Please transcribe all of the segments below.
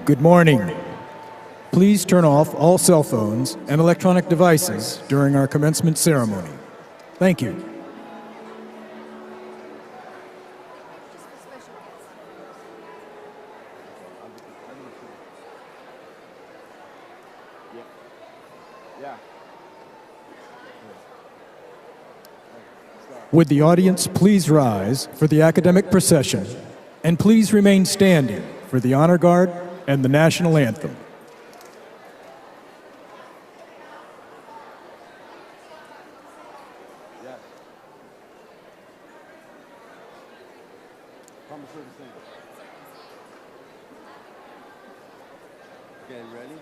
Good morning. Please turn off all cell phones and electronic devices during our commencement ceremony. Thank you. Would the audience please rise for the academic procession, and please remain standing for the honor guard and the national anthem. Okay, ready?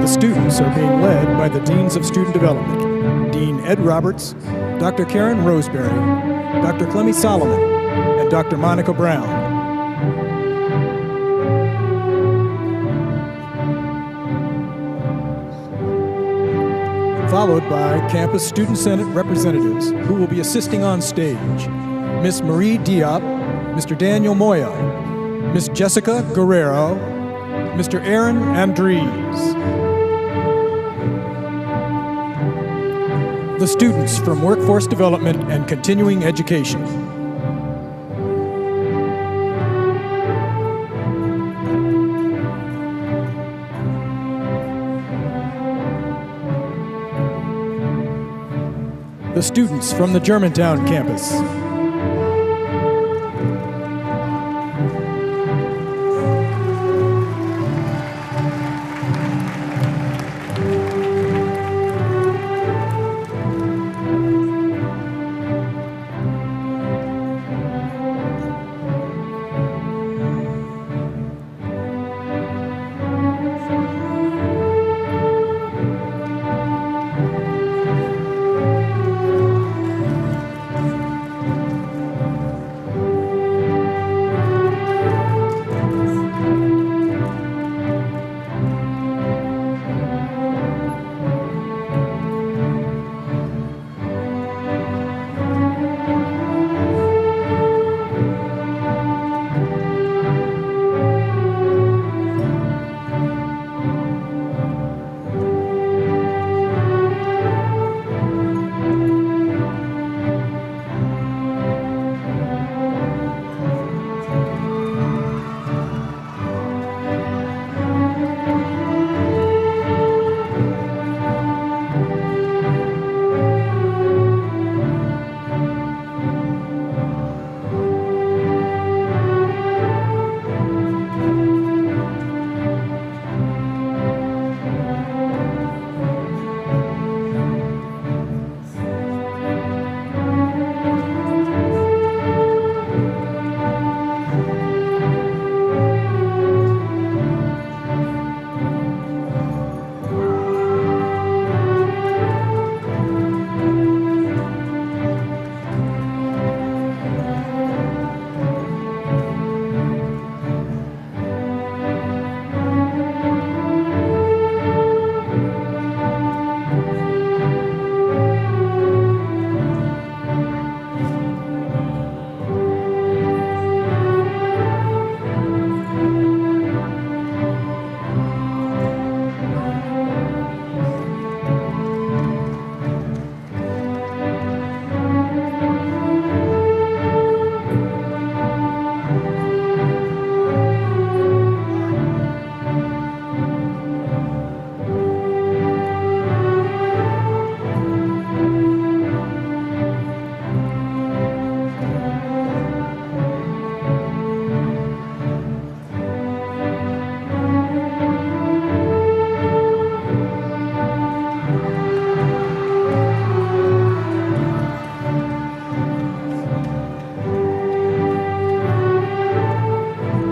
The students are being led by the Deans of Student Development, Dean Ed Roberts, Dr. Karen Roseberry, Dr. Clemmy Solomon, and Dr. Monica Brown. Followed by Campus Student Senate representatives who will be assisting on stage. Ms. Marie Diop, Mr. Daniel Moya, Ms. Jessica Guerrero, Mr. Aaron Andrees. The students from Workforce Development and Continuing Education. The students from the Germantown campus.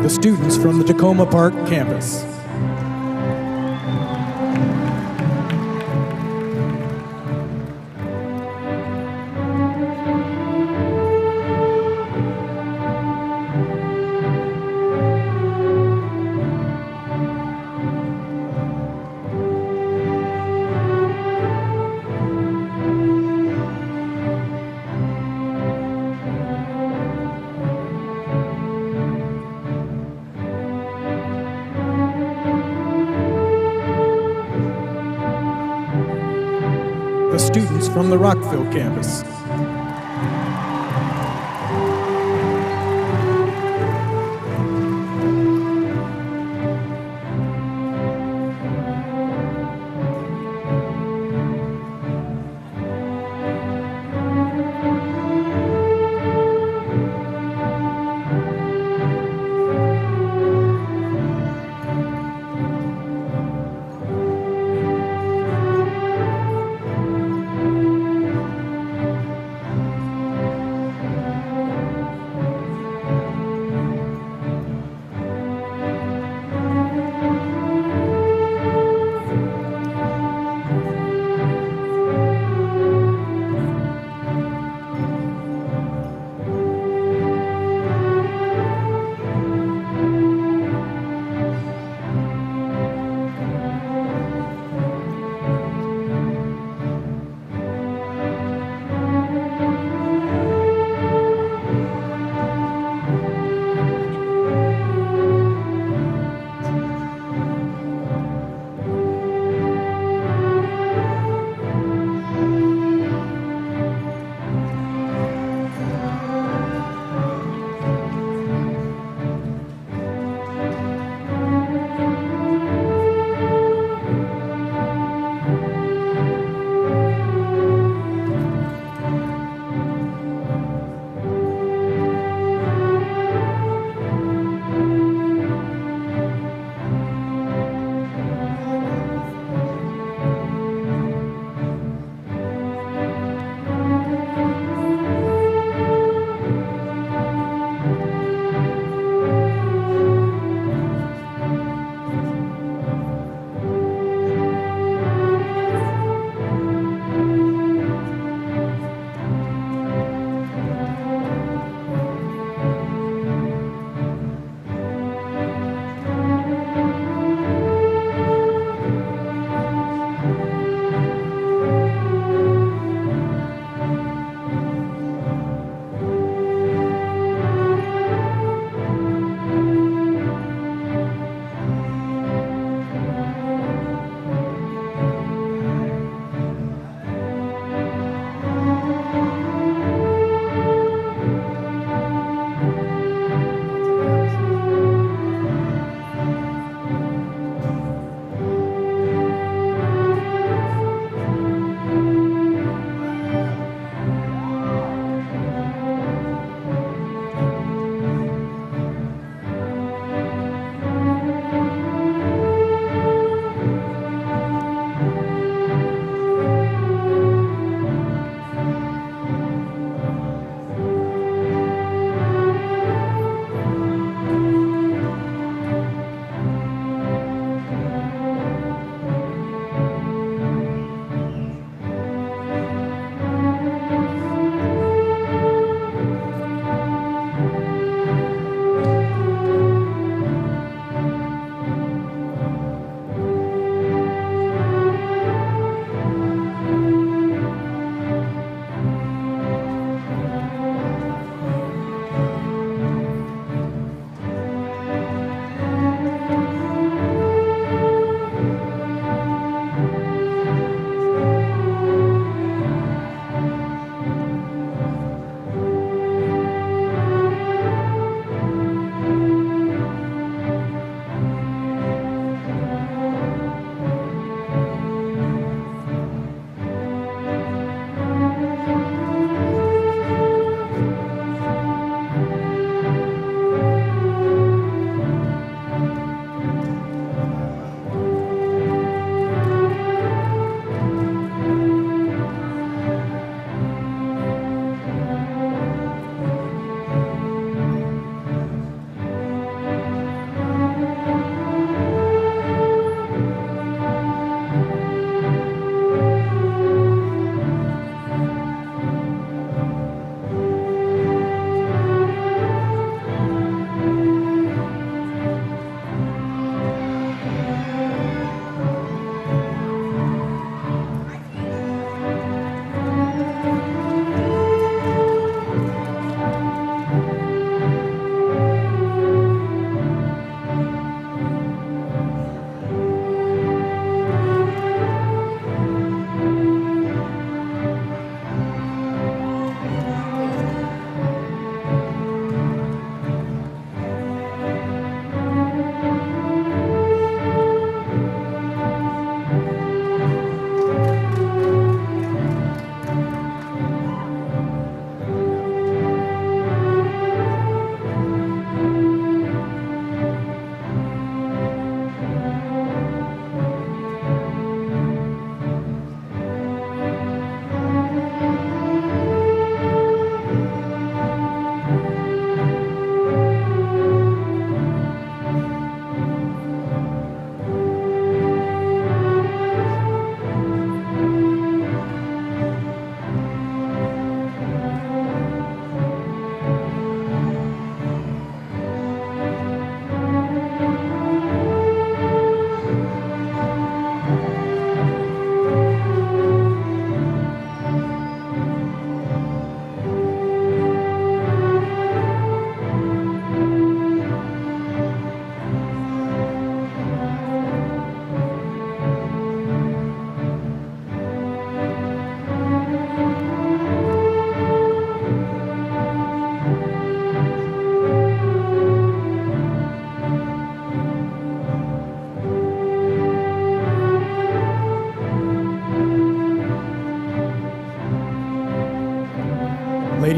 The students from the Takoma Park campus. the students from the Rockville campus.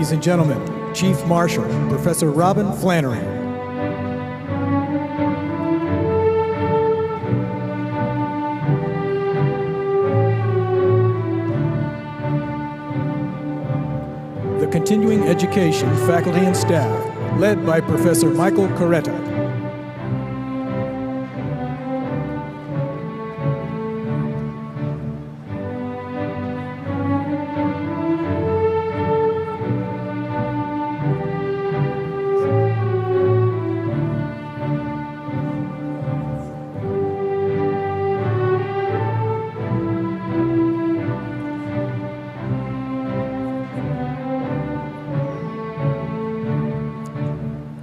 Ladies and gentlemen, Chief Marshal, Professor Robin Flannery. The Continuing Education faculty and staff, led by Professor Michael Coretta.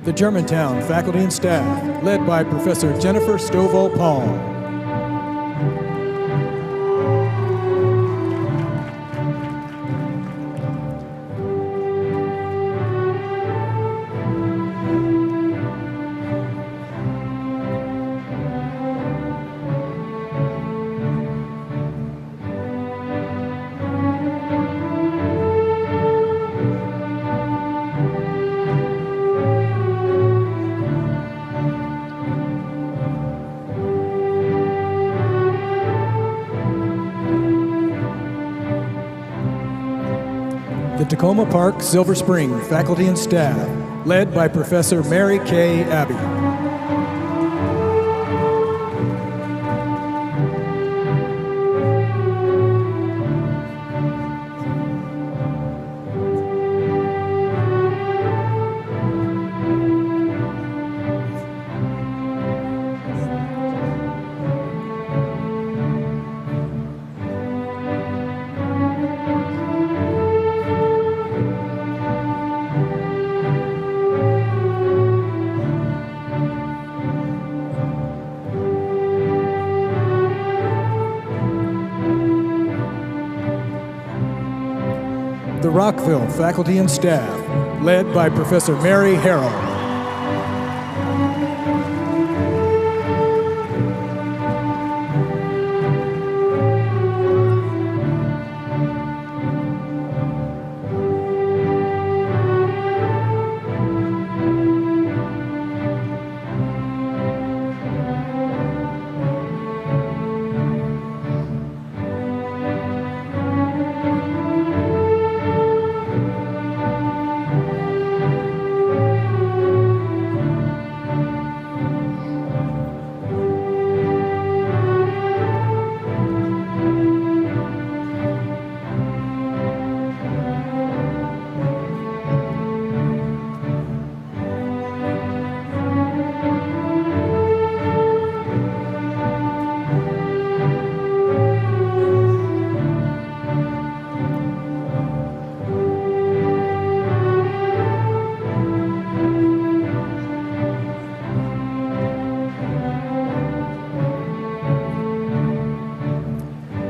The Germantown faculty and staff, led by Professor Jennifer Stovall Palm. The Takoma Park Silver Spring faculty and staff, led by Professor Mary Kay Abbey. The Rockville faculty and staff, led by Professor Mary Harrell.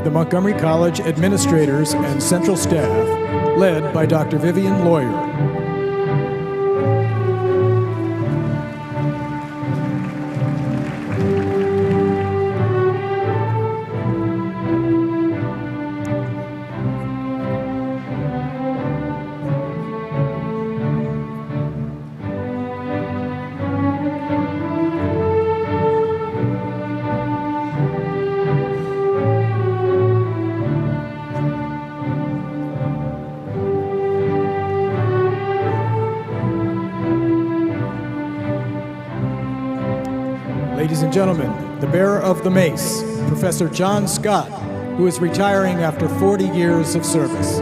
The Montgomery College administrators and central staff, led by Dr. Vivian Lawyer. Ladies and gentlemen, the bearer of the mace, Professor John Scott, who is retiring after 40 years of service.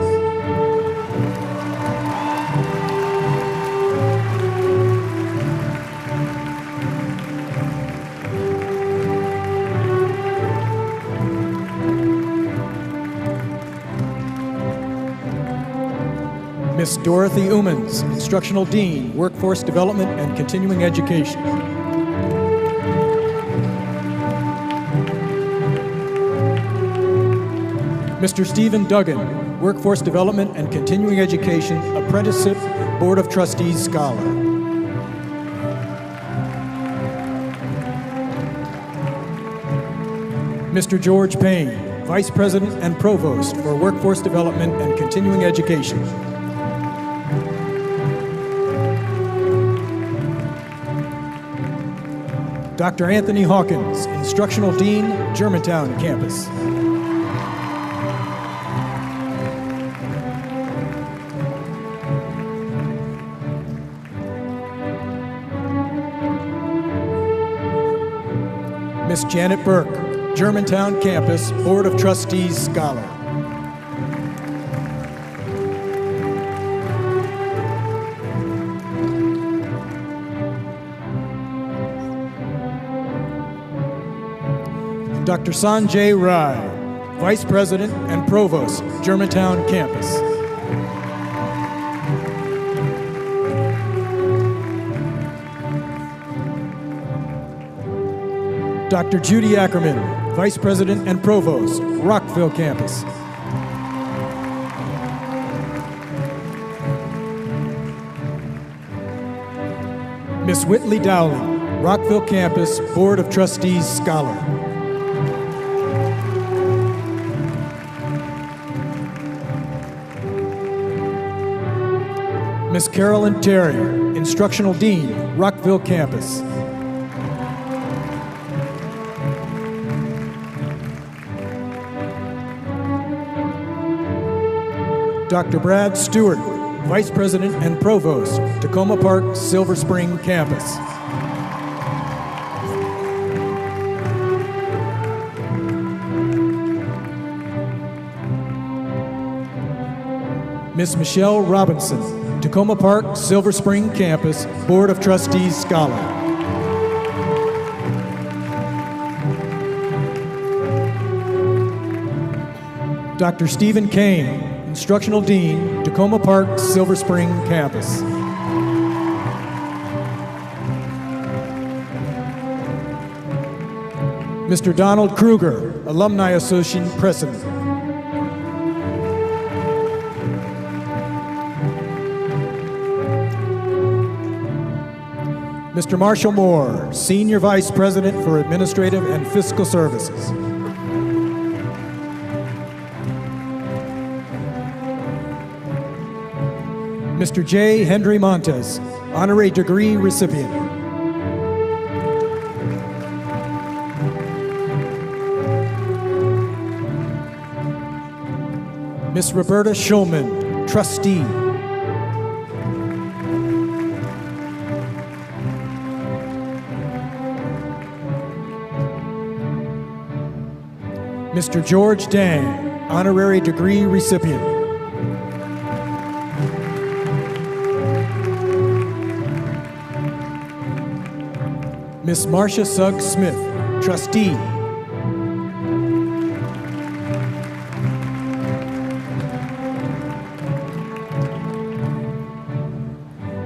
Miss Dorothy Umans, Instructional Dean, Workforce Development and Continuing Education. Mr. Stephen Duggan, Workforce Development and Continuing Education, Apprenticeship Board of Trustees Scholar. Mr. George Payne, Vice President and Provost for Workforce Development and Continuing Education. Dr. Anthony Hawkins, Instructional Dean, Germantown Campus. Miss Janet Burke, Germantown Campus, Board of Trustees Scholar. Dr. Sanjay Rai, Vice President and Provost, Germantown Campus. Dr. Judy Ackerman, Vice President and Provost, Rockville Campus. Miss Whitley Dowling, Rockville Campus, Board of Trustees Scholar. Miss Carolyn Terry, Instructional Dean, Rockville Campus. Dr. Brad Stewart, Vice President and Provost, Takoma Park, Silver Spring Campus. Miss Michelle Robinson, Takoma Park, Silver Spring Campus, Board of Trustees Scholar. Dr. Stephen Kane, Instructional Dean, Takoma Park, Silver Spring Campus. Mr. Donald Kruger, Alumni Association President. Mr. Marshall Moore, Senior Vice President for Administrative and Fiscal Services. Mr. J. Henry Montes, Honorary Degree recipient. Miss Roberta Schulman, Trustee. Mr. George Dang, Honorary Degree recipient. Miss Marcia Suggs Smith, Trustee.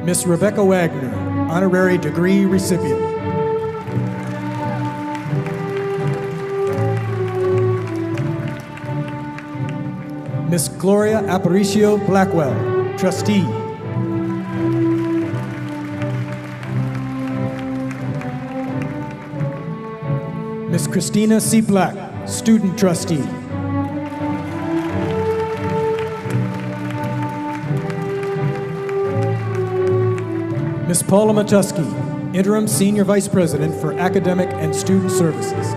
Miss Rebecca Wagner, Honorary Degree recipient. Miss Gloria Aparicio Blackwell, Trustee. Miss Christina C. Black, Student Trustee. Miss Paula Matuski, Interim Senior Vice President for Academic and Student Services.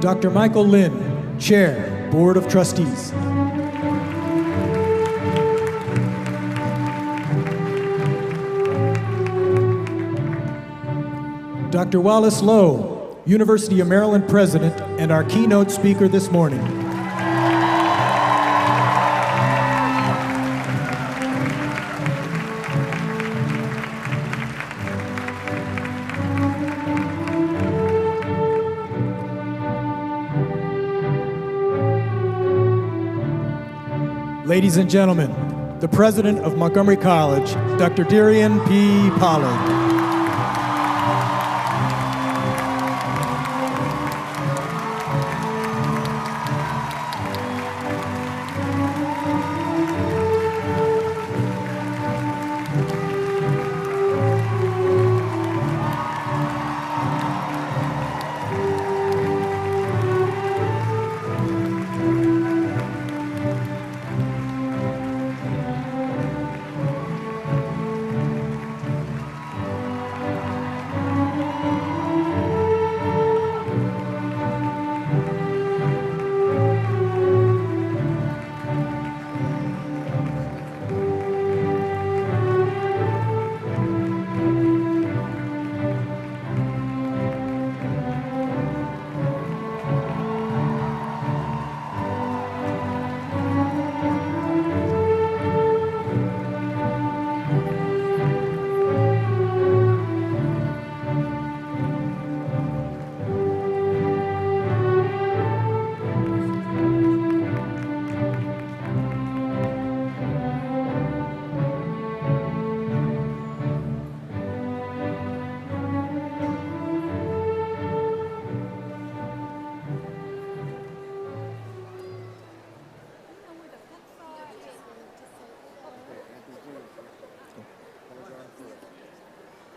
Dr. Michael Lynn, Chair, Board of Trustees. Dr. Wallace Lowe, University of Maryland President and our keynote speaker this morning. Ladies and gentlemen, the President of Montgomery College, Dr. Darian P. Pollard.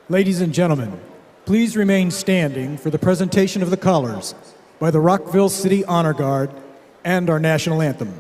Ladies and gentlemen, please remain standing for the presentation of the colors by the Rockville City Honor Guard and our national anthem.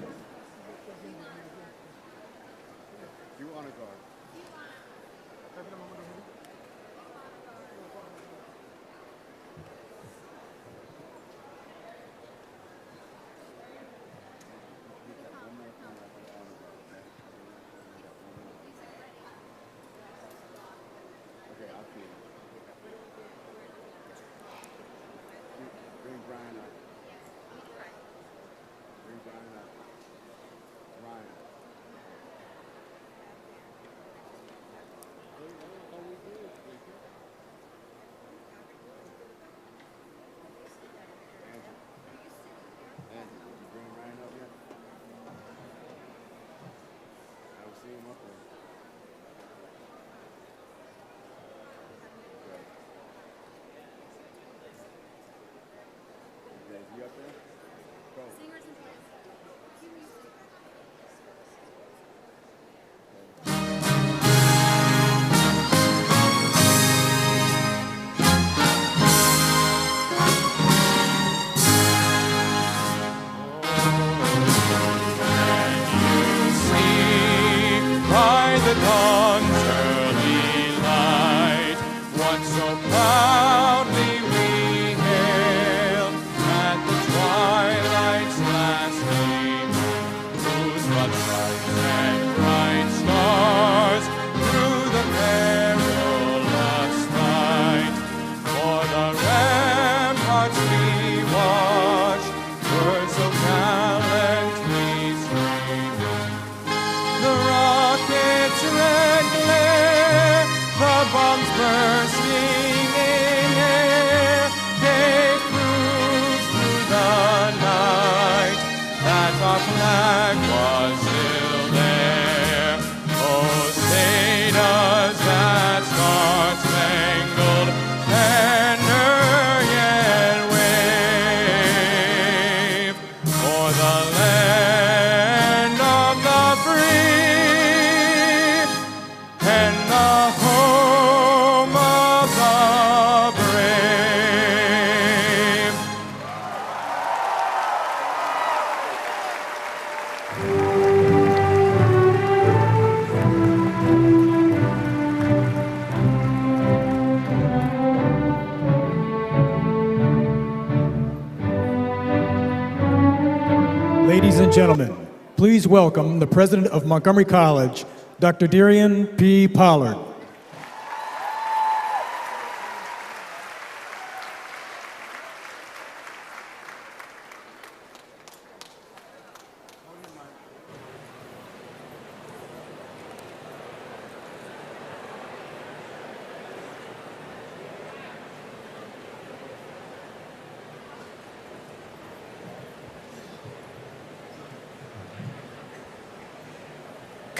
Ladies and gentlemen, please welcome the president of Montgomery College, Dr. Darian P. Pollard.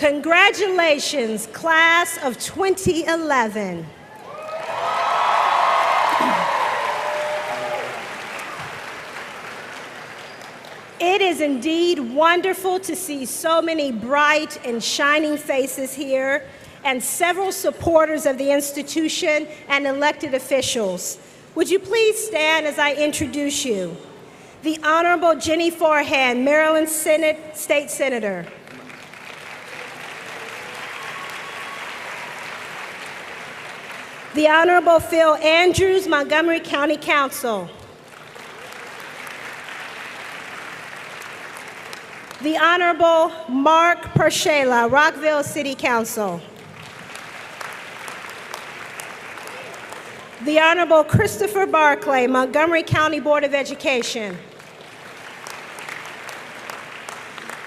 Congratulations, class of 2011. It is indeed wonderful to see so many bright and shining faces here and several supporters of the institution and elected officials. Would you please stand as I introduce you? The Honorable Jenny Forehand, Maryland Senate State Senator. The Honorable Phil Andrews, Montgomery County Council. The Honorable Mark Pershela, Rockville City Council. The Honorable Christopher Barclay, Montgomery County Board of Education.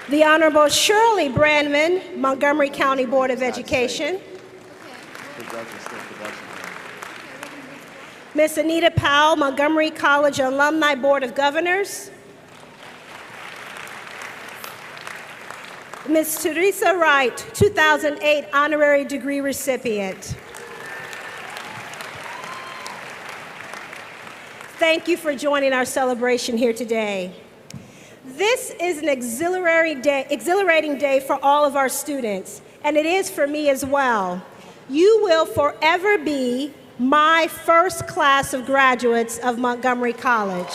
The Honorable Shirley Brandman, Montgomery County Board of Education. Ms. Anita Powell, Montgomery College Alumni Board of Governors. Ms. Teresa Wright, 2008 honorary degree recipient. Thank you for joining our celebration here today. This is an exhilarating day for all of our students, and it is for me as well. You will forever be my first class of graduates of Montgomery College.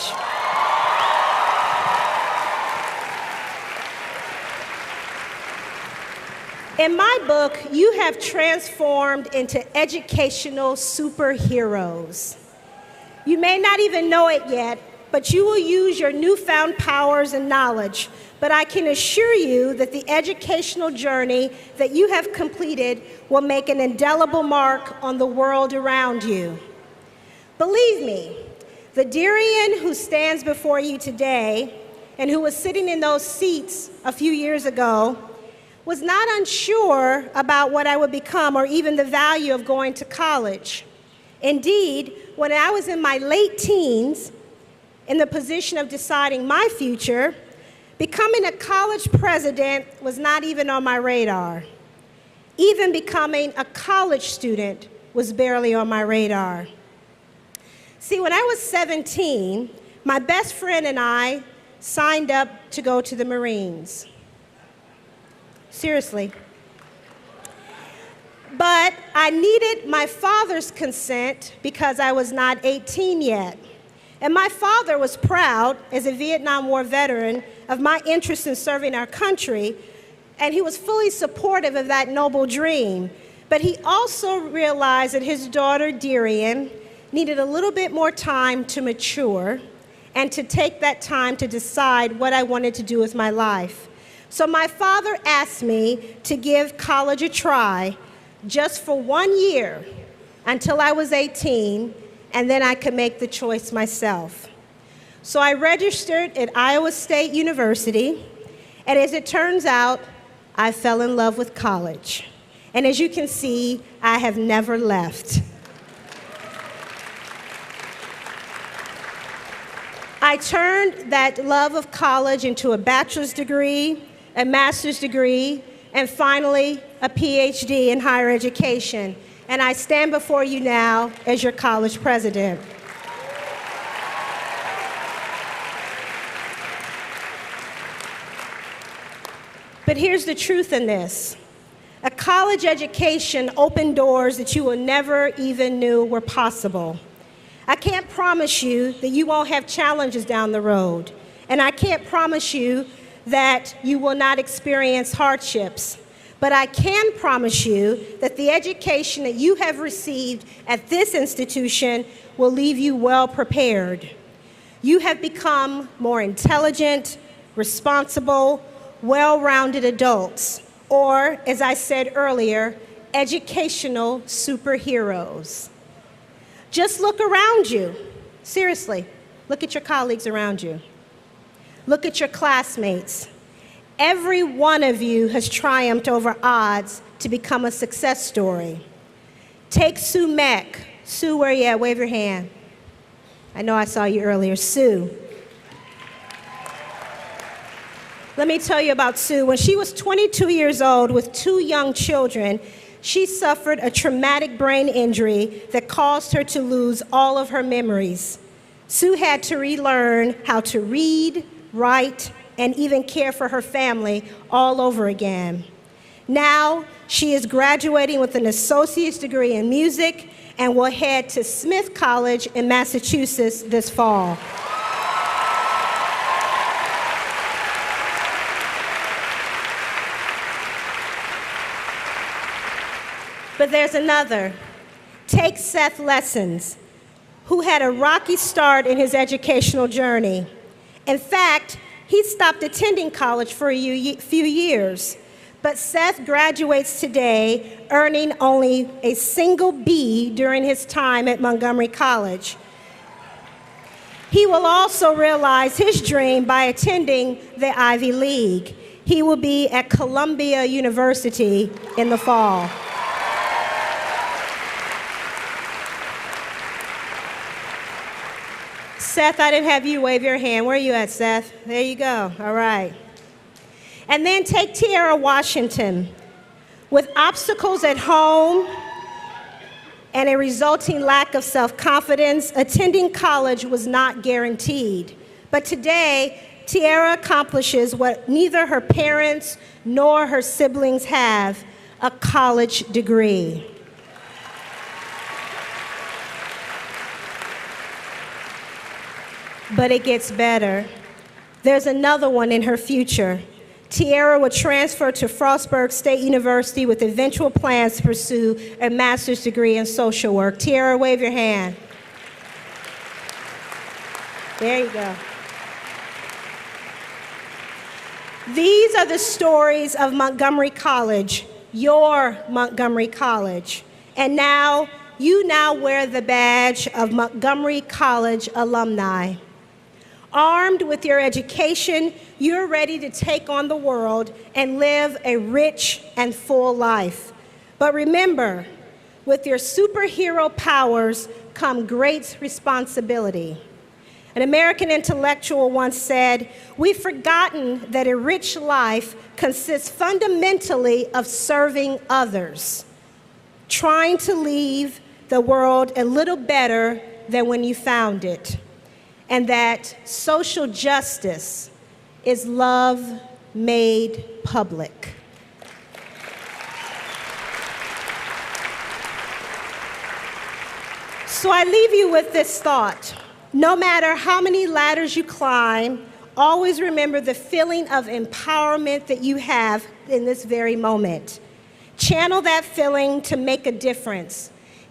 In my book, you have transformed into educational superheroes. You may not even know it yet, but you will use your newfound powers and knowledge. But I can assure you that the educational journey that you have completed will make an indelible mark on the world around you. Believe me, the Darian who stands before you today and who was sitting in those seats a few years ago was not unsure about what I would become or even the value of going to college. Indeed, when I was in my late teens, in the position of deciding my future, becoming a college president was not even on my radar. Even becoming a college student was barely on my radar. See, when I was 17, my best friend and I signed up to go to the Marines. Seriously. But I needed my father's consent because I was not 18 yet. And my father was proud, as a Vietnam War veteran, of my interest in serving our country, and he was fully supportive of that noble dream. But he also realized that his daughter, Darian, needed a little bit more time to mature and to take that time to decide what I wanted to do with my life. So my father asked me to give college a try just for 1 year until I was 18, and then I could make the choice myself. So I registered at Iowa State University, and as it turns out, I fell in love with college. And as you can see, I have never left. I turned that love of college into a bachelor's degree, a master's degree, and finally, a PhD in higher education. And I stand before you now as your college president. But here's the truth in this. A college education opened doors that you will never even knew were possible. I can't promise you that you won't have challenges down the road. And I can't promise you that you will not experience hardships. But I can promise you that the education that you have received at this institution will leave you well prepared. You have become more intelligent, responsible, well-rounded adults, or, as I said earlier, educational superheroes. Just look around you. Seriously, look at your colleagues around you. Look at your classmates. Every one of you has triumphed over odds to become a success story. Take Sue Mack. Sue, where you at? Wave your hand. I know I saw you earlier. Sue. Let me tell you about Sue. When she was 22 years old with 2 young children, she suffered a traumatic brain injury that caused her to lose all of her memories. Sue had to relearn how to read, write, and even care for her family all over again. Now, she is graduating with an associate's degree in music and will head to Smith College in Massachusetts this fall. But there's another. Take Seth Lessons, who had a rocky start in his educational journey. In fact, he stopped attending college for a few years. But Seth graduates today earning only a single B during his time at Montgomery College. He will also realize his dream by attending the Ivy League. He will be at Columbia University in the fall. Seth, I didn't have you wave your hand. Where are you at, Seth? There you go. All right. And then take Tiara Washington. With obstacles at home and a resulting lack of self-confidence, attending college was not guaranteed. But today, Tiara accomplishes what neither her parents nor her siblings have, a college degree. But it gets better. There's another one in her future. Tiara will transfer to Frostburg State University with eventual plans to pursue a master's degree in social work. Tiara, wave your hand. There you go. These are the stories of Montgomery College, your Montgomery College. And now, you now wear the badge of Montgomery College alumni. Armed with your education, you're ready to take on the world and live a rich and full life. But remember, with your superhero powers come great responsibility. An American intellectual once said, "We've forgotten that a rich life consists fundamentally of serving others, trying to leave the world a little better than when you found it, and that social justice is love made public." So I leave you with this thought. No matter how many ladders you climb, always remember the feeling of empowerment that you have in this very moment. Channel that feeling to make a difference.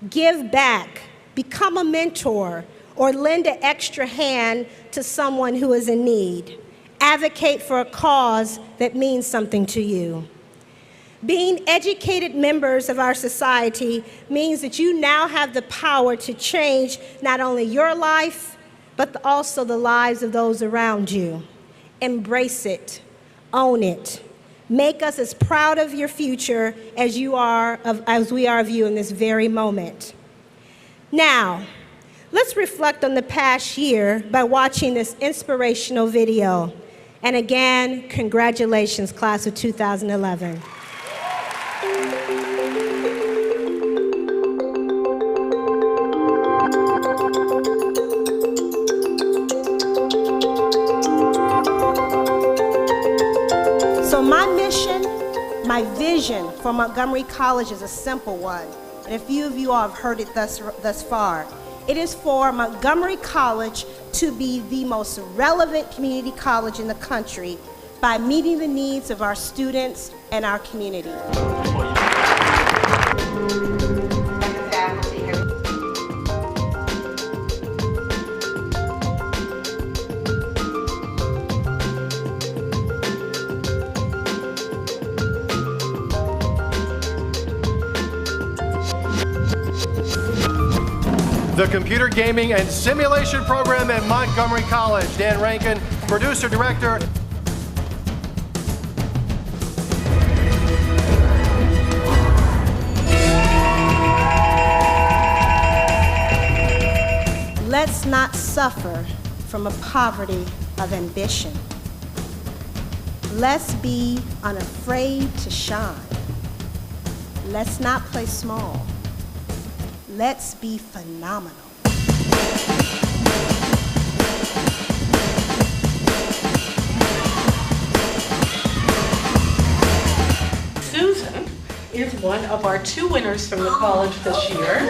Give back, become a mentor, or lend an extra hand to someone who is in need. Advocate for a cause that means something to you. Being educated members of our society means that you now have the power to change not only your life, but also the lives of those around you. Embrace it, own it. Make us as proud of your future as we are of you in this very moment. Now, let's reflect on the past year by watching this inspirational video. And again, congratulations, class of 2011. So my mission, my vision for Montgomery College is a simple one. And a few of you all have heard it thus far. It is for Montgomery College to be the most relevant community college in the country by meeting the needs of our students and our community. The Computer Gaming and Simulation Program at Montgomery College. Dan Rankin, producer, director. Let's not suffer from a poverty of ambition. Let's be unafraid to shine. Let's not play small. Let's be phenomenal. Susan is one of our 2 winners from the college this year.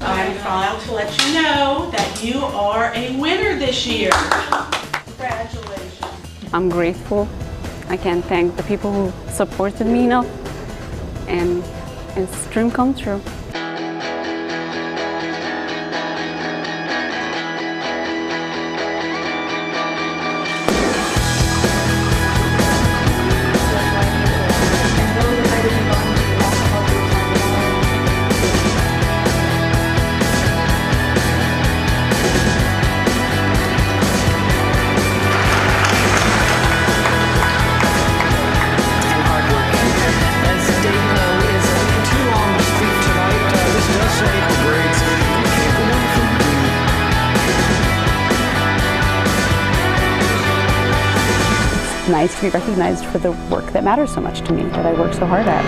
I'm proud to let you know that you are a winner this year. Congratulations. I'm grateful. I can't thank the people who supported me enough, and it's a dream come true. Nice to be recognized for the work that matters so much to me, that I work so hard at.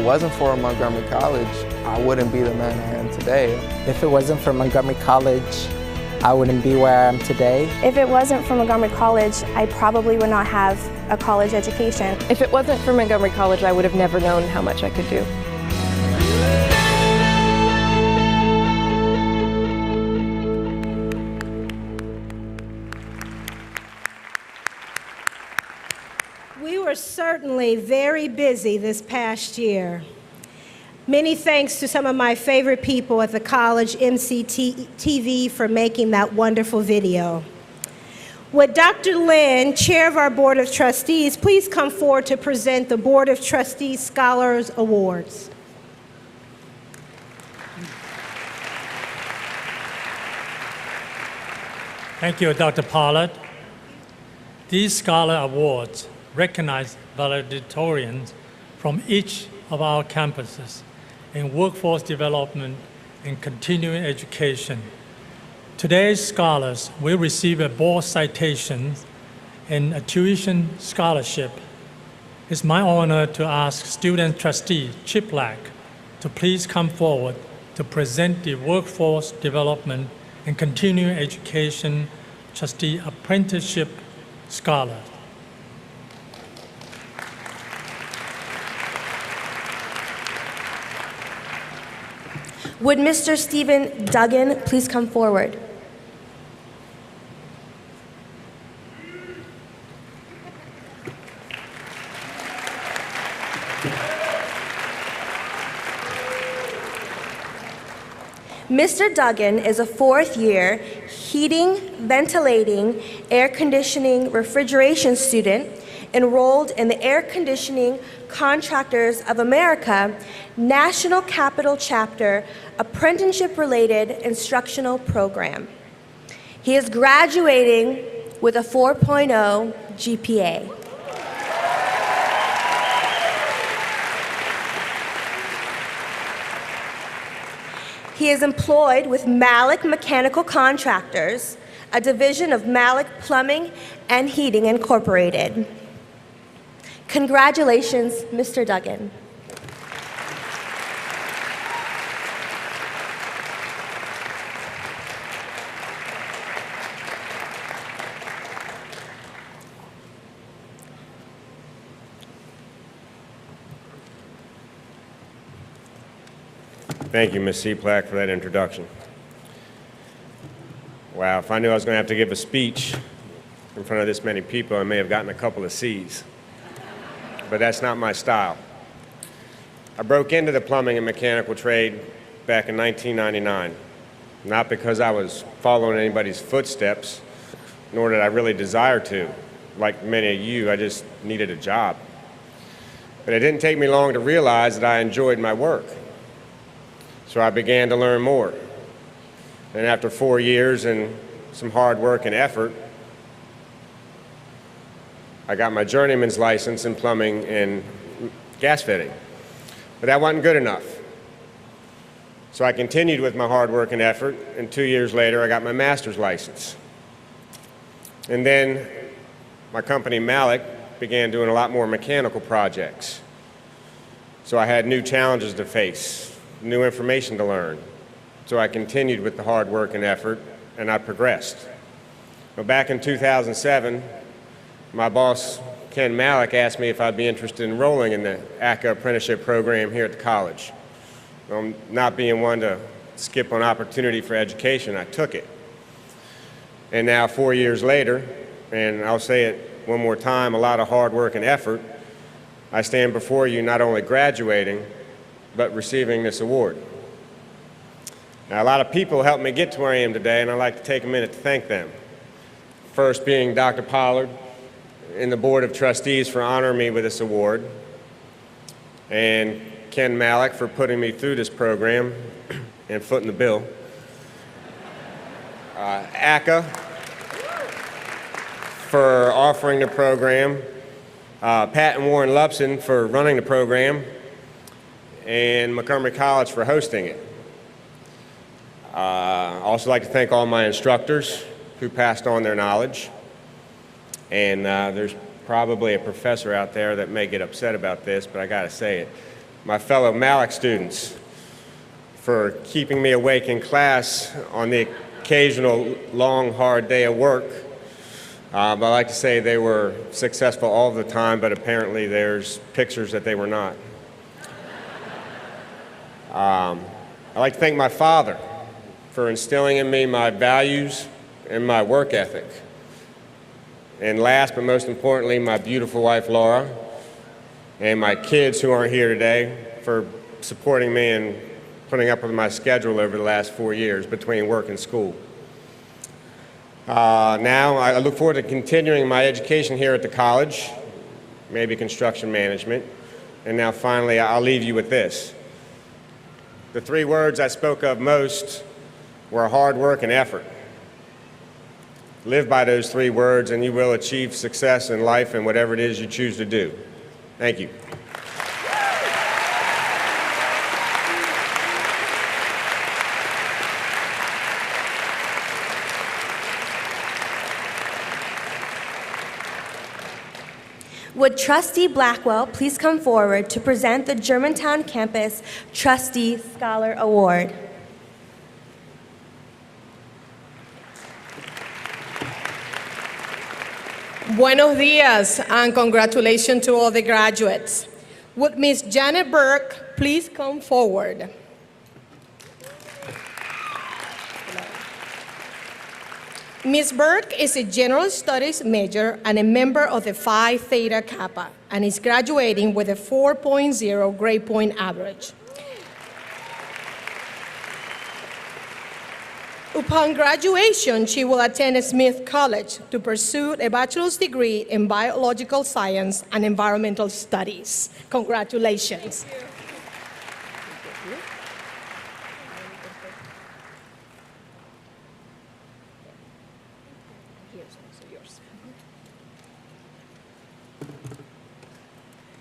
wasn't for Montgomery College, I wouldn't be the man I am today. If it wasn't for Montgomery College, I wouldn't be where I am today. If it wasn't for Montgomery College, I probably would not have a college education. If it wasn't for Montgomery College, I would have never known how much I could do. We were certainly very busy this past year. Many thanks to some of my favorite people at the college MCTV for making that wonderful video. Would Dr. Lynn, chair of our Board of Trustees, please come forward to present the Board of Trustees Scholars Awards. Thank you, Dr. Pollard. These Scholar Awards recognize valedictorians from each of our campuses in workforce development and continuing education. Today's scholars will receive a board citation and a tuition scholarship. It's my honor to ask student trustee Chip Black to please come forward to present the Workforce Development and Continuing Education Trustee Apprenticeship Scholar. Would Mr. Stephen Duggan please come forward? Mr. Duggan is a fourth-year heating, ventilating, air conditioning, refrigeration student enrolled in the Air Conditioning Contractors of America National Capital Chapter Apprenticeship-Related Instructional Program. He is graduating with a 4.0 GPA. He is employed with Malik Mechanical Contractors, a division of Malik Plumbing and Heating Incorporated. Congratulations, Mr. Duggan. Thank you, Ms. Seaplack, for that introduction. Wow, if I knew I was going to have to give a speech in front of this many people, I may have gotten a couple of C's. But that's not my style. I broke into the plumbing and mechanical trade back in 1999, not because I was following anybody's footsteps, nor did I really desire to. Like many of you, I just needed a job. But it didn't take me long to realize that I enjoyed my work. So I began to learn more. And after 4 years and some hard work and effort, I got my journeyman's license in plumbing and gas fitting. But that wasn't good enough. So I continued with my hard work and effort, and 2 years later, I got my master's license. And then my company, Malik, began doing a lot more mechanical projects. So I had new challenges to face, new information to learn. So I continued with the hard work and effort, and I progressed. But back in 2007, my boss, Ken Malik, asked me if I'd be interested in enrolling in the ACA apprenticeship program here at the college. Not being one to skip an opportunity for education, I took it. And now 4 years later, and I'll say it one more time, a lot of hard work and effort, I stand before you not only graduating, but receiving this award. Now, a lot of people helped me get to where I am today, and I'd like to take a minute to thank them. First being Dr. Pollard and the Board of Trustees for honoring me with this award, and Ken Malik for putting me through this program and footing the bill. ACA for offering the program, Pat and Warren Lupson for running the program, and Montgomery College for hosting it. I'd also like to thank all my instructors who passed on their knowledge. And there's probably a professor out there that may get upset about this, but I gotta say it. my fellow Malik students for keeping me awake in class on the occasional long, hard day of work. But I like to say they were successful all the time, but apparently there's pictures that they were not. I'd like to thank my father for instilling in me my values and my work ethic. And last but most importantly, my beautiful wife, Laura, and my kids who aren't here today for supporting me and putting up with my schedule over the last 4 years between work and school. Now, I look forward to continuing my education here at the college, maybe construction management. And now finally, I'll leave you with this. The 3 words I spoke of most were hard work and effort. Live by those 3 words and you will achieve success in life and whatever it is you choose to do. Thank you. Would Trustee Blackwell please come forward to present the Germantown Campus Trustee Scholar Award? Buenos dias and congratulations to all the graduates. Would Ms. Janet Burke please come forward? Ms. Burke is a General Studies major and a member of the Phi Theta Kappa and is graduating with a 4.0 grade point average. Upon graduation, she will attend Smith College to pursue a bachelor's degree in biological science and environmental studies. Congratulations.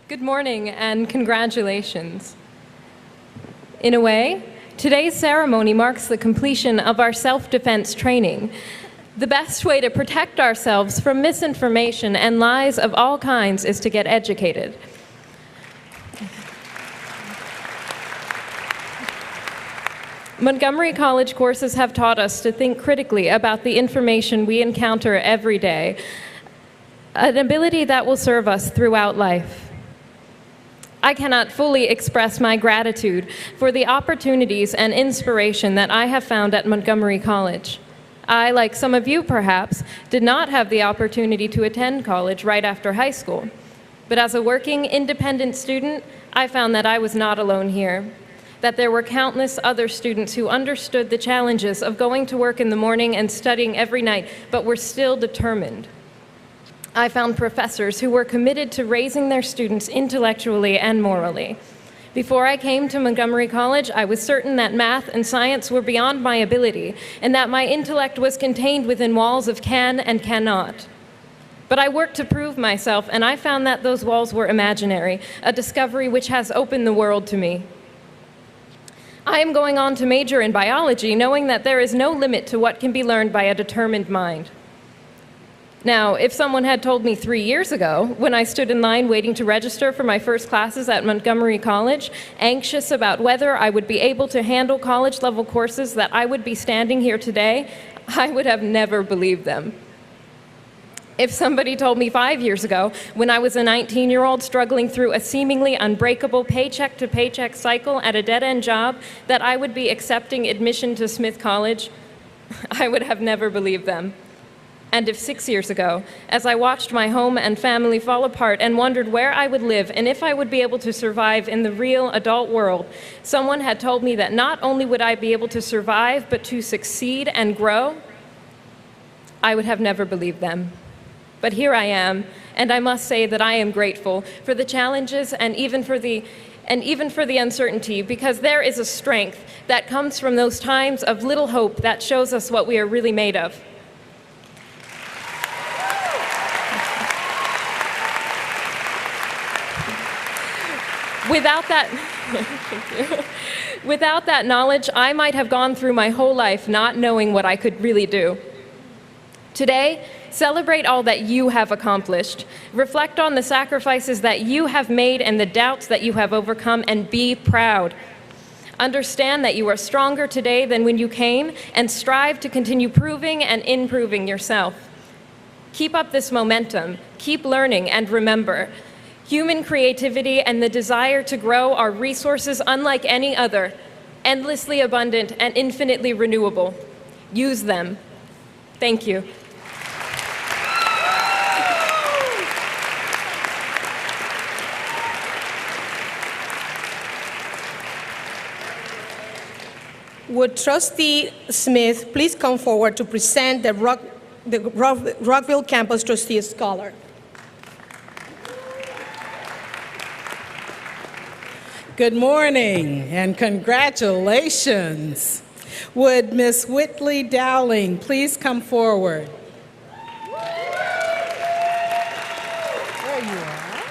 Good morning and congratulations. In a way, today's ceremony marks the completion of our self-defense training. The best way to protect ourselves from misinformation and lies of all kinds is to get educated. Montgomery College courses have taught us to think critically about the information we encounter every day, an ability that will serve us throughout life. I cannot fully express my gratitude for the opportunities and inspiration that I have found at Montgomery College. I, like some of you perhaps, did not have the opportunity to attend college right after high school. But as a working, independent student, I found that I was not alone here, that there were countless other students who understood the challenges of going to work in the morning and studying every night, but were still determined. I found professors who were committed to raising their students intellectually and morally. Before I came to Montgomery College, I was certain that math and science were beyond my ability and that my intellect was contained within walls of can and cannot. But I worked to prove myself, and I found that those walls were imaginary, a discovery which has opened the world to me. I am going on to major in biology, knowing that there is no limit to what can be learned by a determined mind. Now, if someone had told me 3 years ago, when I stood in line waiting to register for my first classes at Montgomery College, anxious about whether I would be able to handle college-level courses, that I would be standing here today, I would have never believed them. If somebody told me 5 years ago, when I was a 19-year-old struggling through a seemingly unbreakable paycheck-to-paycheck cycle at a dead-end job, that I would be accepting admission to Smith College, I would have never believed them. And if 6 years ago, as I watched my home and family fall apart and wondered where I would live and if I would be able to survive in the real adult world, someone had told me that not only would I be able to survive, but to succeed and grow, I would have never believed them. But here I am, and I must say that I am grateful for the challenges and even for the uncertainty, because there is a strength that comes from those times of little hope that shows us what we are really made of. Without that knowledge, I might have gone through my whole life not knowing what I could really do. Today, celebrate all that you have accomplished. Reflect on the sacrifices that you have made and the doubts that you have overcome, and be proud. Understand that you are stronger today than when you came, and strive to continue proving and improving yourself. Keep up this momentum, keep learning, and remember, human creativity and the desire to grow are resources unlike any other, endlessly abundant and infinitely renewable. Use them. Thank you. Would Trustee Smith please come forward to present the Rockville Campus Trustee Scholar? Good morning and congratulations. Would Ms. Whitley Dowling please come forward? There you are.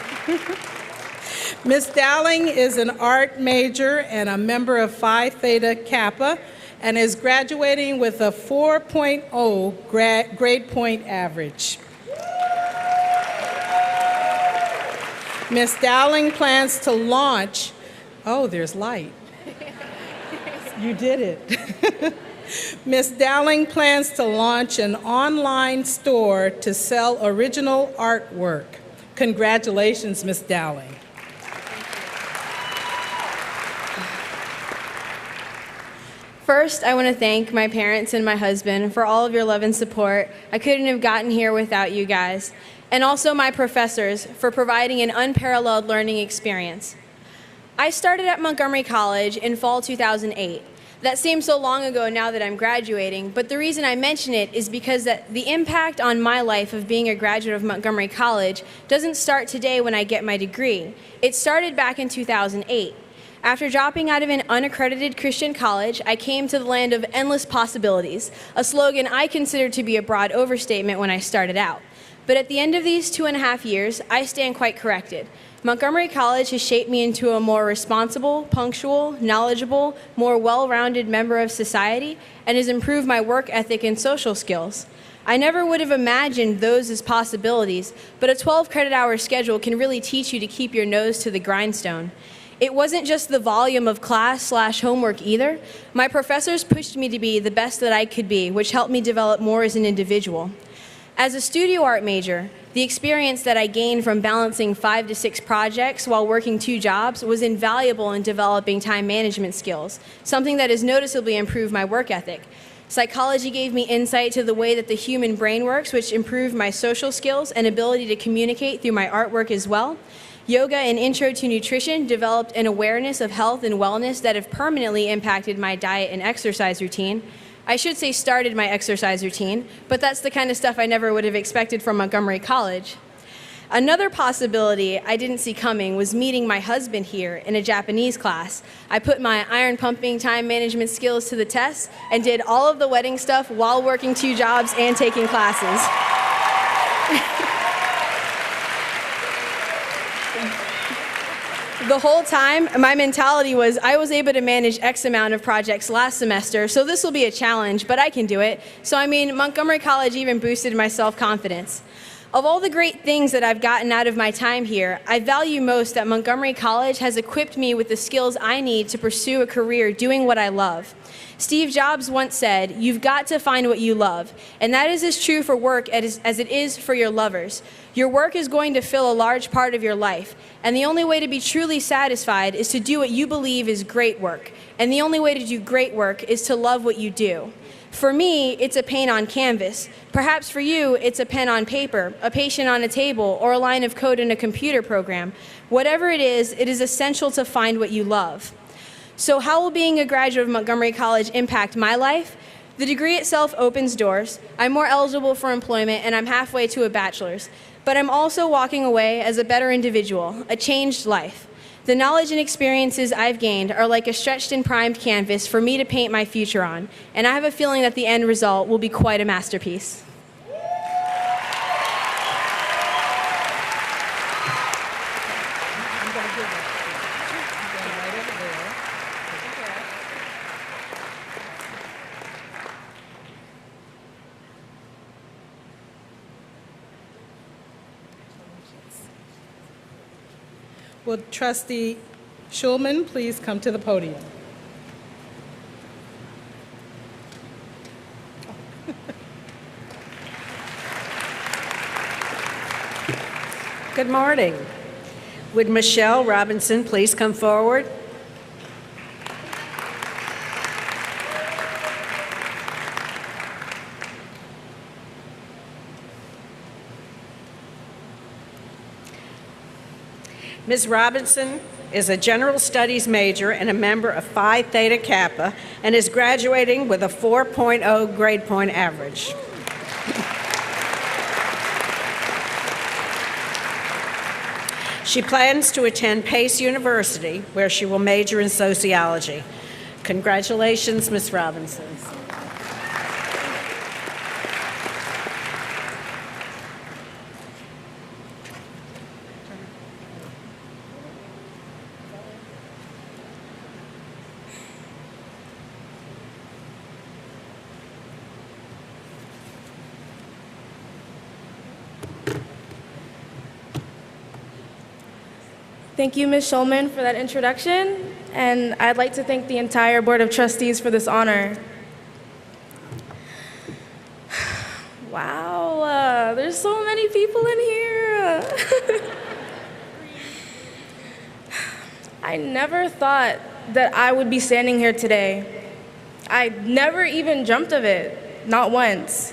Ms. Dowling is an art major and a member of Phi Theta Kappa and is graduating with a 4.0 grade point average. Ms. Dowling plans to launch, oh, there's light. You did it. Ms. Dowling plans to launch an online store to sell original artwork. Congratulations, Ms. Dowling. First, I want to thank my parents and my husband for all of your love and support. I couldn't have gotten here without you guys. And also my professors for providing an unparalleled learning experience. I started at Montgomery College in fall 2008. That seems so long ago now that I'm graduating, but the reason I mention it is because the impact on my life of being a graduate of Montgomery College doesn't start today when I get my degree. It started back in 2008. After dropping out of an unaccredited Christian college, I came to the land of endless possibilities, a slogan I considered to be a broad overstatement when I started out. But at the end of these 2.5 years, I stand quite corrected. Montgomery College has shaped me into a more responsible, punctual, knowledgeable, more well-rounded member of society, and has improved my work ethic and social skills. I never would have imagined those as possibilities, but a 12-credit-hour schedule can really teach you to keep your nose to the grindstone. It wasn't just the volume of class/homework either. My professors pushed me to be the best that I could be, which helped me develop more as an individual. As a studio art major, the experience that I gained from balancing 5 to 6 projects while working 2 jobs was invaluable in developing time management skills, something that has noticeably improved my work ethic. Psychology gave me insight to the way that the human brain works, which improved my social skills and ability to communicate through my artwork as well. Yoga and Intro to Nutrition developed an awareness of health and wellness that have permanently impacted my diet and exercise routine. I should say started my exercise routine, but that's the kind of stuff I never would have expected from Montgomery College. Another possibility I didn't see coming was meeting my husband here in a Japanese class. I put my iron pumping time management skills to the test and did all of the wedding stuff while working 2 jobs and taking classes. The whole time, my mentality was I was able to manage X amount of projects last semester, so this will be a challenge, but I can do it. So I mean, Montgomery College even boosted my self-confidence. Of all the great things that I've gotten out of my time here, I value most that Montgomery College has equipped me with the skills I need to pursue a career doing what I love. Steve Jobs once said, "You've got to find what you love," and that is as true for work as it is for your lovers. Your work is going to fill a large part of your life, and the only way to be truly satisfied is to do what you believe is great work, and the only way to do great work is to love what you do. For me, it's a paint on canvas. Perhaps for you, it's a pen on paper, a patient on a table, or a line of code in a computer program. Whatever it is essential to find what you love. So how will being a graduate of Montgomery College impact my life? The degree itself opens doors. I'm more eligible for employment, and I'm halfway to a bachelor's. But I'm also walking away as a better individual, a changed life. The knowledge and experiences I've gained are like a stretched and primed canvas for me to paint my future on, and I have a feeling that the end result will be quite a masterpiece. Will Trustee Schulman please come to the podium? Good morning. Would Michelle Robinson please come forward? Ms. Robinson is a general studies major and a member of Phi Theta Kappa and is graduating with a 4.0 grade point average. She plans to attend Pace University, where she will major in sociology. Congratulations, Ms. Robinson. Thank you, Ms. Schulman, for that introduction, and I'd like to thank the entire Board of Trustees for this honor. Wow, there's so many people in here. I never thought that I would be standing here today. I never even dreamt of it, not once.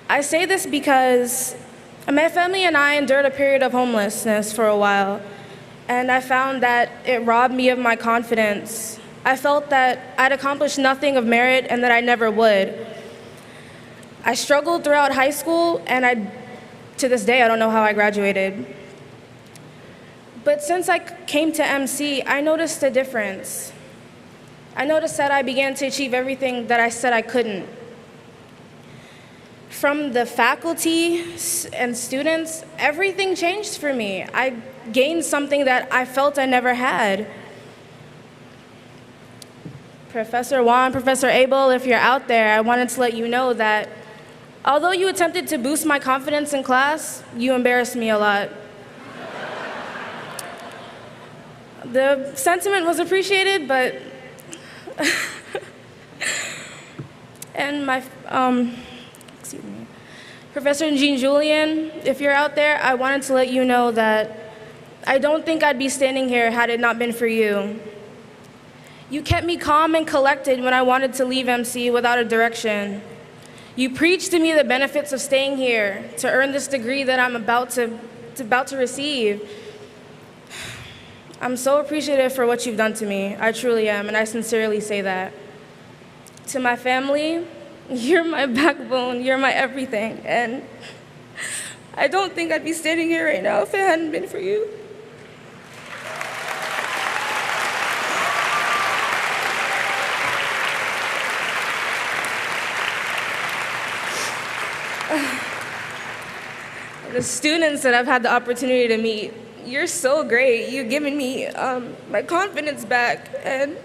I say this because my family and I endured a period of homelessness for a while, and I found that it robbed me of my confidence. I felt that I'd accomplished nothing of merit and that I never would. I struggled throughout high school, and to this day, I don't know how I graduated. But since I came to MC, I noticed a difference. I noticed that I began to achieve everything that I said I couldn't. From the faculty and students, everything changed for me. I gained something that I felt I never had. Professor Juan, Professor Abel, if you're out there, I wanted to let you know that although you attempted to boost my confidence in class, you embarrassed me a lot. The sentiment was appreciated, but and my excuse me. Professor Jean Julian, if you're out there, I wanted to let you know that I don't think I'd be standing here had it not been for you. You kept me calm and collected when I wanted to leave MC without a direction. You preached to me the benefits of staying here to earn this degree that I'm about to receive. I'm so appreciative for what you've done to me. I truly am, and I sincerely say that. To my family, you're my backbone, you're my everything, and I don't think I'd be standing here right now if it hadn't been for you. The students that I've had the opportunity to meet, you're so great. You've given me my confidence back, and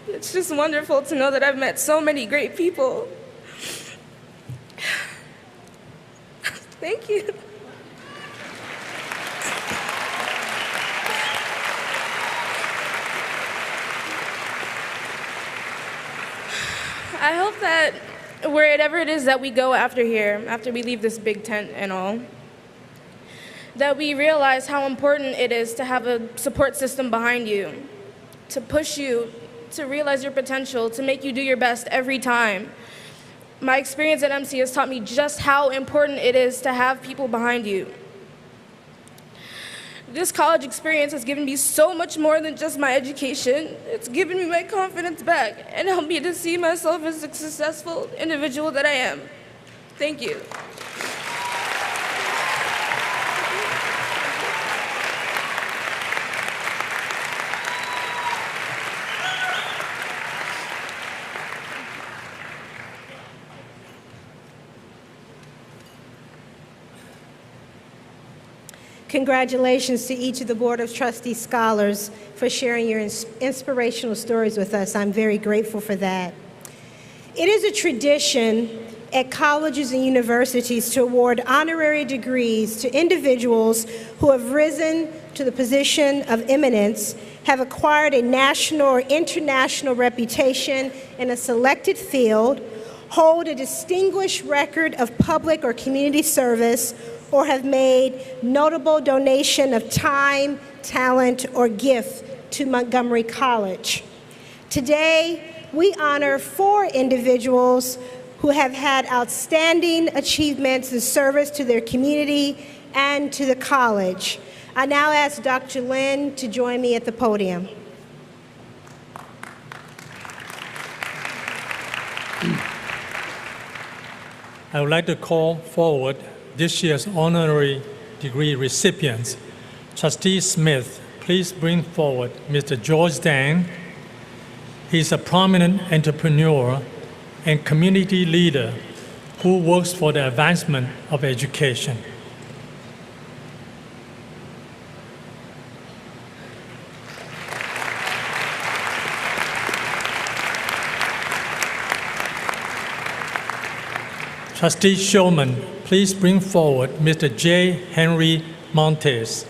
it's just wonderful to know that I've met so many great people. Thank you. I hope that wherever it is that we go after here, after we leave this big tent and all, that we realize how important it is to have a support system behind you, to push you, to realize your potential, to make you do your best every time. My experience at MC has taught me just how important it is to have people behind you. This college experience has given me so much more than just my education. It's given me my confidence back and helped me to see myself as a successful individual that I am. Thank you. Congratulations to each of the Board of Trustees scholars for sharing your inspirational stories with us. I'm very grateful for that. It is a tradition at colleges and universities to award honorary degrees to individuals who have risen to the position of eminence, have acquired a national or international reputation in a selected field, hold a distinguished record of public or community service, or have made notable donation of time, talent, or gift to Montgomery College. Today, we honor 4 individuals who have had outstanding achievements in service to their community and to the college. I now ask Dr. Lynn to join me at the podium. I would like to call forward this year's honorary degree recipients. Trustee Smith, please bring forward Mr. George Dang. He's a prominent entrepreneur and community leader who works for the advancement of education. Trustee Shulman, please bring forward Mr. J. Henry Montes.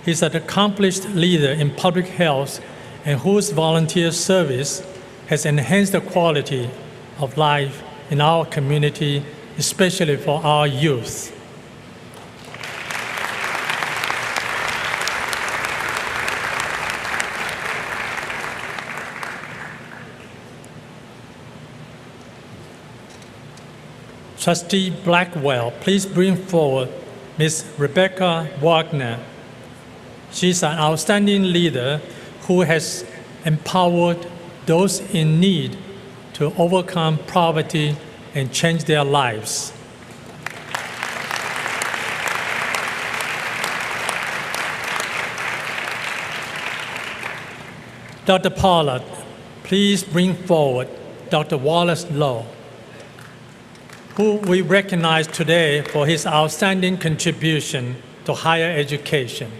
He's an accomplished leader in public health and whose volunteer service has enhanced the quality of life in our community, especially for our youth. Trustee Blackwell, please bring forward Ms. Rebecca Wagner. She's an outstanding leader who has empowered those in need to overcome poverty and change their lives. Dr. Pollard, please bring forward Dr. Wallace Lowe, who we recognize today for his outstanding contribution to higher education.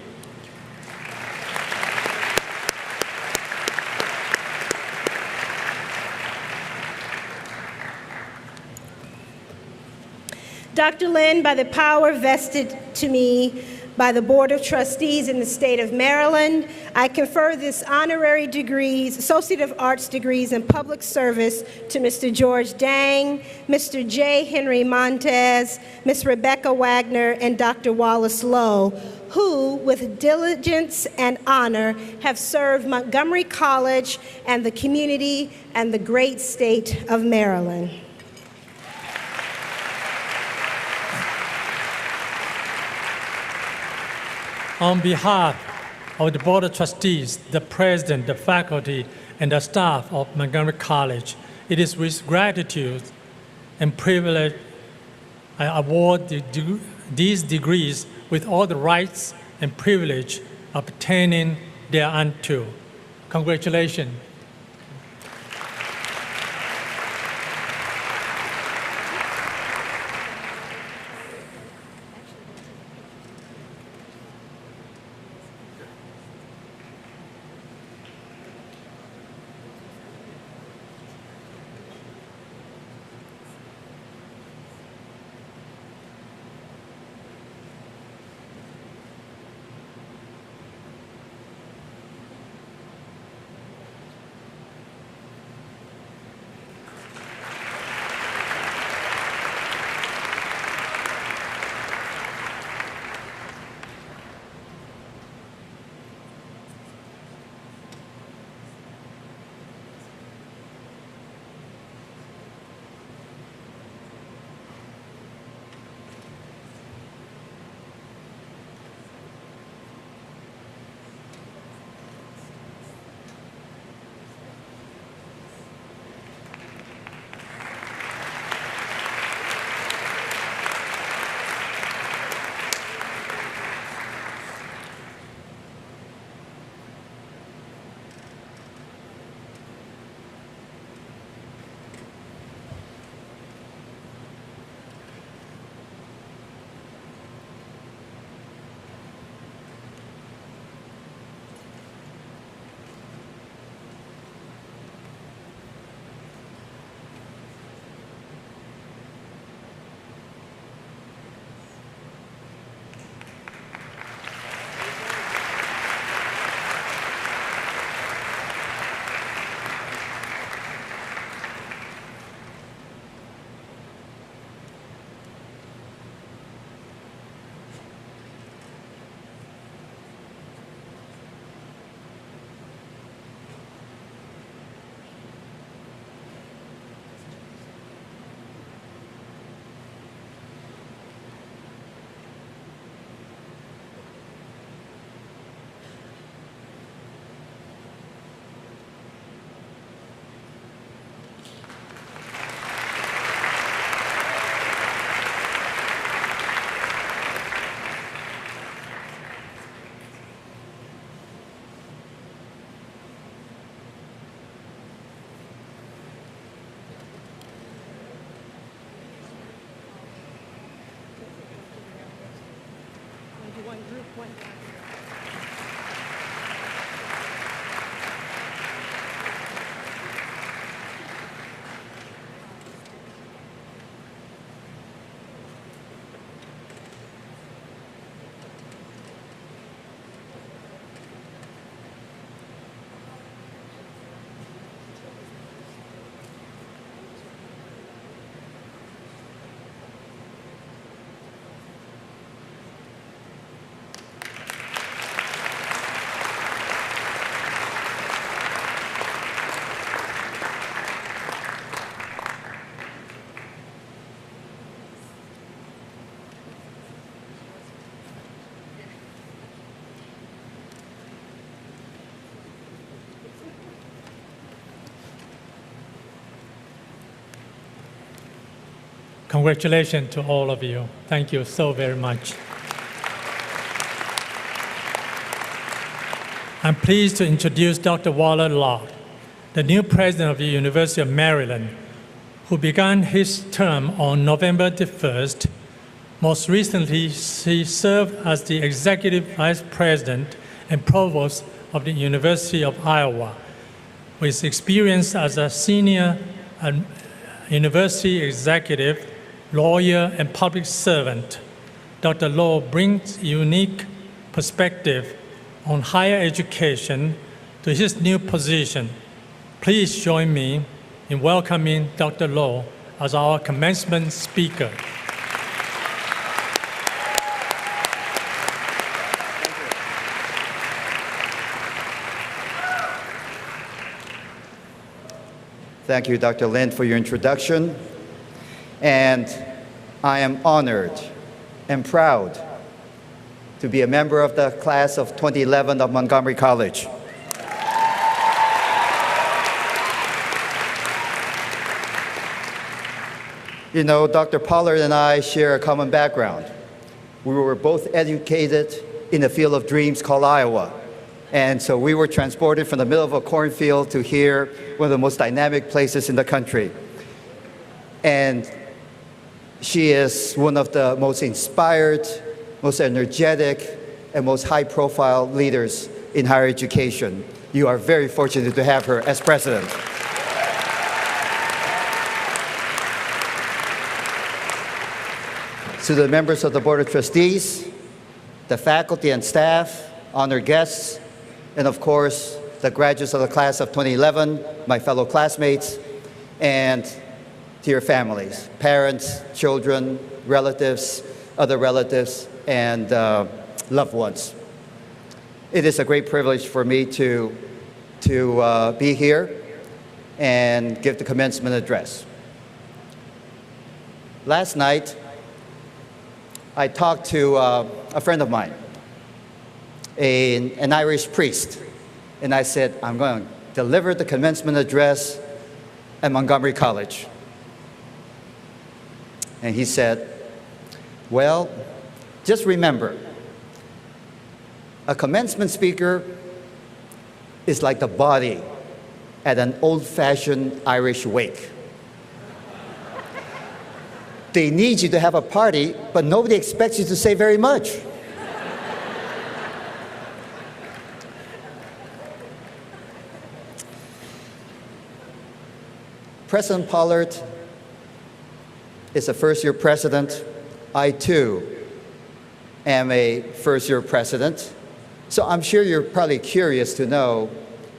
Dr. Lynn, by the power vested to me by the Board of Trustees in the state of Maryland, I confer this honorary degrees, Associate of Arts degrees in public service to Mr. George Dang, Mr. J. Henry Montes, Ms. Rebecca Wagner, and Dr. Wallace Lowe, who, with diligence and honor, have served Montgomery College and the community and the great state of Maryland. On behalf of the Board of Trustees, the President, the faculty, and the staff of Montgomery College, it is with gratitude and privilege I award these degrees with all the rights and privilege of obtaining thereunto. Congratulations. Congratulations to all of you. Thank you so very much. I'm pleased to introduce Dr. Waller Lott, the new president of the University of Maryland, who began his term on November the 1st. Most recently, he served as the executive vice president and provost of the University of Iowa. With his experience as a senior university executive, lawyer, and public servant, Dr. Lott brings unique perspective on higher education to his new position. Please join me in welcoming Dr. Lott as our commencement speaker. Thank you, Dr. Lin, for your introduction. And I am honored and proud to be a member of the class of 2011 of Montgomery College. You know, Dr. Pollard and I share a common background. We were both educated in the field of dreams called Iowa. And so we were transported from the middle of a cornfield to here, one of the most dynamic places in the country. And she is one of the most inspired, most energetic, and most high-profile leaders in higher education. You are very fortunate to have her as president. To the members of the Board of Trustees, the faculty and staff, honored guests, and of course, the graduates of the class of 2011, my fellow classmates, and to your families, parents, children, relatives, other relatives, and loved ones. It is a great privilege for me to be here and give the commencement address. Last night, I talked to a friend of mine, an Irish priest, and I said, I'm going to deliver the commencement address at Montgomery College. And he said, well, just remember, a commencement speaker is like the body at an old-fashioned Irish wake. They need you to have a party, but nobody expects you to say very much. President Pollard is a first-year president. I, too, am a first-year president. So I'm sure you're probably curious to know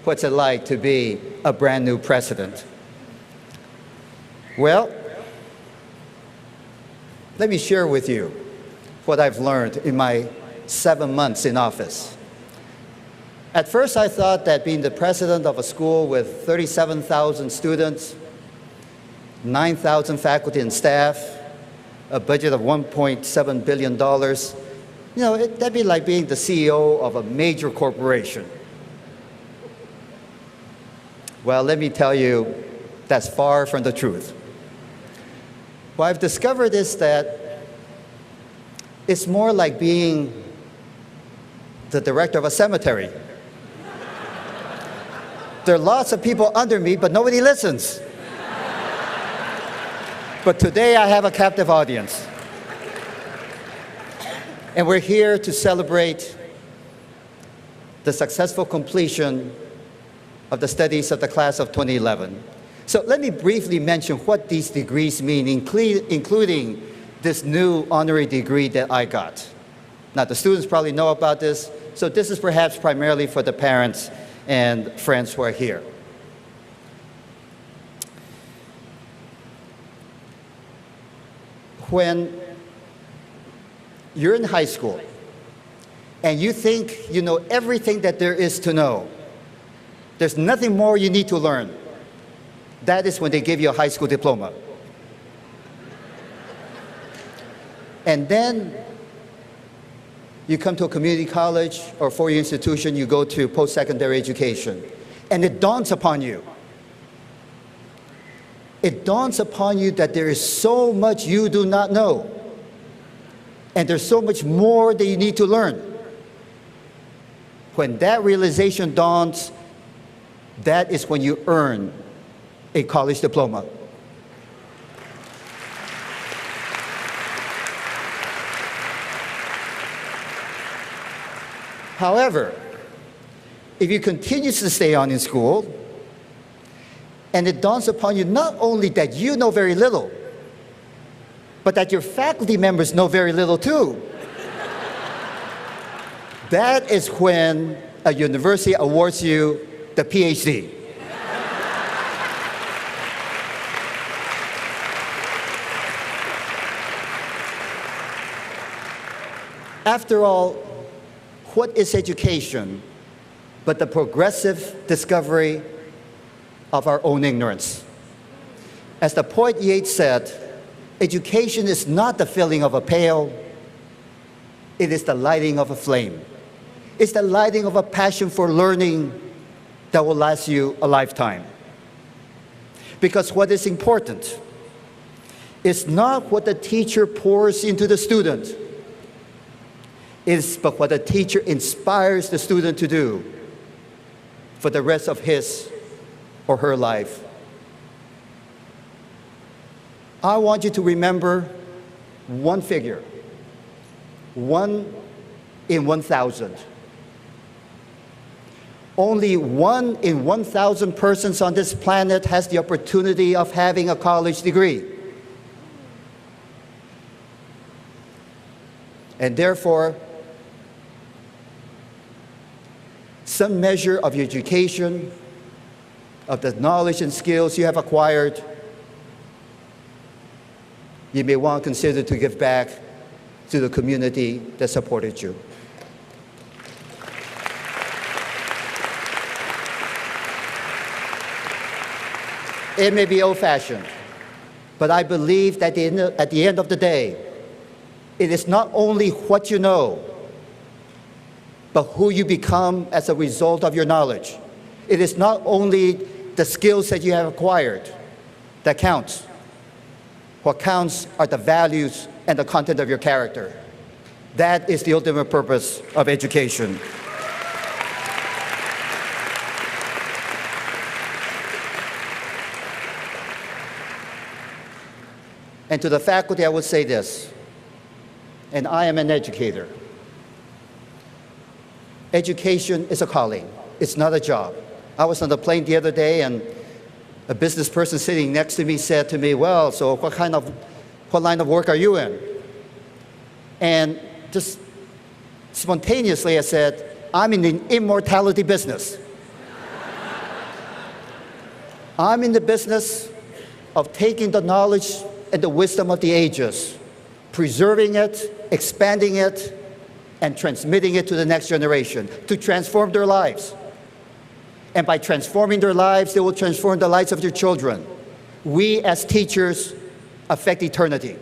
what's it like to be a brand new president. Well, let me share with you what I've learned in my 7 months in office. At first, I thought that being the president of a school with 37,000 students, 9,000 faculty and staff, a budget of $1.7 billion, you know, that'd be like being the CEO of a major corporation. Well, let me tell you, that's far from the truth. What I've discovered is that it's more like being the director of a cemetery. There are lots of people under me, but nobody listens. But today I have a captive audience. And we're here to celebrate the successful completion of the studies of the class of 2011. So let me briefly mention what these degrees mean, including this new honorary degree that I got. Now, the students probably know about this, so this is perhaps primarily for the parents and friends who are here. When you're in high school and you think you know everything that there is to know, there's nothing more you need to learn, that is when they give you a high school diploma. And then you come to a community college or four-year institution, you go to post-secondary education, and it dawns upon you. It dawns upon you that there is so much you do not know, and there's so much more that you need to learn. When that realization dawns, that is when you earn a college diploma. However, if you continue to stay on in school, and it dawns upon you not only that you know very little, but that your faculty members know very little too, that is when a university awards you the PhD. After all, what is education but the progressive discovery of our own ignorance? As the poet Yeats said, education is not the filling of a pail, it is the lighting of a flame. It's the lighting of a passion for learning that will last you a lifetime. Because what is important is not what the teacher pours into the student, but what the teacher inspires the student to do for the rest of his or her life. I want you to remember one figure, 1 in 1,000. Only 1 in 1,000 persons on this planet has the opportunity of having a college degree. And therefore, some measure of your education, of the knowledge and skills you have acquired, you may want to consider to give back to the community that supported you. It may be old-fashioned, but I believe that at the end of the day, it is not only what you know, but who you become as a result of your knowledge. It is not only the skills that you have acquired that counts. What counts are the values and the content of your character. That is the ultimate purpose of education. And to the faculty, I would say this, and I am an educator. Education is a calling. It's not a job. I was on the plane the other day, and a business person sitting next to me said to me, well, so what line of work are you in? And just spontaneously I said, I'm in the immortality business. I'm in the business of taking the knowledge and the wisdom of the ages, preserving it, expanding it, and transmitting it to the next generation to transform their lives. And by transforming their lives, they will transform the lives of their children. We as teachers affect eternity.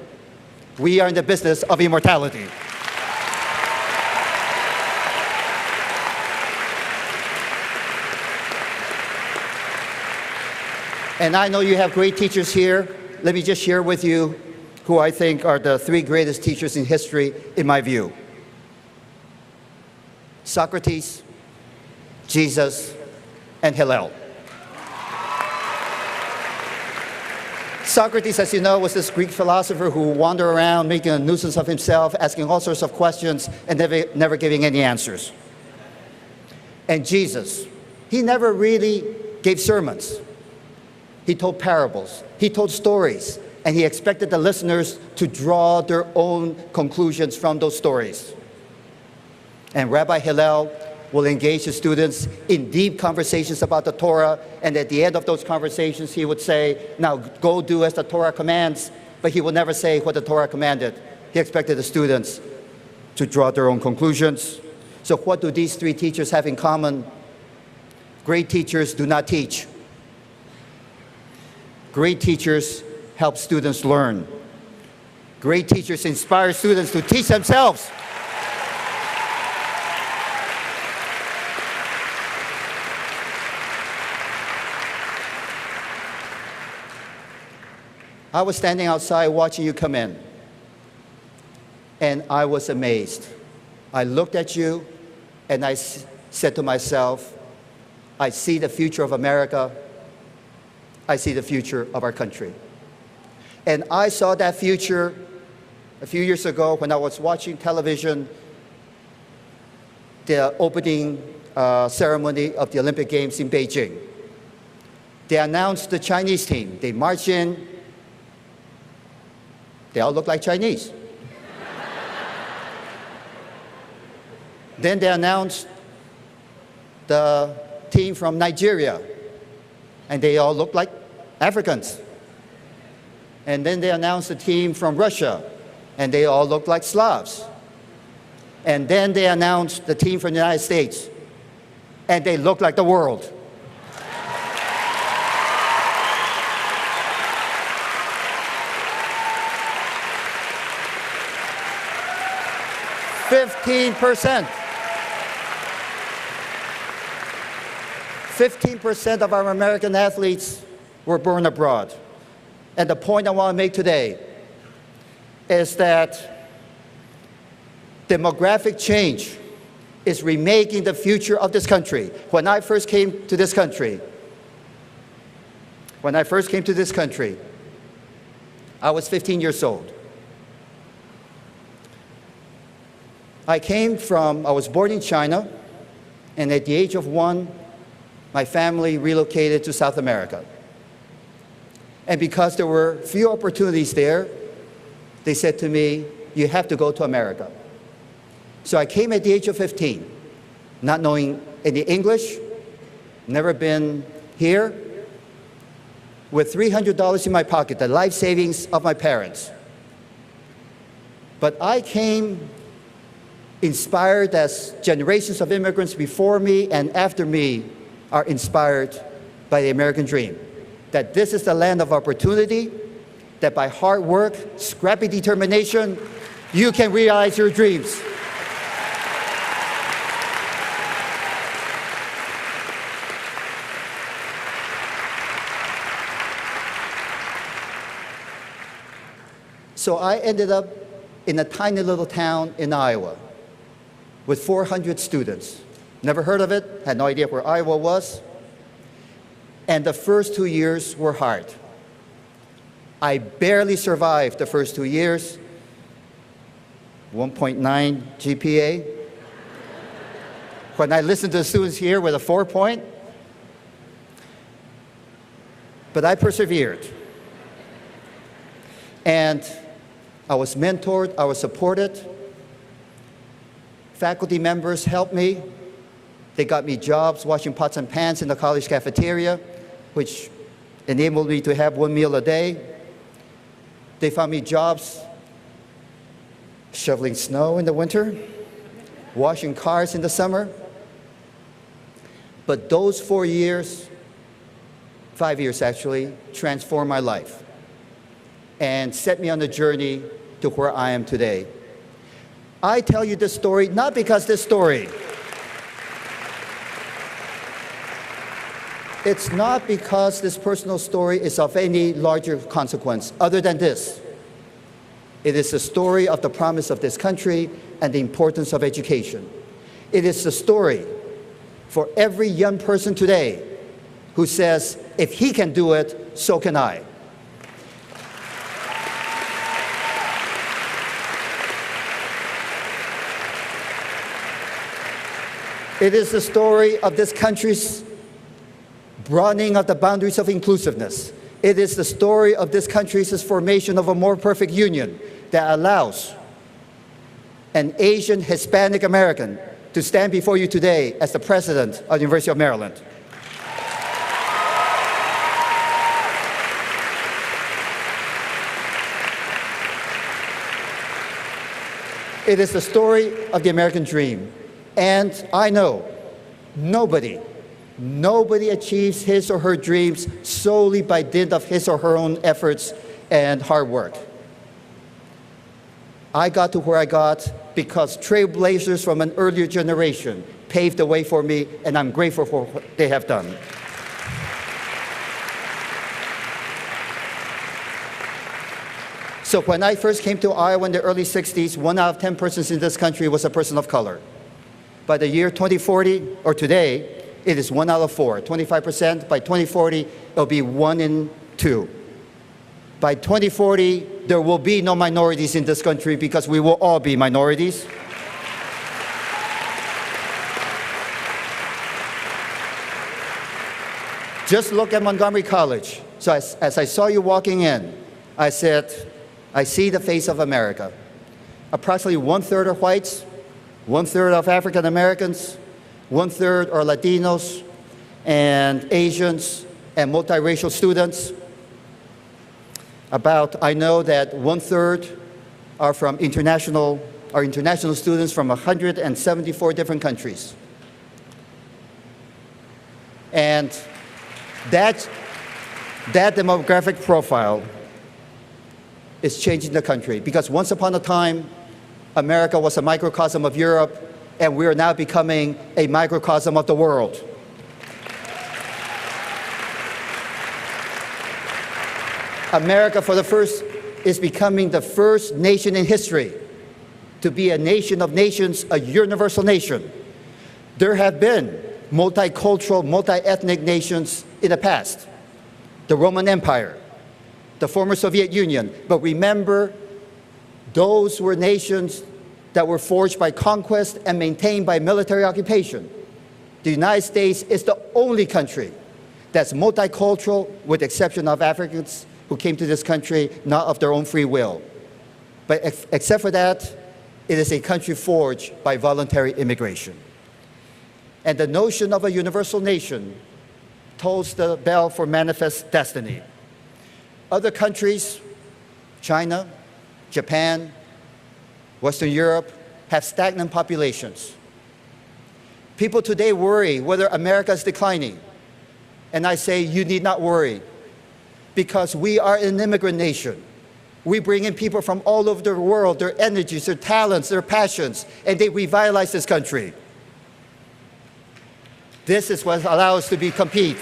We are in the business of immortality. And I know you have great teachers here. Let me just share with you who I think are the 3 greatest teachers in history, in my view. Socrates, Jesus, and Hillel. Socrates, as you know, was this Greek philosopher who wandered around making a nuisance of himself, asking all sorts of questions and never giving any answers. And Jesus, he never really gave sermons. He told parables, he told stories, and he expected the listeners to draw their own conclusions from those stories. And Rabbi Hillel will engage his students in deep conversations about the Torah, and at the end of those conversations, he would say, now go do as the Torah commands, but he would never say what the Torah commanded. He expected the students to draw their own conclusions. So what do these three teachers have in common? Great teachers do not teach. Great teachers help students learn. Great teachers inspire students to teach themselves. I was standing outside watching you come in, and I was amazed. I looked at you, and I said to myself, I see the future of America. I see the future of our country. And I saw that future a few years ago when I was watching television, the opening ceremony of the Olympic Games in Beijing. They announced the Chinese team. They marched in. They all look like Chinese. Then they announced the team from Nigeria, and they all look like Africans. And then they announced the team from Russia, and they all look like Slavs. And then they announced the team from the United States, and they look like the world. Fifteen percent of our American athletes were born abroad. And the point I want to make today is that demographic change is remaking the future of this country. When I first came to this country, I was 15 years old. I was born in China, and at the age of 1, my family relocated to South America. And because there were few opportunities there, they said to me, you have to go to America. So I came at the age of 15, not knowing any English, never been here, with $300 in my pocket, the life savings of my parents. But I came inspired as generations of immigrants before me and after me are inspired by the American dream. That this is the land of opportunity, that by hard work, scrappy determination, you can realize your dreams. So I ended up in a tiny little town in Iowa with 400 students. Never heard of it, had no idea where Iowa was. And the first 2 years were hard. I barely survived the first 2 years. 1.9 GPA. When I listened to the students here with a 4 point, but I persevered. And I was mentored, I was supported. Faculty members helped me. They got me jobs washing pots and pans in the college cafeteria, which enabled me to have 1 meal a day. They found me jobs shoveling snow in the winter, washing cars in the summer. But those 4 years, 5 years actually, transformed my life and set me on the journey to where I am today. I tell you this story not because this story. It's not because this personal story is of any larger consequence other than this. It is the story of the promise of this country and the importance of education. It is the story for every young person today who says, if he can do it, so can I. It is the story of this country's broadening of the boundaries of inclusiveness. It is the story of this country's formation of a more perfect union that allows an Asian Hispanic American to stand before you today as the president of the University of Maryland. It is the story of the American dream. And I know nobody achieves his or her dreams solely by dint of his or her own efforts and hard work. I got to where I got because trailblazers from an earlier generation paved the way for me, and I'm grateful for what they have done. So when I first came to Iowa in the early 60s, 1 out of 10 persons in this country was a person of color. By the year 2040, or today, it is 1 out of 4, 25%. By 2040, it'll be 1 in 2. By 2040, there will be no minorities in this country because we will all be minorities. Just look at Montgomery College. So as I saw you walking in, I said, I see the face of America. Approximately 1/3 are whites, 1/3 of African Americans, 1/3 are Latinos and Asians and multiracial students. I know that 1/3 are from international students from 174 different countries. And that demographic profile is changing the country, because once upon a time, America was a microcosm of Europe, and we are now becoming a microcosm of the world. America is becoming the first nation in history to be a nation of nations, a universal nation. There have been multicultural, multi-ethnic nations in the past. The Roman Empire, the former Soviet Union. But remember, those were nations that were forged by conquest and maintained by military occupation. The United States is the only country that's multicultural, with the exception of Africans who came to this country not of their own free will. But except for that, it is a country forged by voluntary immigration. And the notion of a universal nation tolls the bell for manifest destiny. Other countries, China, Japan, Western Europe, have stagnant populations. People today worry whether America is declining. And I say, you need not worry, because we are an immigrant nation. We bring in people from all over the world, their energies, their talents, their passions, and they revitalize this country. This is what allows us to compete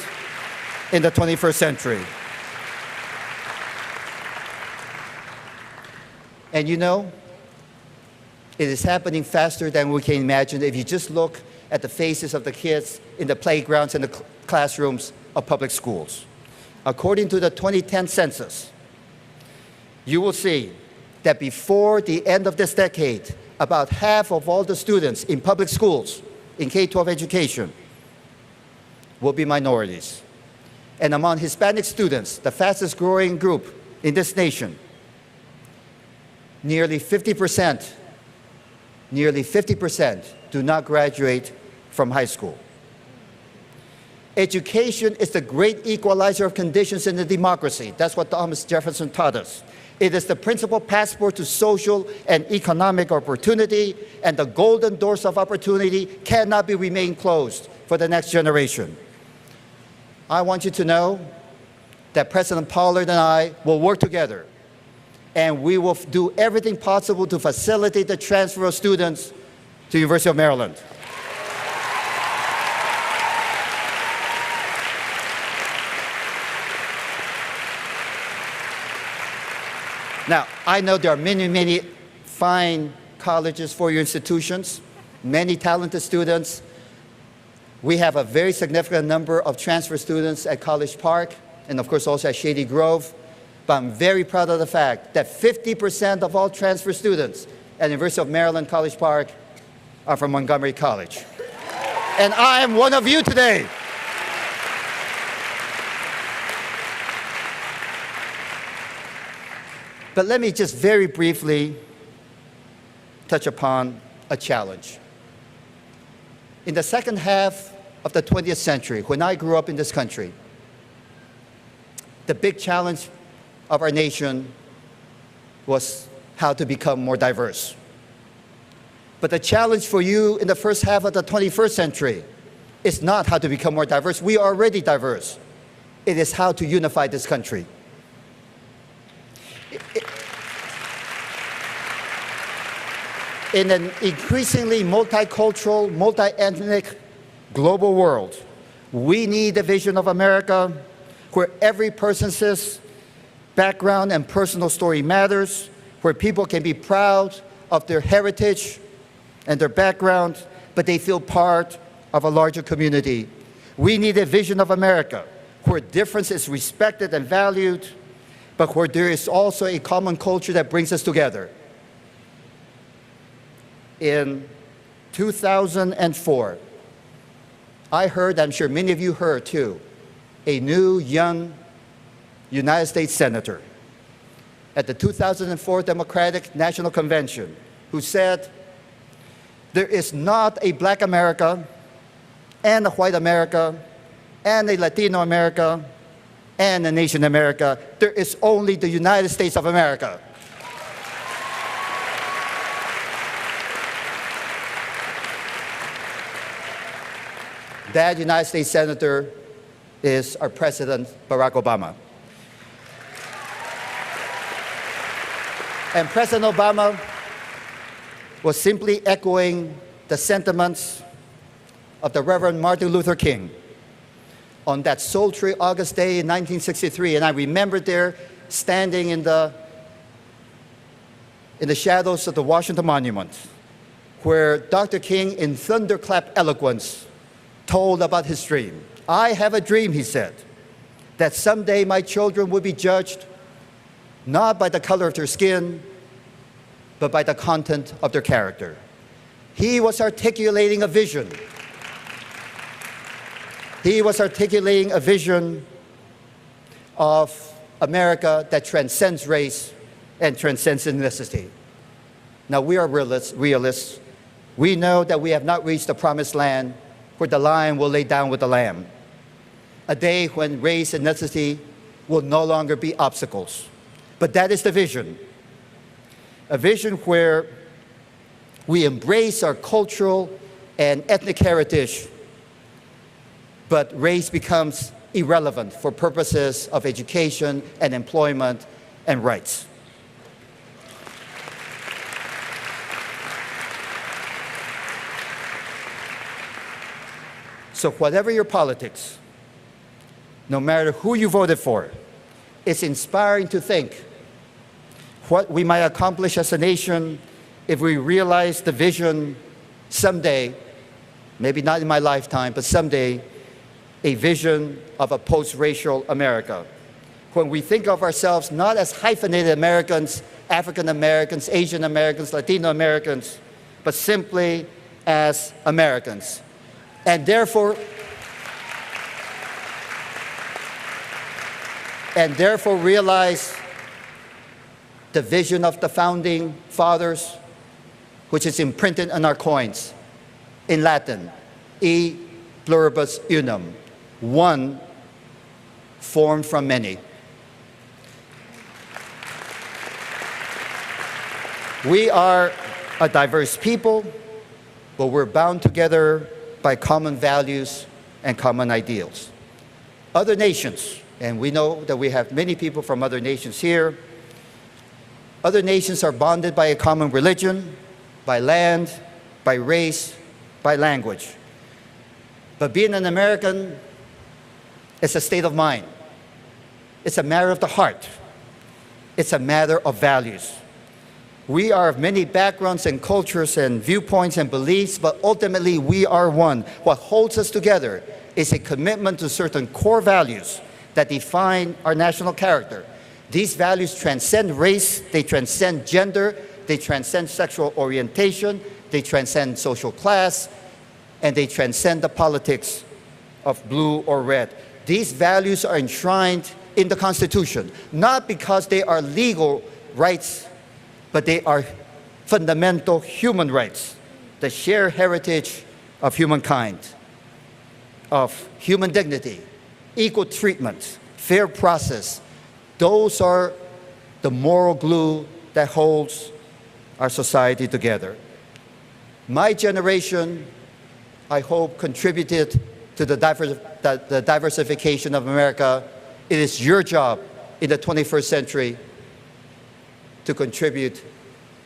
in the 21st century. And you know, it is happening faster than we can imagine if you just look at the faces of the kids in the playgrounds and the classrooms of public schools. According to the 2010 census, you will see that before the end of this decade, about half of all the students in public schools, in K-12 education, will be minorities. And among Hispanic students, the fastest growing group in this nation, nearly 50% do not graduate from high school. Education is the great equalizer of conditions in a democracy. That's what Thomas Jefferson taught us. It is the principal passport to social and economic opportunity, and the golden doors of opportunity cannot remain closed for the next generation. I want you to know that President Pollard and I will work together, and we will do everything possible to facilitate the transfer of students to the University of Maryland. Now, I know there are many, many fine colleges for your institutions, many talented students. We have a very significant number of transfer students at College Park, and of course also at Shady Grove. But I'm very proud of the fact that 50% of all transfer students at the University of Maryland College Park are from Montgomery College. And I am one of you today. But let me just very briefly touch upon a challenge. In the second half of the 20th century, when I grew up in this country, the big challenge of our nation was how to become more diverse. But the challenge for you in the first half of the 21st century is not how to become more diverse. We are already diverse. It is how to unify this country. In an increasingly multicultural, multi-ethnic global world, we need a vision of America where every person's background and personal story matters, where people can be proud of their heritage and their background, but they feel part of a larger community. We need a vision of America where difference is respected and valued, but where there is also a common culture that brings us together. In 2004, I heard, I'm sure many of you heard too, a new young United States Senator at the 2004 Democratic National Convention who said, there is not a Black America and a white America and a Latino America and a nation America. There is only the United States of America. That United States Senator is our President, Barack Obama. And President Obama was simply echoing the sentiments of the Reverend Martin Luther King on that sultry August day in 1963. And I remember there standing in the shadows of the Washington Monument, where Dr. King, in thunderclap eloquence, told about his dream. I have a dream, he said, that someday my children will be judged not by the color of their skin, but by the content of their character. He was articulating a vision. He was articulating a vision of America that transcends race and transcends ethnicity. Now, we are realists. We know that we have not reached the promised land where the lion will lay down with the lamb, a day when race and ethnicity will no longer be obstacles. But that is the vision, a vision where we embrace our cultural and ethnic heritage, but race becomes irrelevant for purposes of education and employment and rights. So whatever your politics, no matter who you voted for, it's inspiring to think what we might accomplish as a nation if we realize the vision someday, maybe not in my lifetime, but someday, a vision of a post-racial America. When we think of ourselves not as hyphenated Americans, African Americans, Asian Americans, Latino Americans, but simply as Americans. And therefore realize the vision of the founding fathers, which is imprinted on our coins in Latin, e pluribus unum, one formed from many. We are a diverse people, but we're bound together by common values and common ideals. Other nations, and we know that we have many people from other nations here, other nations are bonded by a common religion, by land, by race, by language. But being an American is a state of mind. It's a matter of the heart. It's a matter of values. We are of many backgrounds and cultures and viewpoints and beliefs, but ultimately we are one. What holds us together is a commitment to certain core values that define our national character. These values transcend race, they transcend gender, they transcend sexual orientation, they transcend social class, and they transcend the politics of blue or red. These values are enshrined in the Constitution, not because they are legal rights, but they are fundamental human rights, the shared heritage of humankind, of human dignity, equal treatment, fair process. Those are the moral glue that holds our society together. My generation, I hope, contributed to the diversification of America. It is your job in the 21st century to contribute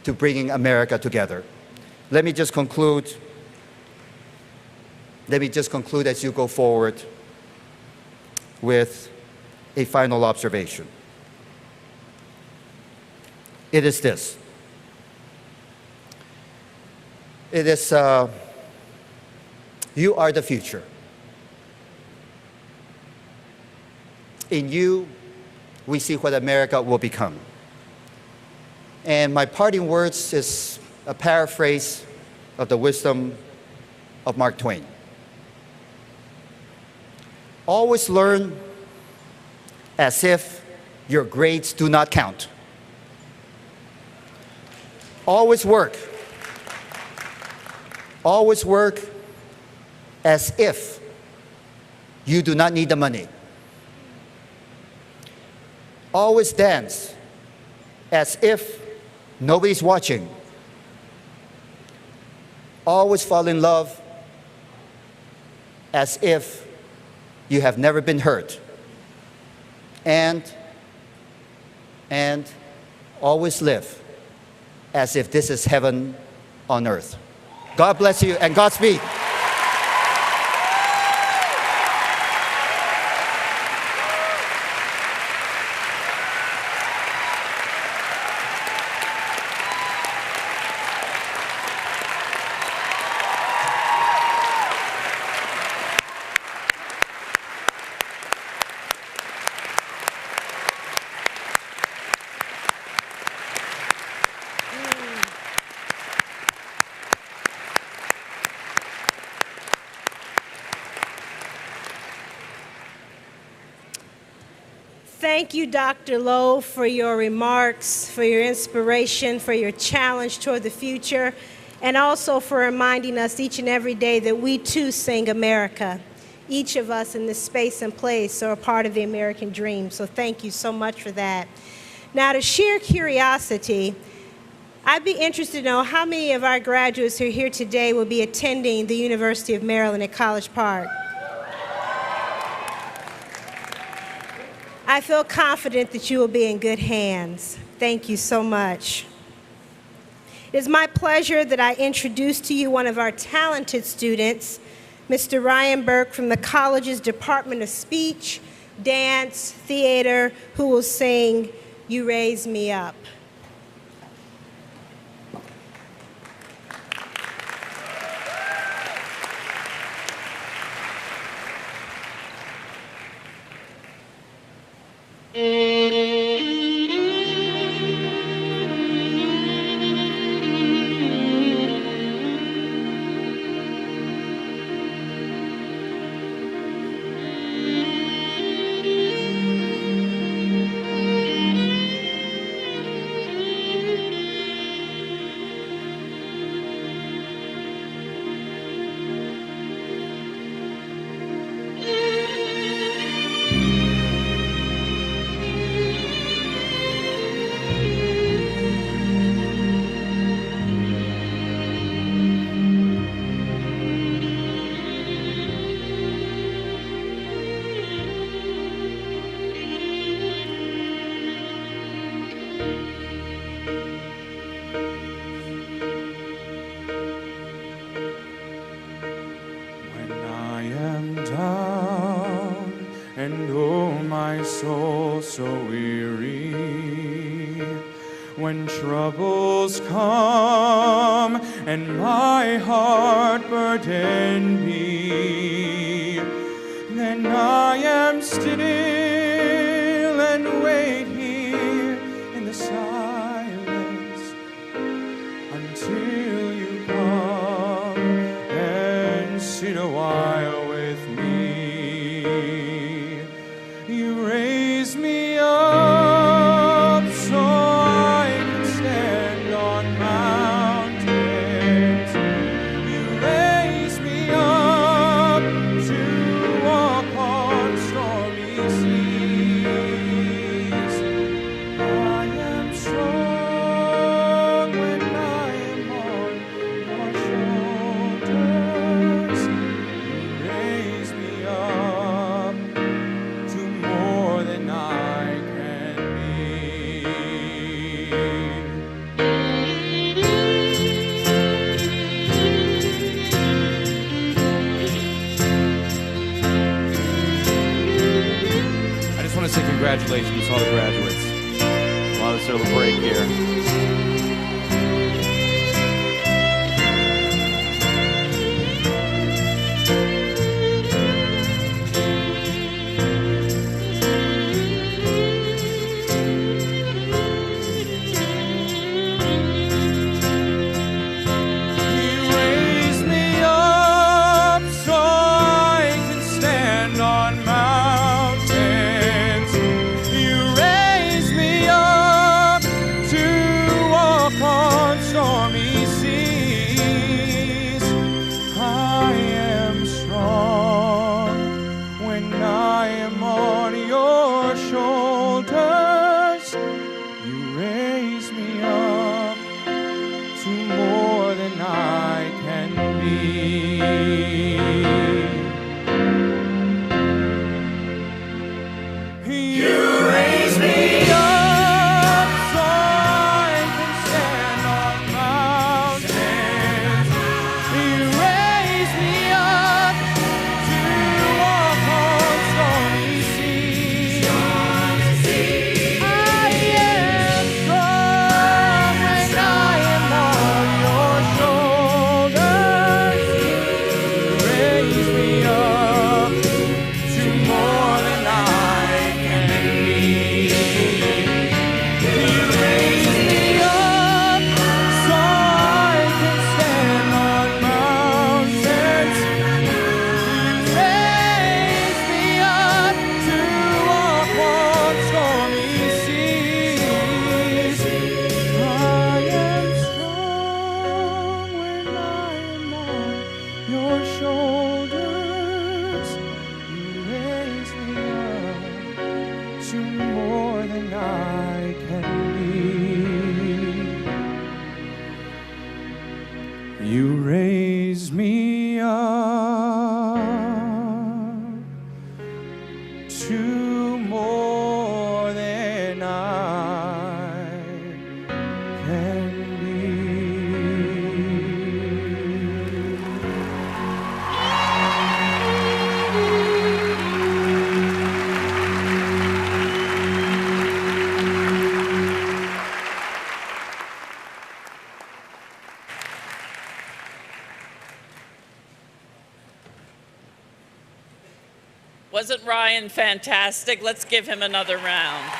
to bringing America together. Let me just conclude as you go forward with a final observation. It is this. It is, you are the future. In you, we see what America will become. And my parting words is a paraphrase of the wisdom of Mark Twain. Always learn as if your grades do not count. Always work as if you do not need the money. Always dance as if nobody's watching. Always fall in love as if you have never been hurt. And always live as if this is heaven on earth. God bless you and Godspeed. Thank you, Dr. Lowe, for your remarks, for your inspiration, for your challenge toward the future, and also for reminding us each and every day that we too sing America. Each of us in this space and place are a part of the American dream, so thank you so much for that. Now, to sheer curiosity, I'd be interested to know how many of our graduates who are here today will be attending the University of Maryland at College Park. I feel confident that you will be in good hands. Thank you so much. It is my pleasure that I introduce to you one of our talented students, Mr. Ryan Burke from the college's Department of Speech, Dance, Theater, who will sing You Raise Me Up. And oh, my soul so weary, when troubles come and my heart burden be, then I am still and wait here in the silence until you come and to say congratulations to all the graduates. While there's a little break here. Wasn't Ryan fantastic? Let's give him another round.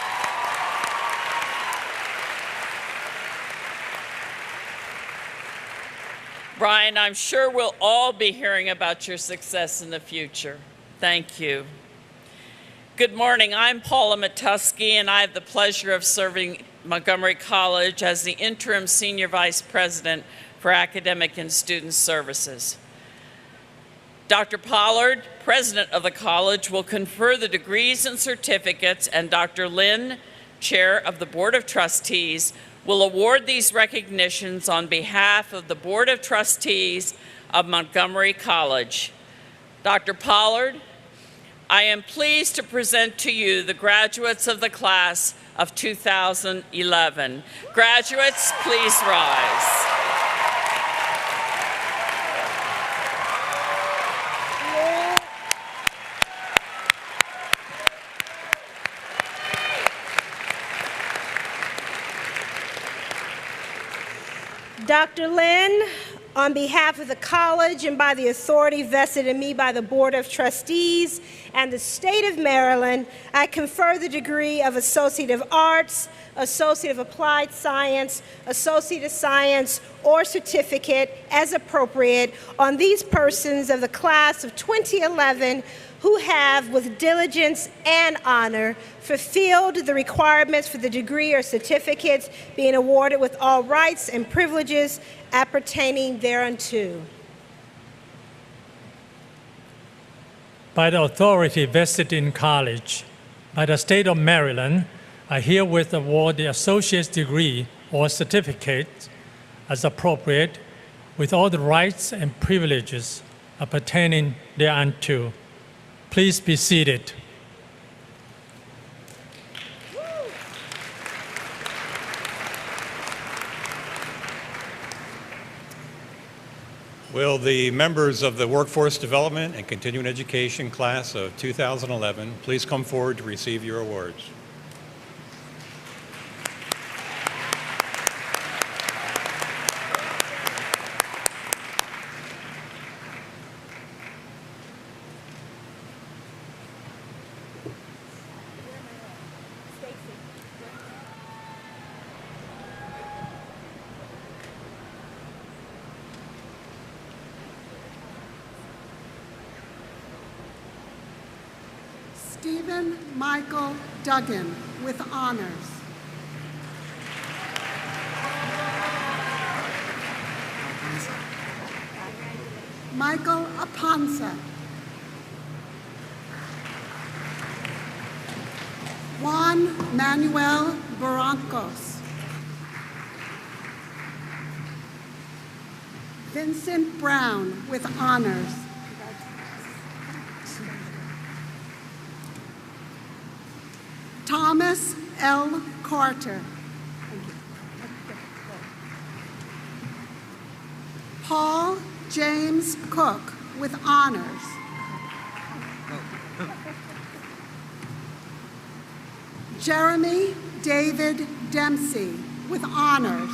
Ryan, I'm sure we'll all be hearing about your success in the future. Thank you. Good morning, I'm Paula Matusky, and I have the pleasure of serving Montgomery College as the Interim Senior Vice President for Academic and Student Services. Dr. Pollard, President of the college, will confer the degrees and certificates, and Dr. Lynn, Chair of the Board of Trustees, will award these recognitions on behalf of the Board of Trustees of Montgomery College. Dr. Pollard, I am pleased to present to you the graduates of the class of 2011. Graduates, please rise. Dr. Lynn, on behalf of the college and by the authority vested in me by the Board of Trustees and the state of Maryland, I confer the degree of Associate of Arts, Associate of Applied Science, Associate of Science, or certificate as appropriate on these persons of the class of 2011 who have, with diligence and honor, fulfilled the requirements for the degree or certificates being awarded with all rights and privileges appertaining thereunto. By the authority vested in college, by the state of Maryland, I herewith award the associate's degree or certificate as appropriate with all the rights and privileges appertaining thereunto. Please be seated. Will the members of the Workforce Development and Continuing Education class of 2011 please come forward to receive your awards? Stephen Michael Duggan with honors. Michael Aponza. Juan Manuel Barrancos. Vincent Brown with honors. Thomas L. Carter. Paul James Cook with honors. Jeremy David Dempsey with honors.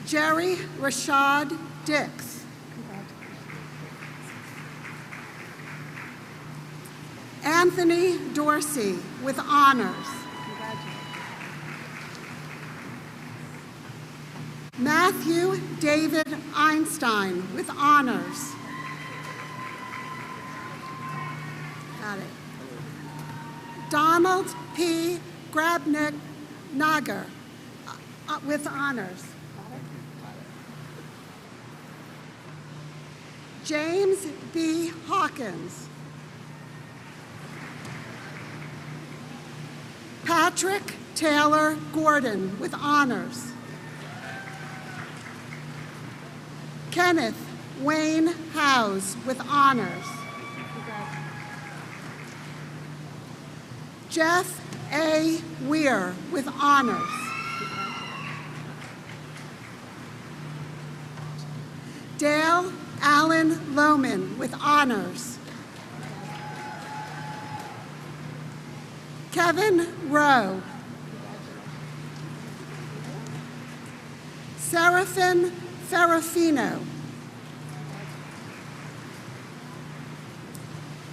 Jerry Rashad Dix. Anthony Dorsey with honors. Matthew David Einstein with honors. Got it. Donald P. Grabnick Nagar with honors. James B. Hawkins. Patrick Taylor Gordon with honors. Kenneth Wayne Howes with honors. Jeff A. Weir with honors. Dale Allen Lohman with honors. Kevin Rowe. Seraphin Ferrafino.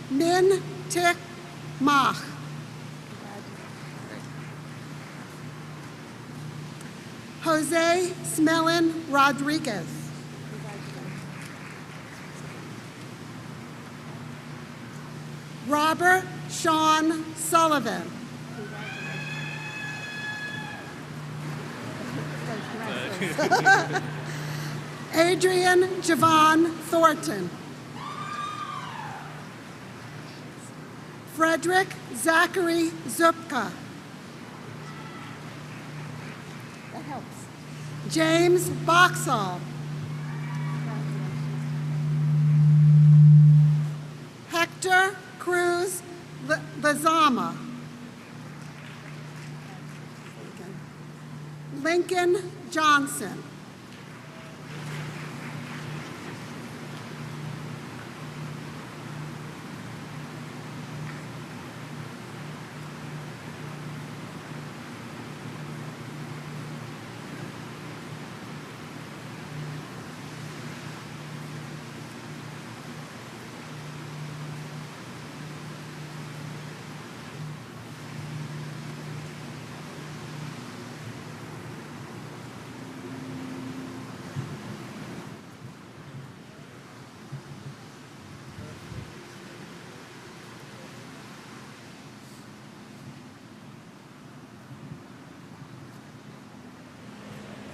Min Tik Mach. Jose Smellin Rodriguez. Robert Sean Sullivan. Adrian Javon Thornton. Frederick Zachary Zupka. That helps. James Boxall. Hector Cruz Lazama. Lincoln Johnson.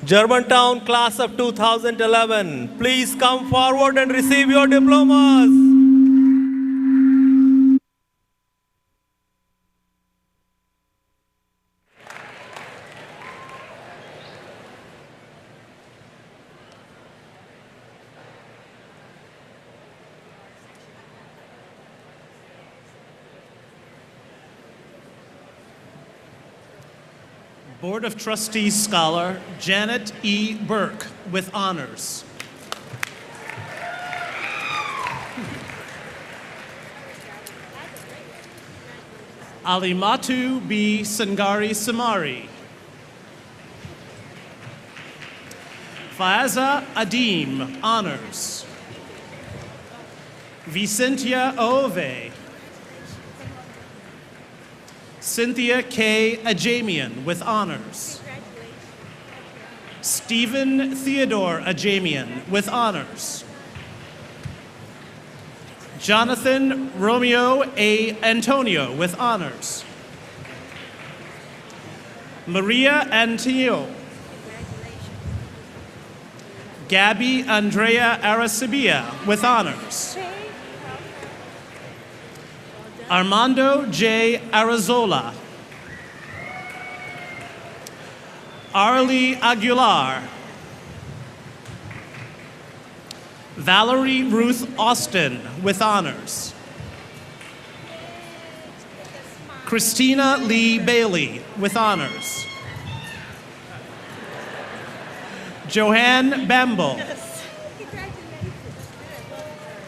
Germantown class of 2011, please come forward and receive your diplomas. Board of Trustees Scholar Janet E. Burke with honors. Alimatu B. Sangari Samari. Faiza Adim, honors. Vicentia Ove. Cynthia K. Ajamian with honors. Stephen Theodore Ajamian with honors. Jonathan Romeo A. Antonio with honors. Maria Antonio. Gabby Andrea Aracibia with honors. Armando J. Arazola. Arlie Aguilar. Valerie Ruth Austin with honors. Christina Lee Bailey with honors. Joanne Bamble.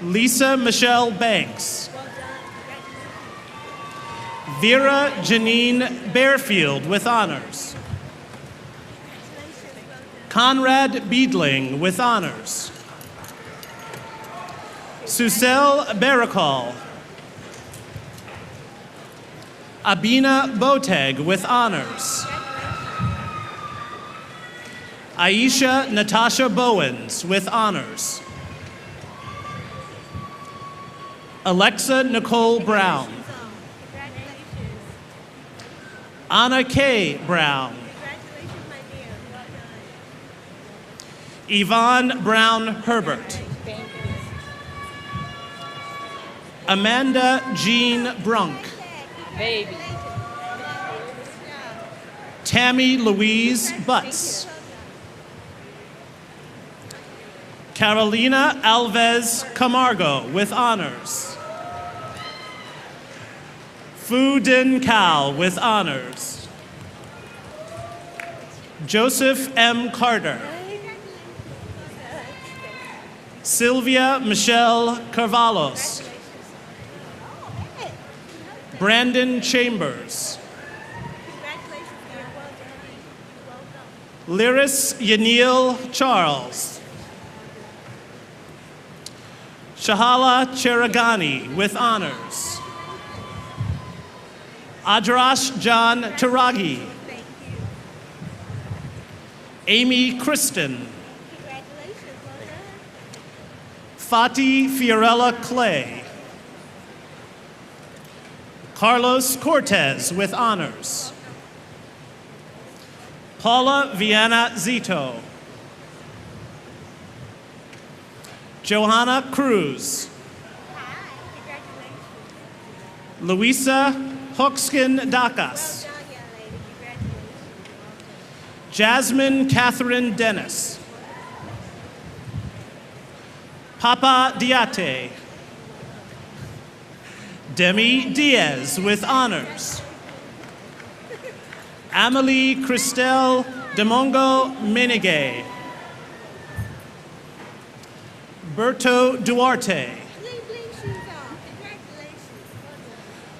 Lisa Michelle Banks. Vera Janine Bearfield with honors. Conrad Beedling with honors. Susel Barakal. Abina Boteg with honors. Aisha Natasha Bowens with honors. Alexa Nicole Brown. Anna K. Brown. Yvonne Brown Herbert. Amanda Jean Brunk. Baby. Tammy Louise Butts. Carolina Alves Camargo with honors. Fu Din Cao with honors. Joseph M. Carter. Sylvia Michelle Carvalhos. Brandon Chambers. Lyris Yanil Charles. Shahala Cheragani with honors. Adrash John Taragi. Amy Kristen. Fati Fiorella Clay. Carlos Cortez with honors. Paula Viana Zito. Johanna Cruz. Luisa Hoxkin Dacas. Jasmine Catherine Dennis. Papa Diate. Demi Diaz with honors. Amelie Cristel Demongo Menegay. Berto Duarte.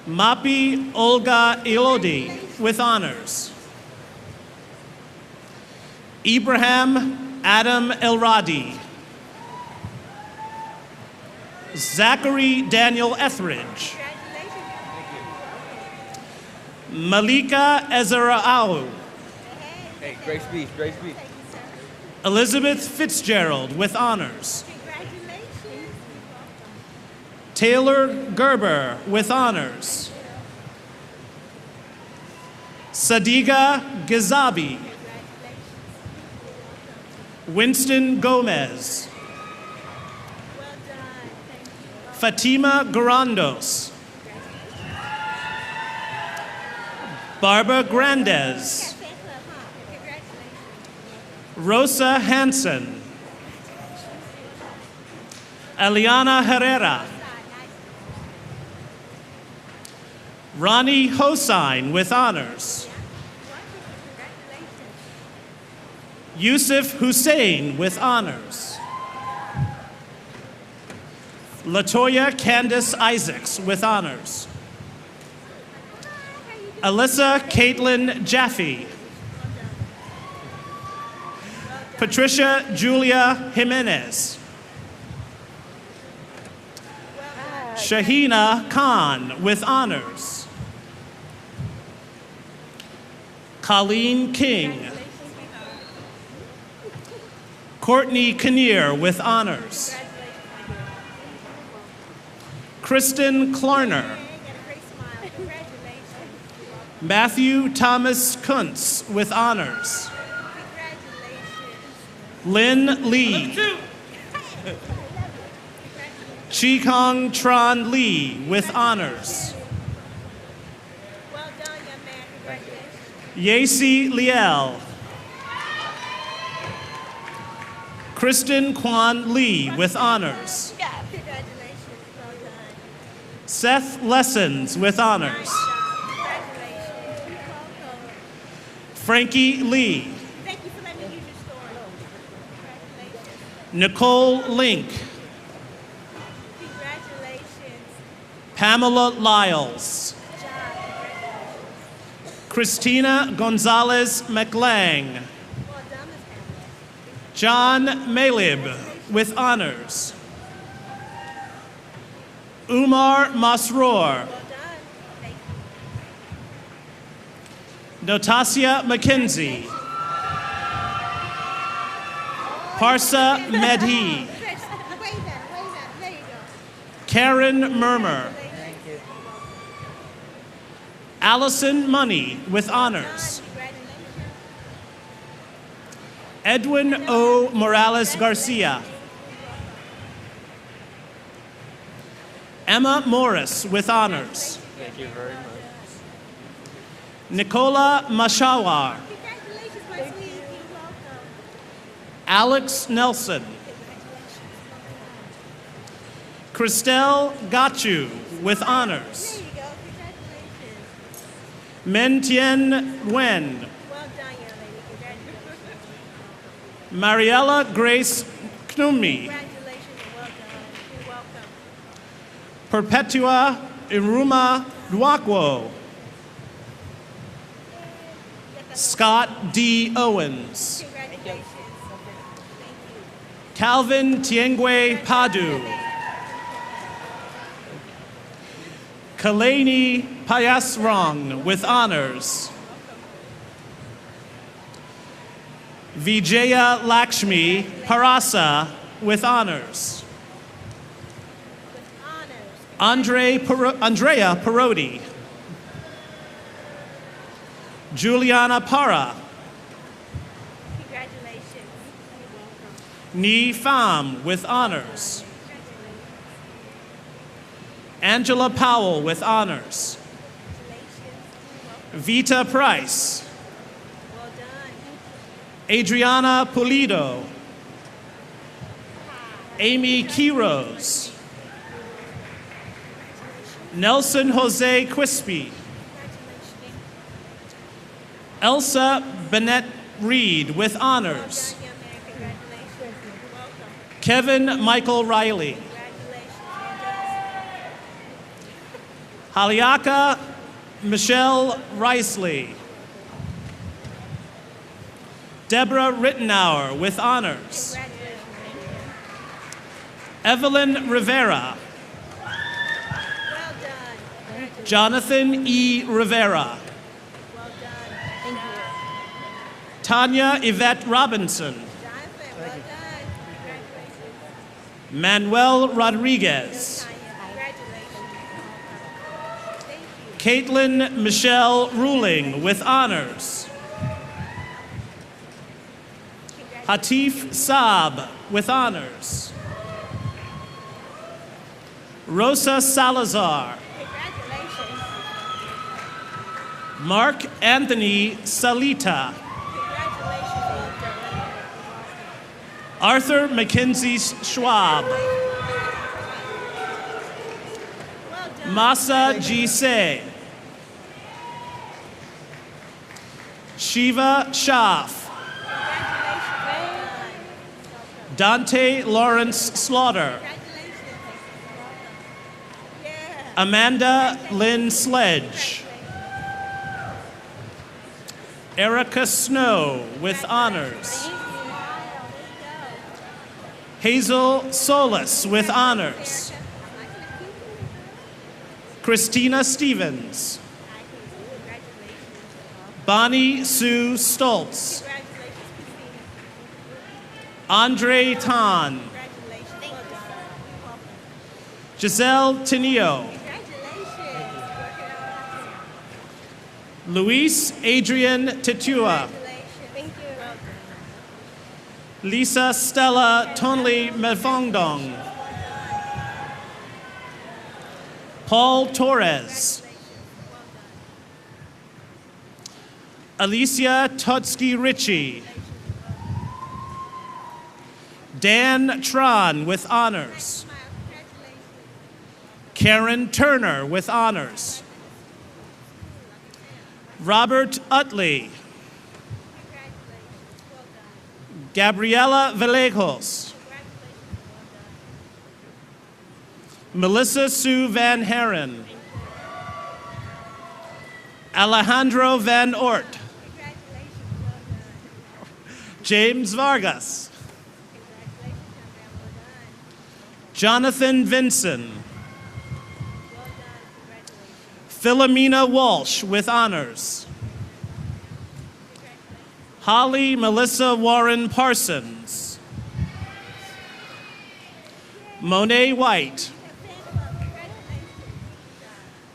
Mapi Olga Elodi with honors. Ibrahim Adam Elradi. Zachary Daniel Etheridge. Malika Ezraou. Hey, great speech, great speech. Elizabeth Fitzgerald with honors. Taylor Gerber with honors. Sadiga Gizabi. Winston Gomez. Fatima Garandos. Barbara Grandes. Rosa Hansen. Eliana Herrera. Ronnie Hosine with honors. Yusuf Hussein with honors. Latoya Candace Isaacs with honors. Alyssa Caitlin Jaffe. Patricia Julia Jimenez. Shahina Khan with honors. Colleen King. Courtney Kinnear with honors. Kristen Klarner. Matthew Thomas Kuntz with honors. Lynn Lee. Chi-Kong Tron Lee with honors. Yacey Liel. Kristen Kwan Lee with honors. Seth Lessons with honors. Frankie Lee. Nicole Link. Pamela Lyles. Christina Gonzalez McLang. John Malib with honors. Umar Masroor. Notasia McKenzie. Parsa Medhi. Karen Murmur. Allison Money with honors. Edwin O. Morales Garcia. Emma Morris with honors. Thank you very much. Nicola Mashawar. Alex Nelson. Christelle Gachu with honors. Men Tien Nguyen. Mariella Grace Knumi. Perpetua Iruma Nwakwo. Scott D. Owens. Calvin Tiengwe Padu. Kalani Payasrong with honors. Vijaya Lakshmi Parasa with honors. Andrea Parodi. Juliana Para. Ni Pham with honors. Angela Powell with honors. Vita Price. Adriana Pulido. Amy Quiroz. Nelson Jose Quispy. Elsa Bennett Reed with honors. Kevin Michael Riley. Haliaka Michelle Riceley. Deborah Rittenauer with honors. Evelyn Rivera. Jonathan E. Rivera. Tanya Yvette Robinson. Manuel Rodriguez. Caitlin Michelle Ruling with honors. Hatif Saab with honors. Rosa Salazar. Mark Anthony Salita. Arthur Mackenzie Schwab. Masa G. Se. Shiva Shaf. Dante Lawrence Slaughter. Amanda Lynn Sledge. Erica Snow with honors. Hazel Solis with honors. Christina Stevens. Bonnie Sue Stoltz. Andre Tan. Giselle Tenio. Luis Adrian Titua. Lisa Stella Tonley Mefongdong. Paul Torres. Alicia Totsky Ritchie. Dan Tron with honors. Karen Turner with honors. Robert Utley. Gabriela Vallejos. Melissa Sue Van Haren. Alejandro Van Ort. James Vargas. Jonathan Vinson. Philomena Walsh with honors. Holly Melissa Warren Parsons. Monet White.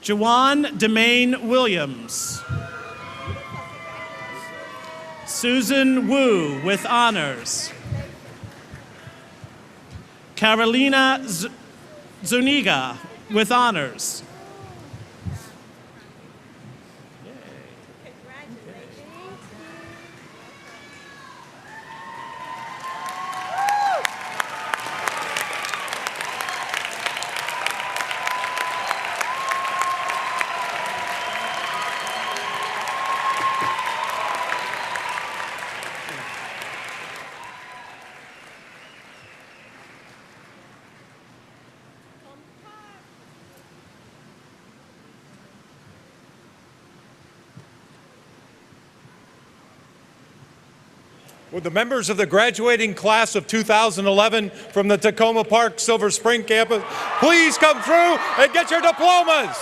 Jawan Demaine Williams. Susan Wu with honors. Carolina Zuniga with honors. Would the members of the graduating class of 2011 from the Takoma Park Silver Spring campus please come through and get your diplomas?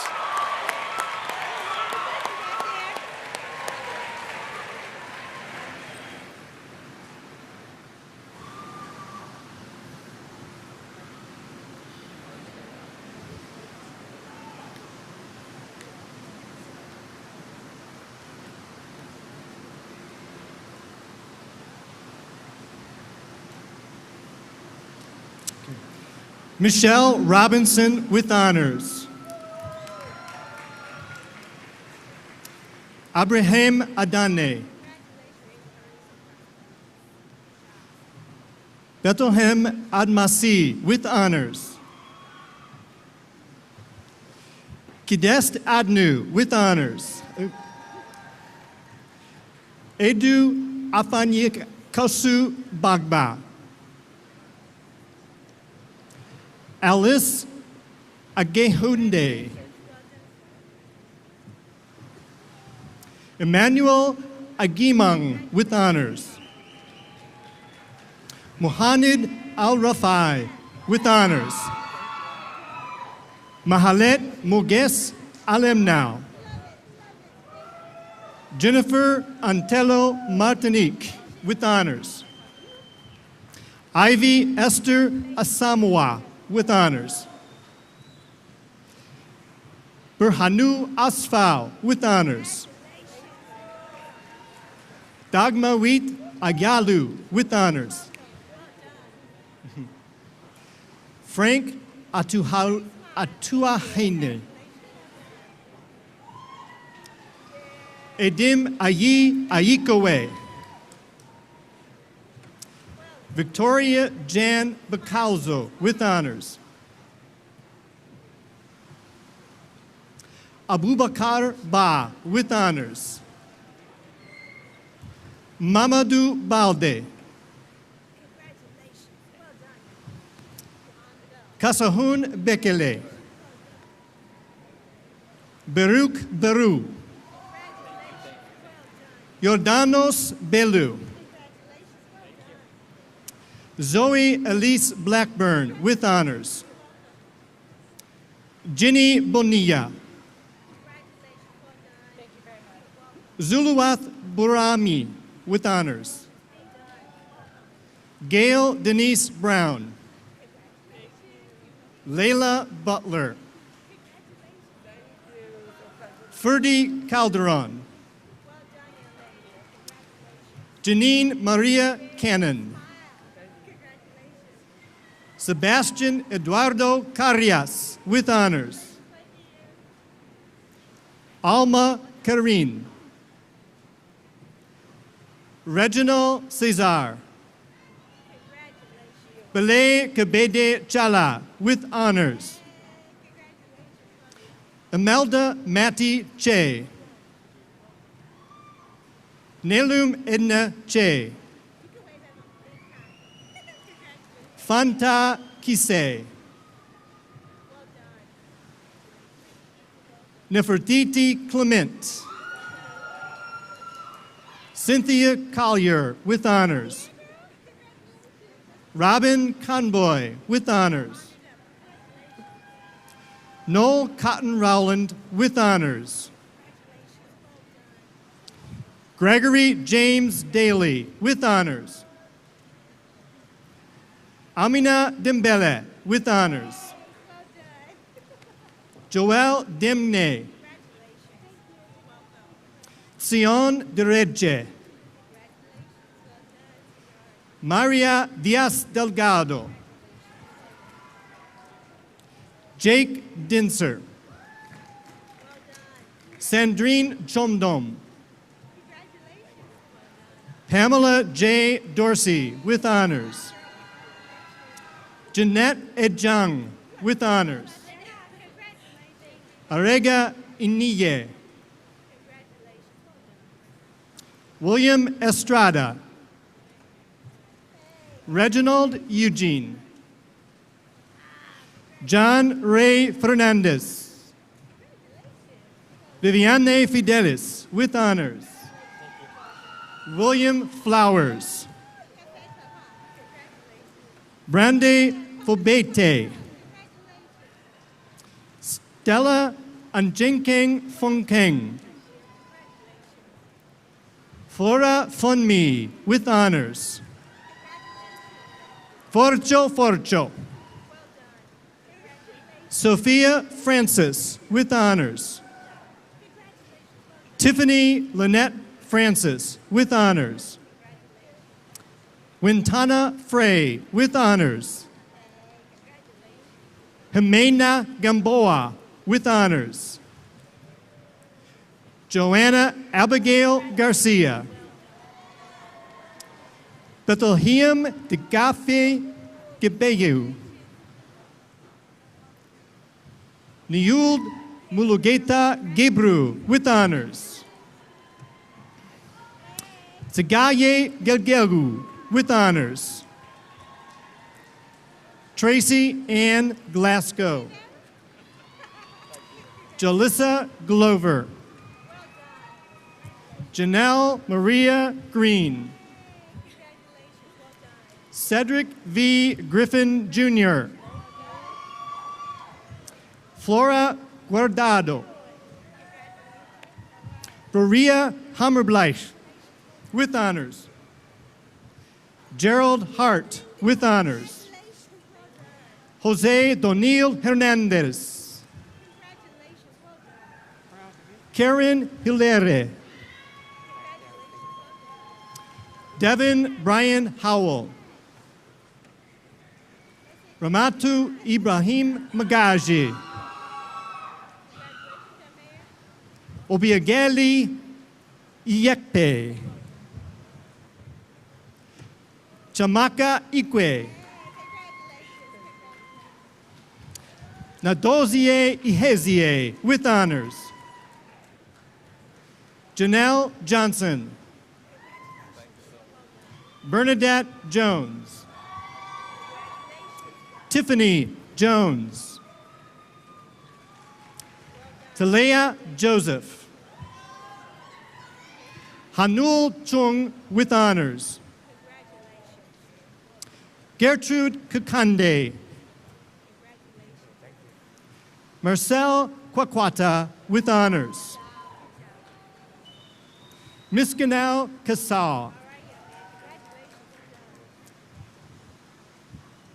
Michelle Robinson with honors. Abraham Adane. Bethlehem Admasi with honors. Kidest Adnu with honors. Edu Afanyik Kasu Bagba. Alice Agehunde. Emmanuel Agimang with honors. Mohamed Al-Rafai with honors. Mahalet Moges Alemnau. Jennifer Antelo Martinique with honors. Ivy Esther Asamoah with honors. Berhanu Asfau with honors. Dagmawit Agyalu with honors. Frank Atuahene. Edim Ayi Ayikowe. Victoria Jan Bacalzo with honors. Abubakar Ba with honors. Mamadou Balde. Kasahun Bekele. Baruch Beru. Jordanos Belu. Zoe Elise Blackburn with honors. Ginny Bonilla. Zuluath Burami with honors. Gail Denise Brown. Layla Butler. Ferdy Calderon. Janine Maria Cannon. Sebastian Eduardo Carrias with honors. Alma Karin. Reginald Cesar. Belay Kabede Chala with honors. Imelda Mati Che. Nelum Edna Che. Fanta Kise. Nefertiti Clement. Cynthia Collier with honors. Robin Conboy with honors. Noel Cotton Rowland with honors. Gregory James Daly with honors. Amina Dembele with honors. Joel Demne. Sion Dereche. Maria Diaz Delgado. Jake Dinser. Sandrine Chomdom. Pamela J. Dorsey with honors. Jeanette Ejang with honors. Arega Iniye. William Estrada. Reginald Eugene. John Ray Fernandez. Viviane Fidelis with honors. William Flowers. Brande Fobete. Stella Anjenkeng Fongkeng. Flora Funmi with honors. Forcho. Sophia Francis with honors. Tiffany Lynette Francis with honors. Wintana Frey with honors. Jimena Gamboa with honors. Joanna Abigail Garcia. Bethlehem de Gafe Gebeyu. Niuld Mulugeta Gebru with honors. Tagaye Gelgelu with honors. Tracy Ann Glasgow. Jalissa Glover. Janelle Maria Green. Cedric V. Griffin Jr. Flora Guardado. Maria Hammerbleich with honors. Gerald Hart with honors. Jose Donil Hernandez. Karen Hilere. Devin Brian Howell. Ramatu Ibrahim Magaji. Obiageli Iyekpe. Chamaka Ikwe. Nadozie Ihezie with honors. Janelle Johnson. Bernadette Jones. Tiffany Jones. Talea Joseph. Hanul Chung with honors. Gertrude Kukande. Marcel Kwakwata with honors. Miskanau Kasal.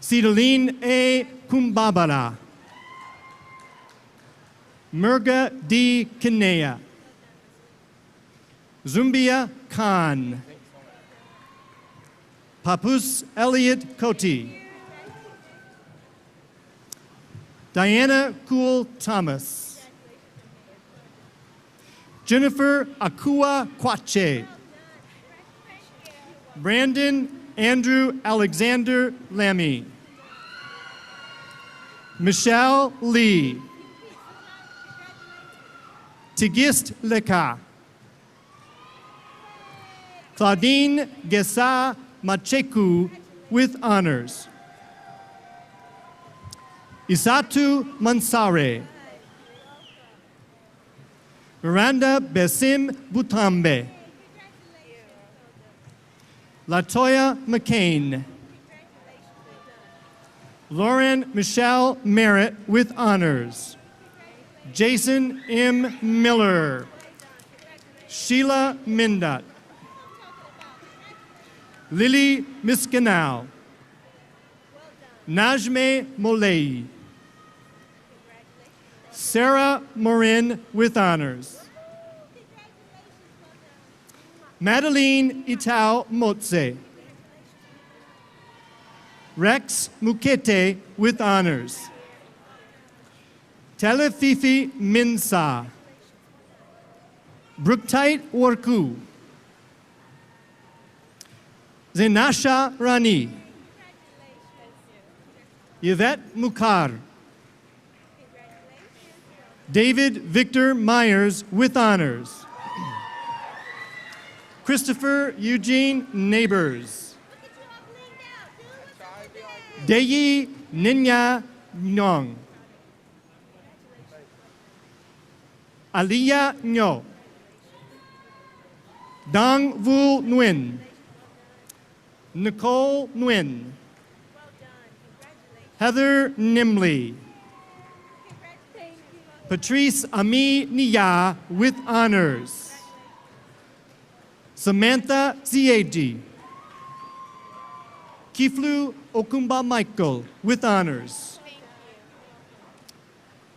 Sidaline A. Kumbabara. Murga D. Kinea. Zumbia Khan. Papus Elliot Koti. Diana Cool Thomas. Jennifer Akua Kwache. Brandon Andrew Alexander Lammy. Michelle Lee. Tigist Leka. Claudine Gesa Macheku with honors. Isatu Mansare. Miranda Besim Butambe. Latoya McCain. Lauren Michelle Merritt with honors. Jason M. Miller. Sheila Mindat. Lily Miskanau. Najme Molei. Sarah Morin with honors. Madeline Itao Motse. Rex Mukete with honors. Telefifi Minsa. Brooktite Warku. Zenasha Rani. Yvette Mukar. David Victor Myers with honors. Christopher Eugene Neighbors. Deyi Ninya Nyong. Aliyah Nyo. Dong Vu Nguyen. Nicole Nguyen. Heather Nimley. Patrice Ami Nia with honors. Samantha Zieji. Kiflu Okumba Michael with honors.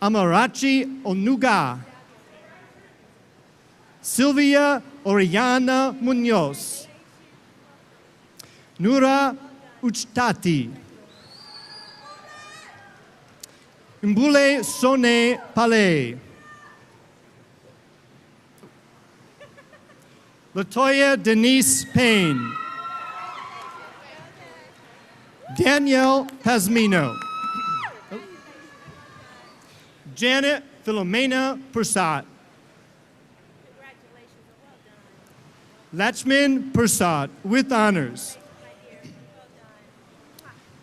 Amarachi Onuga. Sylvia Oriana Munoz. Nura Uchtati. Mbule Sone Palais. Latoya Denise Payne. Danielle Pasmino. Janet Philomena Persat. Lachman Persat with honors.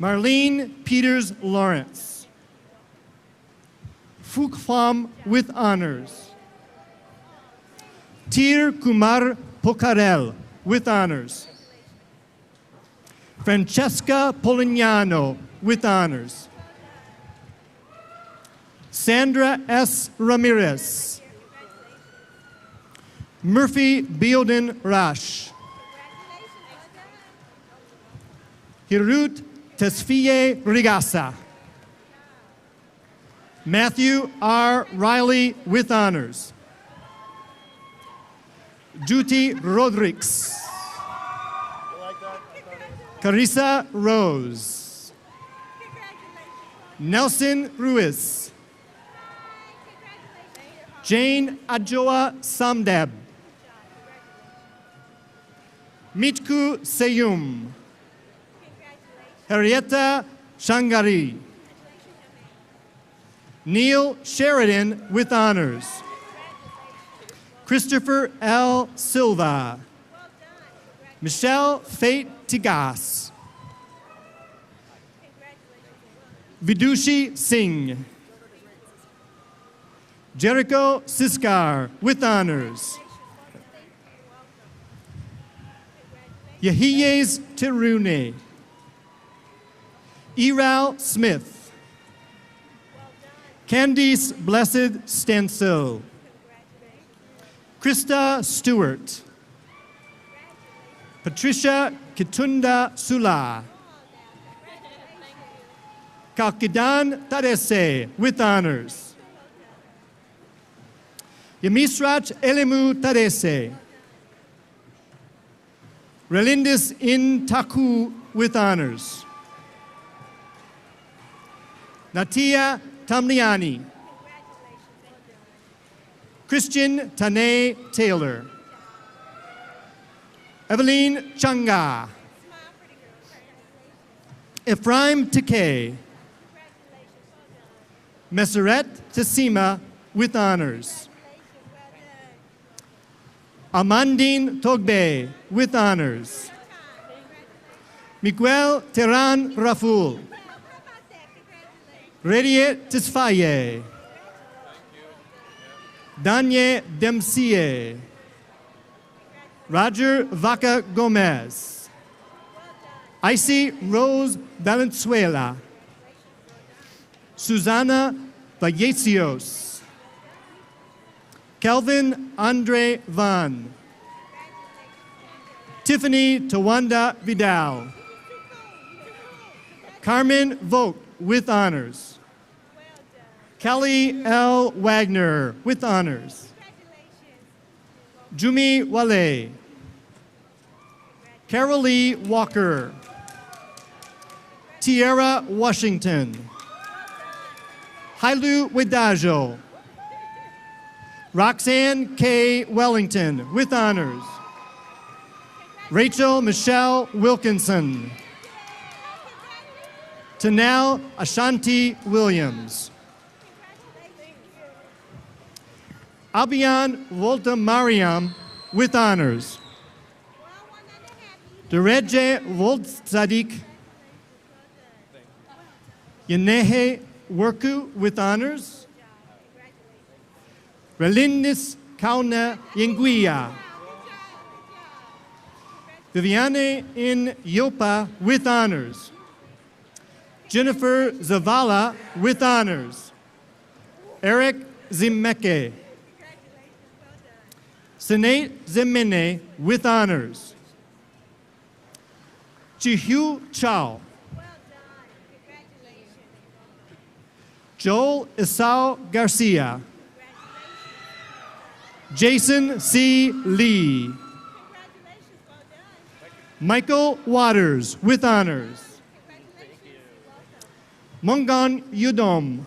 Marlene Peters Lawrence. Fukfam with honors. Tir Kumar Pocarel with honors. Francesca Polignano with honors. Sandra S. Ramirez. Murphy Beelden Rash. Hirut Tesfie Rigasa. Matthew R. Riley with honors. Juti Rodriguez. Carissa Rose. Nelson Ruiz. Jane Adjoa Samdeb. Mitku Seyum. Henrietta Shangari. Neil Sheridan with honors. Christopher L. Silva. Michelle Fate Tigas. Vidushi Singh. Jericho Siskar with honors. Yahiyes Tirune. Eral Smith. Candice Blessed Stancil. Krista Stewart. Patricia Kitunda Sula. Kalkidan Tadese with honors. Yamisrach Elemu Tadese. Relindis In Taku with honors. Natia Tamliani. Christian Tane Taylor. Eveline Changa. Ephraim Takei. Meseret Tassima with honors. Amandine Togbe with honors. Miguel Teran Raful. Redie Tisfaye. Danye Demsie. Roger Vaca Gomez. Icy Rose Valenzuela. Susana Vallecios. Kelvin Andre Van. Tiffany Tawanda Vidal. Carmen Vogt with honors. Kelly L. Wagner with honors. Jumi Wale. Carolee Walker. Tierra Washington. Hailu Wedajo. Roxanne K. Wellington with honors. Rachel Michelle Wilkinson. Tanel Ashanti Williams. Abian Volta Mariam with honors. Dereje Volt Zadik. Yenehe Worku with honors. Relindis Kauna Yenguia. Viviane in Yopa with honors. Jennifer Zavala with honors. Eric Zimeke. Senate Zemene with honors. Chihu Chao. Joel Isao Garcia. Jason C. Lee. Michael Waters with honors. Mongon Yudom.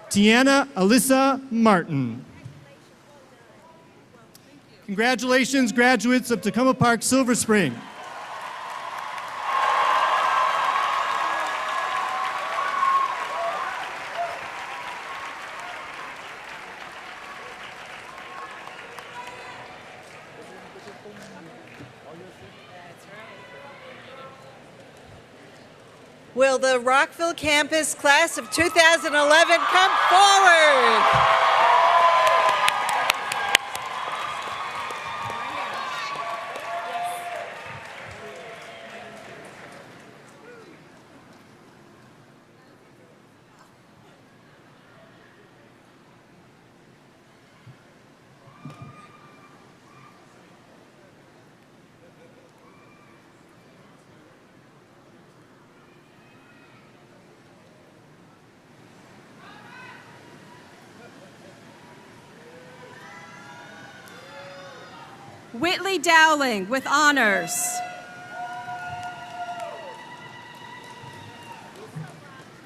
Tiana Alyssa Martin. Congratulations, graduates of Takoma Park, Silver Spring. Will the Rockville campus class of 2011 come forward? Whitley Dowling with honors.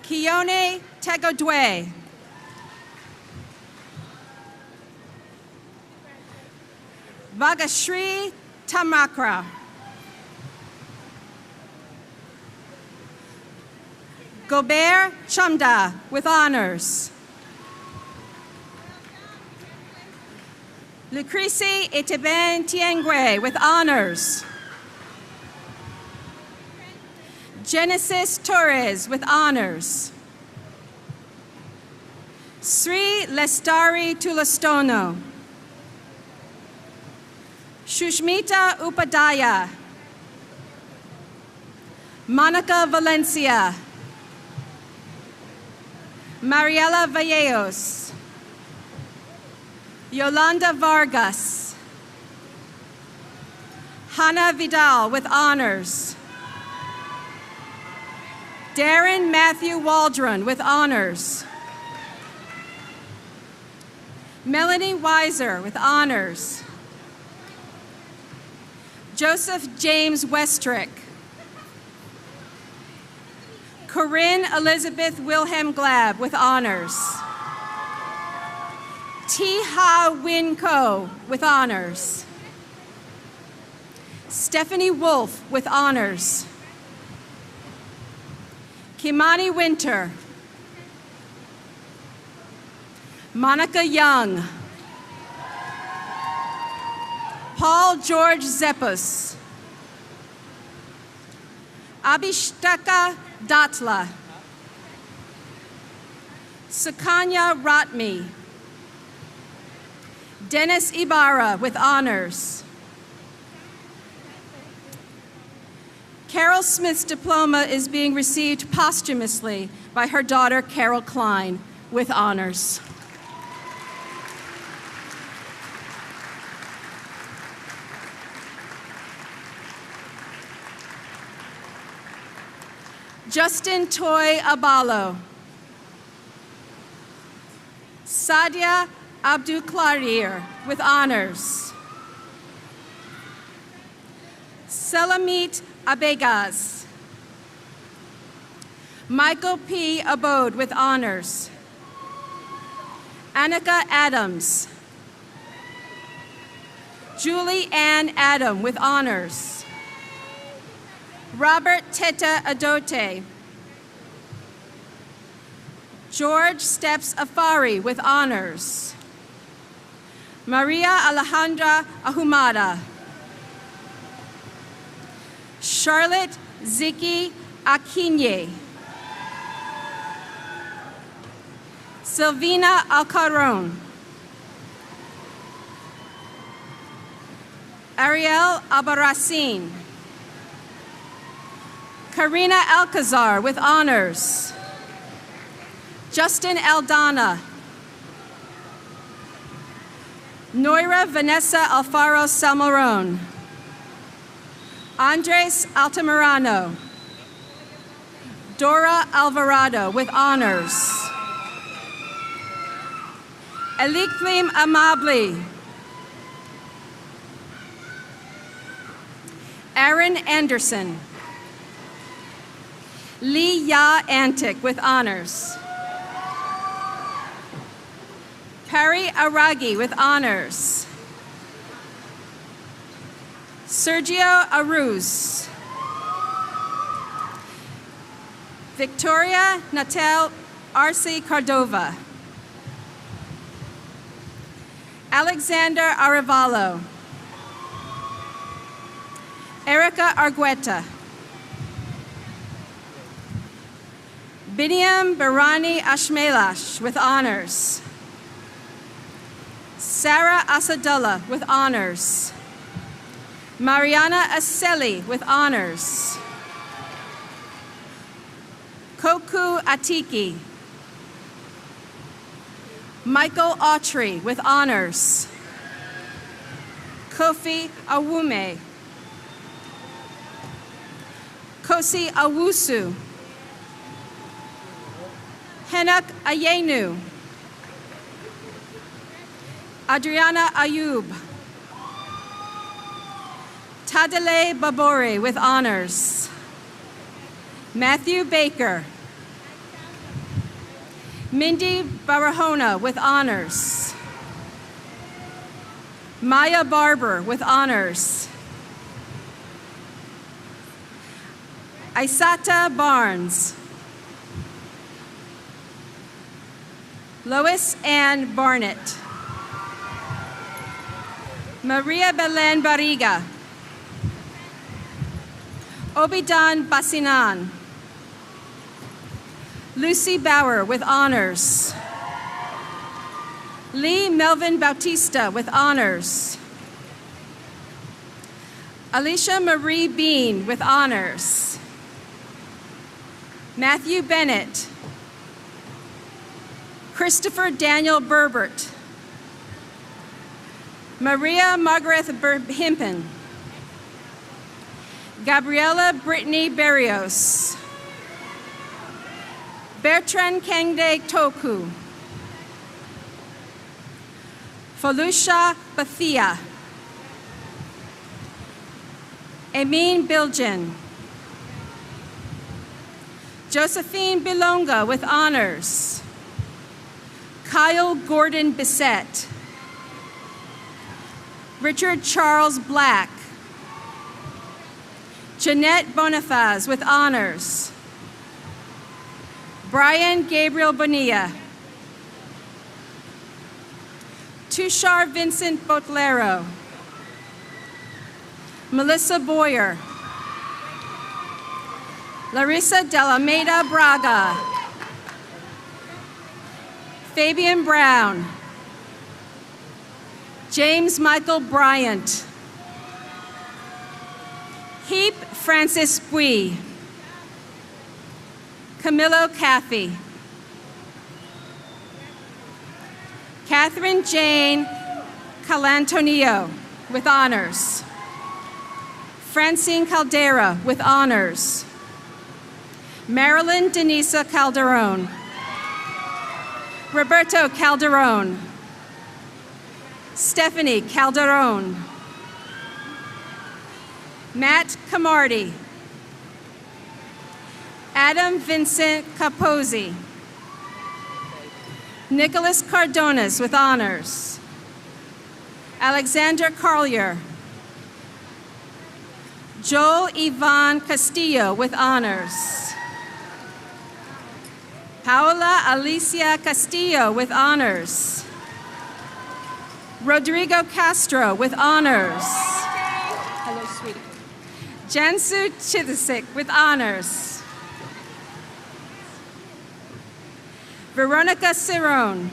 Kione Tegodwe. Vagashri Tamakra. Gobert Chamda with honors. Lucrece Eteben Tiengwe with honors. Genesis Torres with honors. Sri Lestari Tulastono. Shushmita Upadhyaya. Monica Valencia. Mariela Valleos. Yolanda Vargas. Hannah Vidal with honors. Darren Matthew Waldron with honors. Melanie Weiser with honors. Joseph James Westrick. Corinne Elizabeth Wilhelm Glab with honors. T. Ha Win Ko with honors. Stephanie Wolf with honors. Kimani Winter. Monica Young. Paul George Zeppos. Abhishtaka Datla. Sukanya Ratmi. Dennis Ibarra with honors. Carol Smith's diploma is being received posthumously by her daughter, Carol Klein, with honors. Justin Toy Abalo. Sadia Abdul Klarir with honors. Selamit Abegaz. Michael P. Abode with honors. Annika Adams. Julie Ann Adam with honors. Robert Teta Adote. George Steps Afari with honors. Maria Alejandra Ahumada. Charlotte Ziki Akinye. Silvina Alcaron. Ariel Abarasin. Karina Alcazar with honors. Justin Aldana. Noira Vanessa Alfaro Salmoron. Andres Altamirano. Dora Alvarado with honors. Eliklim Amabli. Aaron Anderson. Lee Ya Antic with honors. Pari Aragi with honors. Sergio Aruz. Victoria Natal Arce Cordova. Alexander Arevalo. Erica Argueta. Biniam Barani Ashmelash with honors. Sarah Asadullah with honors. Mariana Aseli with honors. Koku Atiki. Michael Autry with honors. Kofi Awume. Kosi Awusu. Henok Ayenu. Adriana Ayub. Tadele Babori with honors. Matthew Baker. Mindy Barahona with honors. Maya Barber with honors. Isata Barnes. Lois Ann Barnett. Maria Belen Barriga. Obidan Basinan. Lucy Bauer with honors. Lee Melvin Bautista with honors. Alicia Marie Bean with honors. Matthew Bennett. Christopher Daniel Berbert. Maria Margaret Himpen. Gabriela Brittany Berrios. Bertrand Kangde Toku. Felusha Bathia. Amin Bilgen. Josephine Bilonga with honors. Kyle Gordon Bissett. Richard Charles Black. Jeanette Bonifaz with honors. Brian Gabriel Bonilla. Tushar Vincent Botlero. Melissa Boyer. Larissa Delameda Braga. Fabian Brown. James Michael Bryant. Heap Francis Bui. Camilo Caffey. Catherine Jane Calantonio with honors. Francine Caldera with honors. Marilyn Denisa Calderon. Roberto Calderon. Stephanie Calderon. Matt Camardi. Adam Vincent Capozzi. Nicholas Cardonas with honors. Alexander Carlier. Joel Yvonne Castillo with honors. Paola Alicia Castillo with honors. Rodrigo Castro with honors. Hello, sweetie. Jansu Chidisik with honors. Veronica Cirone.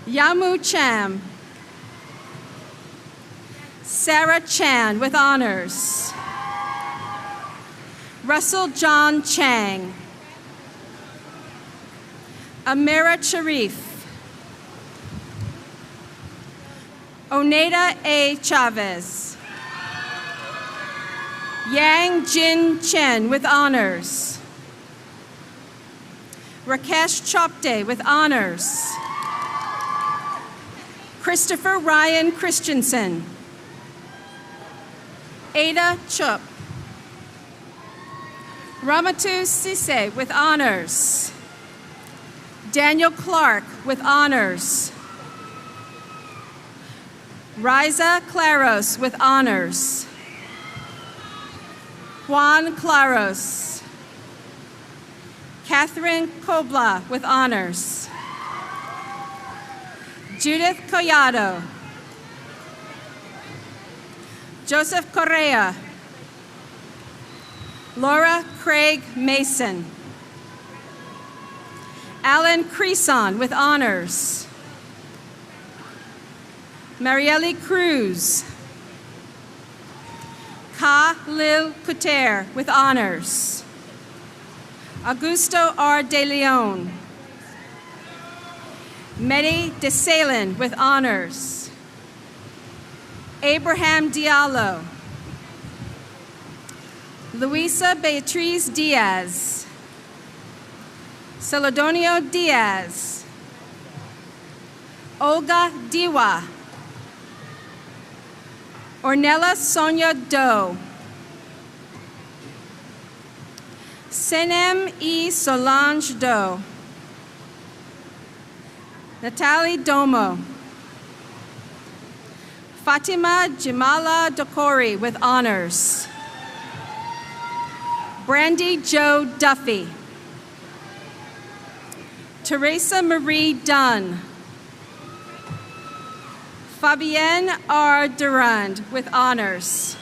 Yamu Cham. Sarah Chan with honors. Russell John Chang. Amira Sharif. Oneida A. Chavez. Yang Jin Chen with honors. Rakesh Chopte with honors. Christopher Ryan Christensen. Ada Chup. Ramatu Sise with honors. Daniel Clark with honors. Riza Claros with honors. Juan Claros. Catherine Kobla with honors. Judith Collado. Joseph Correa. Laura Craig Mason. Alan Creason with honors. Marielle Cruz. Ka Lil Couture with honors. Augusto R. De Leon. Mehdi Desalin with honors. Abraham Diallo. Luisa Beatriz Diaz. Celedonio Diaz. Olga Diwa. Ornella Sonia Doe. Senem E. Solange Doe. Natalie Domo. Fatima Jamala Dokori with honors. Brandy Jo Duffy. Teresa Marie Dunn. Fabienne R. Durand with honors.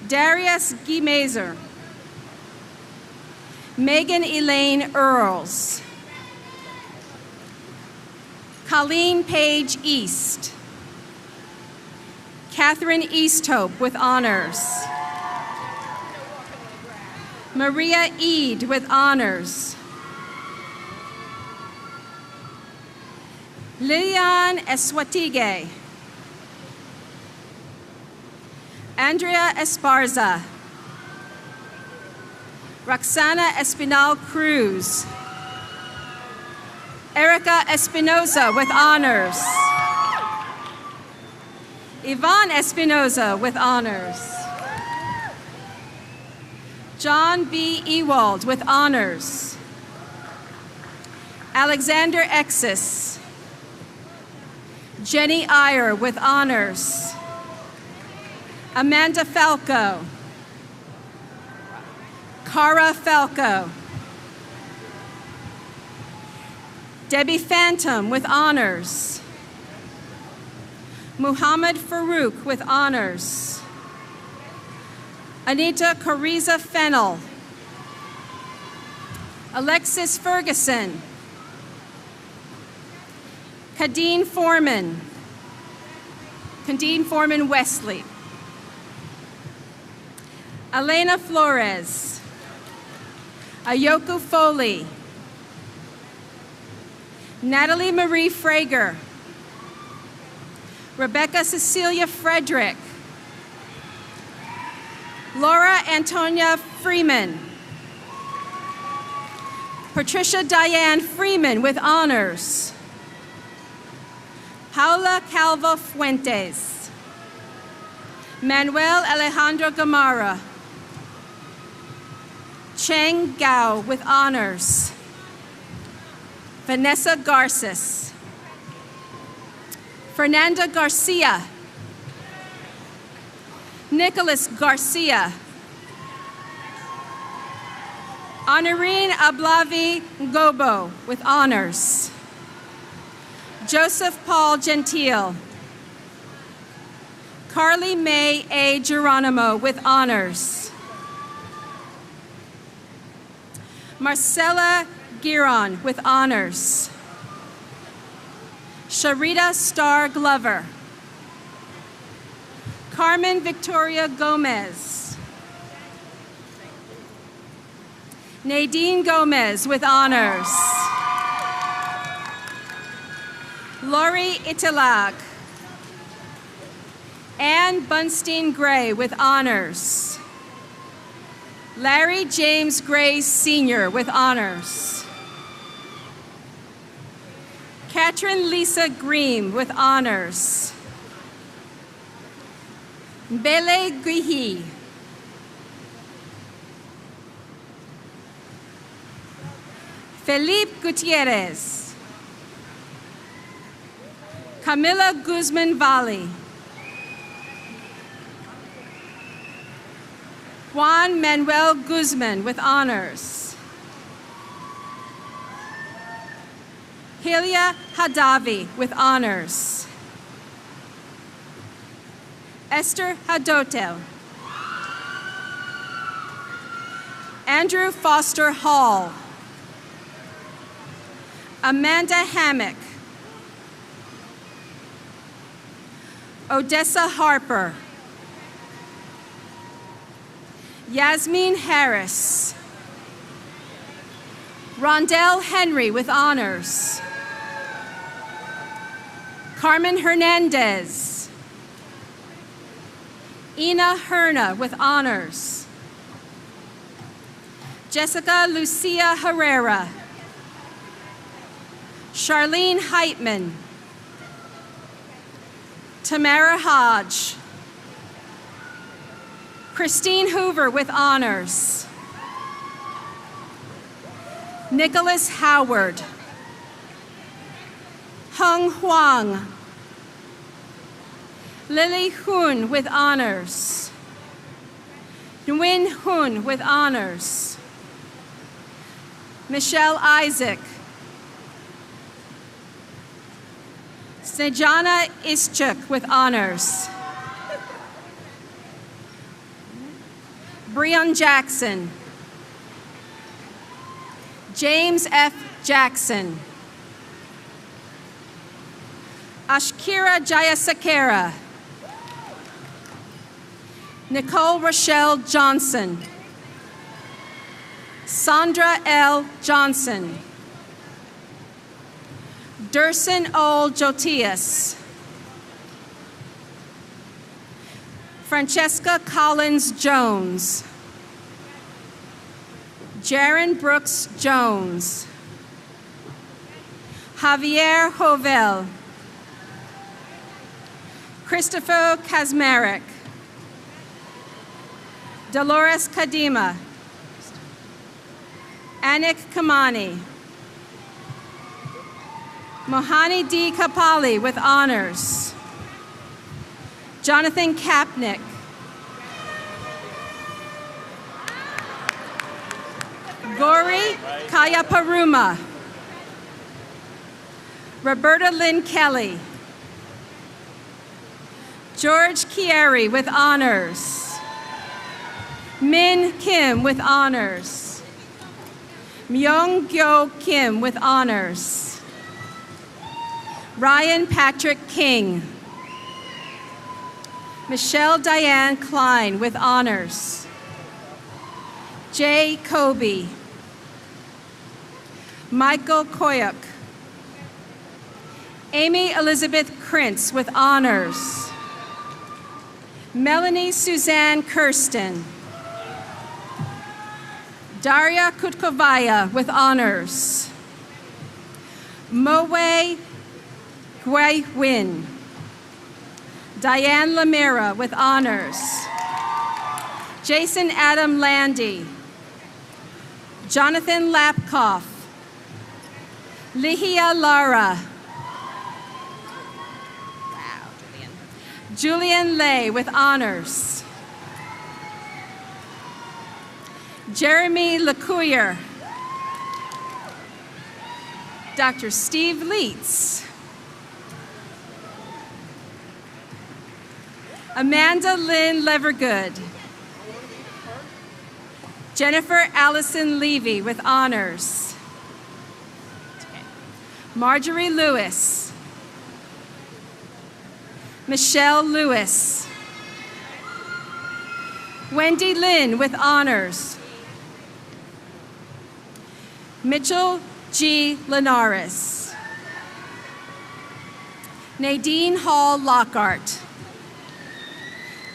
Darius Guimazer. Megan Elaine Earls. Colleen Page East. Catherine Easthope with honors. Maria Eade with honors. Lilian Eswatige. Andrea Esparza. Roxana Espinal Cruz. Erica Espinoza with honors. Yvonne Espinoza with honors. John B. Ewald with honors. Alexander Exis. Jenny Iyer with honors. Amanda Falco. Cara Falco. Debbie Phantom with honors. Muhammad Farouk with honors. Anita Cariza Fennel. Alexis Ferguson. Kadeen Foreman. Kadeen Foreman Wesley. Elena Flores. Ayoku Foley. Natalie Marie Frager. Rebecca Cecilia Frederick. Laura Antonia Freeman. Patricia Diane Freeman with honors. Paula Calva Fuentes. Manuel Alejandro Gamara. Cheng Gao with honors. Vanessa Garces. Fernanda Garcia. Nicholas Garcia. Honorine Ablavi Ngobo with honors. Joseph Paul Gentile. Carly May A. Geronimo with honors. Marcella Giron with honors. Sharita Starr Glover. Carmen Victoria Gomez. Nadine Gomez with honors. Lori Itilag. Ann Bunstein Gray with honors. Larry James Gray Sr. with honors. Katrin Lisa Green with honors. Bele Guihi. Felipe Gutierrez. Camila Guzman Valley. Juan Manuel Guzman with honors. Helia Hadavi with honors. Esther Hadotel. Andrew Foster Hall. Amanda Hammock. Odessa Harper. Yasmin Harris. Rondell Henry with honors. Carmen Hernandez. Ina Herna with honors. Jessica Lucia Herrera. Charlene Heitman. Tamara Hodge. Christine Hoover with honors. Nicholas Howard. Hung Huang. Lily Hun with honors. Nguyen Hun with honors. Michelle Isaac. Snejana Ischuk with honors. Breon Jackson. James F. Jackson. Ashkira Jayasakara. Nicole Rochelle Johnson. Sandra L. Johnson. Durson O. Jotius. Francesca Collins Jones. Jaron Brooks Jones. Javier Hovel. Christopher Kazmarek. Dolores Kadima. Anik Kamani. Mohani D. Kapali with honors. Jonathan Kapnick. Gori Kayaparuma. Roberta Lynn Kelly. George Chieri with honors. Min Kim with honors. Myung Gyo Kim with honors. Ryan Patrick King. Michelle Diane Klein with honors. Jay Kobe. Michael Koyuk. Amy Elizabeth Krintz with honors. Melanie Suzanne Kirsten. Daria Kutkovaya with honors. Moe Gui Win. Diane Lamira with honors. Jason Adam Landy. Jonathan Lapkoff. Lihia Lara. Wow, Julian Lay with honors. Jeremy LeCouilleur. Dr. Steve Leitz. Amanda Lynn Levergood. Jennifer Allison Levy with honors. Marjorie Lewis. Michelle Lewis. Wendy Lynn with honors. Mitchell G. Linares. Nadine Hall Lockhart.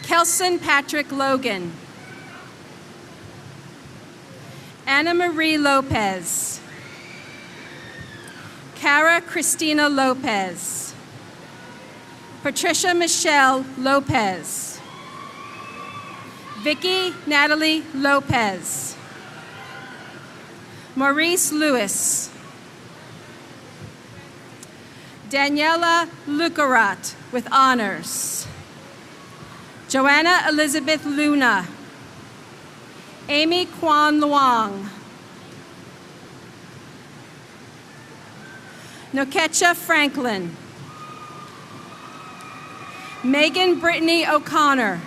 Kelson Patrick Logan. Anna Marie Lopez. Cara Christina Lopez. Patricia Michelle Lopez. Vicky Natalie Lopez. Maurice Lewis. Daniela Lucarat with honors. Joanna Elizabeth Luna. Amy Kwan Luong. Nokecha Franklin. Megan Brittany O'Connor.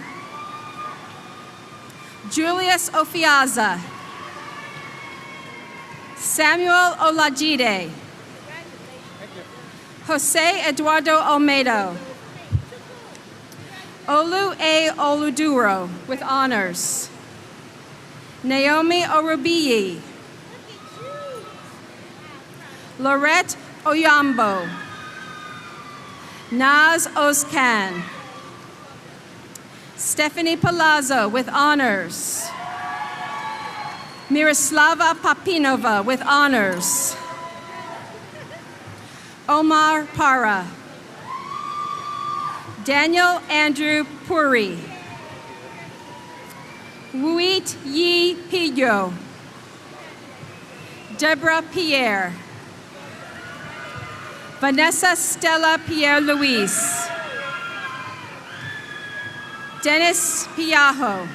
Julius Ofiaza. Samuel Olajide. Jose Eduardo Olmedo. Olu A. Oluduro with honors. Naomi Orubiyi. Lorette Oyambo. Naz Oskan. Stephanie Palazzo with honors. Miroslava Papinova with honors. Omar Para. Daniel Andrew Puri. Wuit Yi Pigyo. Deborah Pierre. Vanessa Stella Pierre-Louise. Dennis Piajo.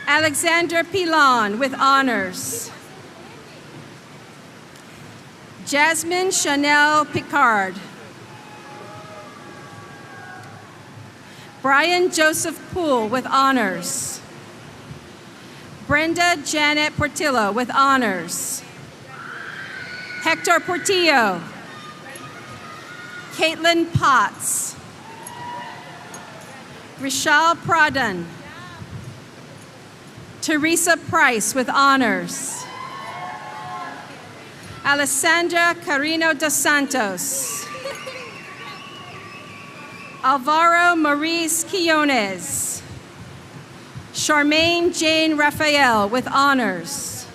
Alexander Pilon with honors. Jasmine Chanel Picard. Brian Joseph Poole with honors. Brenda Janet Portillo with honors. Hector Portillo. Caitlin Potts. Rishal Pradhan. Teresa Price with honors. Alessandra Carino dos Santos. Alvaro Maurice Quillones. Charmaine Jane Raphael with honors.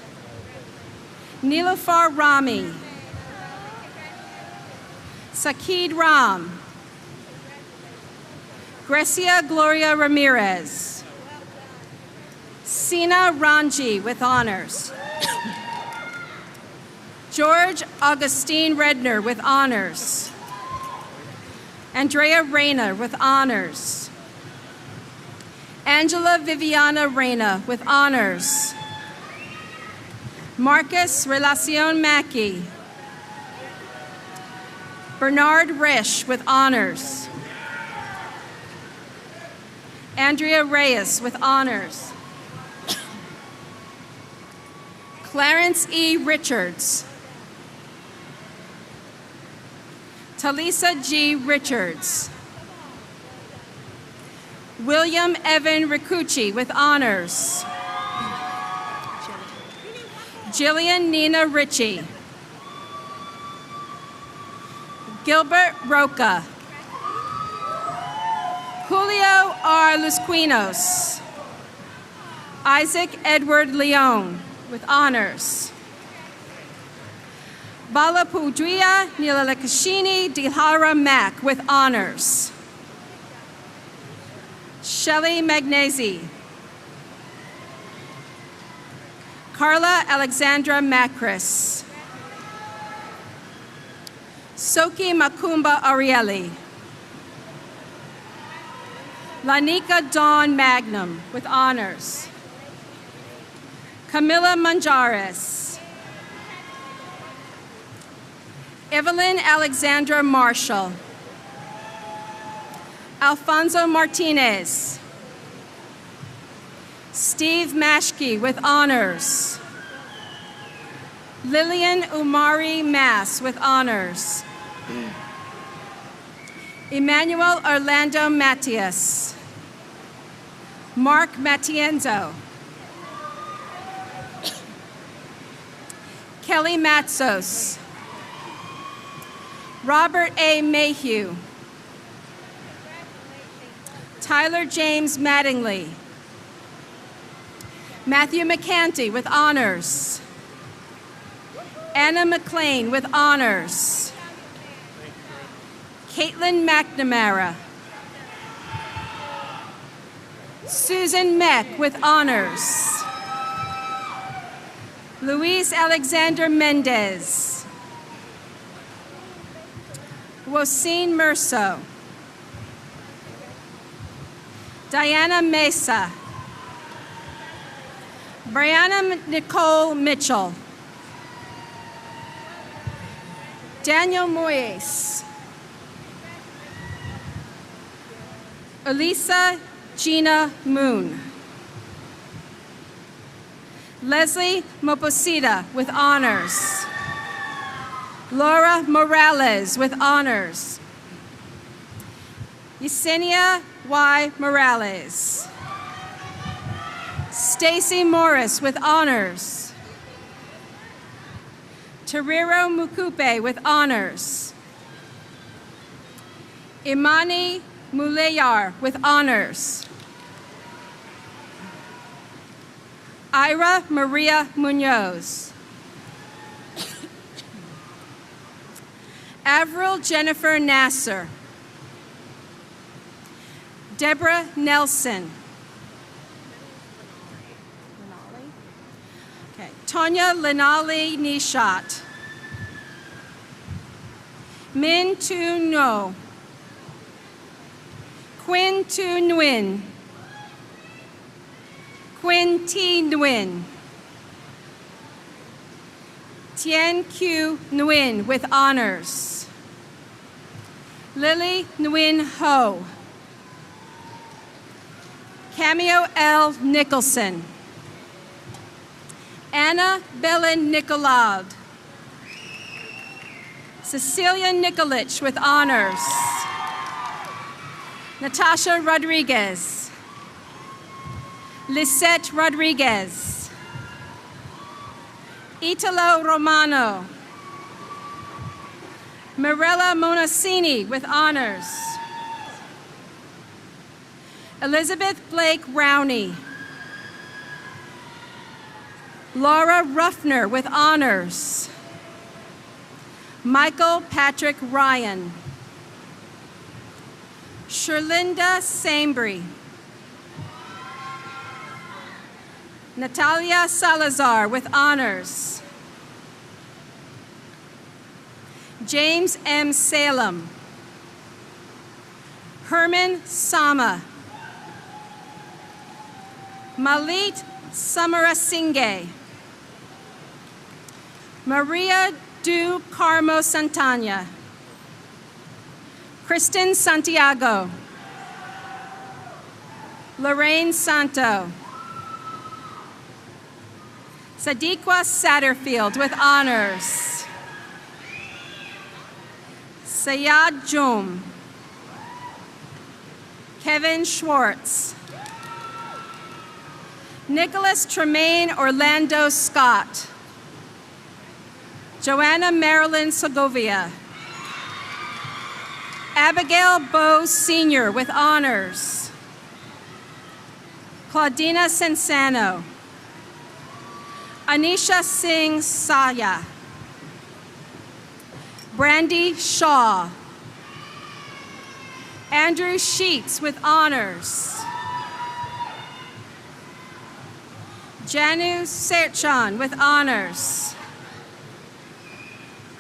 Nilofar Rami. Sakid Ram. Grecia Gloria Ramirez. Sina Ranji with honors. George Augustine Redner with honors. Andrea Reyna with honors. Angela Viviana Reyna with honors. Marcus Relacion Mackey. Bernard Risch with honors. Andrea Reyes with honors. Clarence E. Richards. Talisa G. Richards. William Evan Ricucci with honors. Jillian Nina Ritchie. Gilbert Roca. Julio R. Lusquinos. Isaac Edward Leon with honors. Balapudria Nilalakashini Dihara Mack with honors. Shelley Magnesi. Carla Alexandra Macris. Soki Makumba Arieli. Lanika Dawn Magnum with honors. Camilla Manjares. Evelyn Alexandra Marshall. Alfonso Martinez. Steve Mashke with honors. Lillian Umari Mass with honors. Emmanuel Orlando Matias. Mark Matienzo. Kelly Matsos. Robert A. Mayhew. Tyler James Mattingly. Matthew McCanty with honors. Anna McLean with honors. Caitlin McNamara. Susan Meck with honors. Luis Alexander Mendez. Wasine Merso. Diana Mesa. Brianna Nicole Mitchell. Daniel Moyes. Elisa Gina Moon. Leslie Moposita with honors. Laura Morales with honors. Yesenia Y. Morales. Stacy Morris with honors. Teriro Mukupe with honors. Imani Muleyar with honors. Ira Maria Munoz. Avril Jennifer Nasser. Deborah Nelson. Okay. Tonya Lenali Nishat. Min Tu No. Quinn Tu Nguyen. Quinn T. Nguyen. Tien Q. Nguyen with honors. Lily Nguyen Ho. Cameo L. Nicholson. Anna Belen Nicolad. Cecilia Nikolic with honors. Natasha Rodriguez. Lisette Rodriguez. Italo Romano. Mirella Monacini with honors. Elizabeth Blake Rowney. Laura Ruffner with honors. Michael Patrick Ryan. Sherlinda Sambry. Natalia Salazar with honors. James M. Salem. Herman Sama. Malit Samarasinghe. Maria Du Carmo Santana. Kristen Santiago. Lorraine Santo. Sadiqa Satterfield with honors. Sayad Jum. Kevin Schwartz. Nicholas Tremaine Orlando Scott. Joanna Marilyn Segovia. Abigail Bowes Sr. with honors. Claudina Sensano. Anisha Singh Saya. Brandy Shaw. Andrew Sheets with honors. Janu Serchan with honors.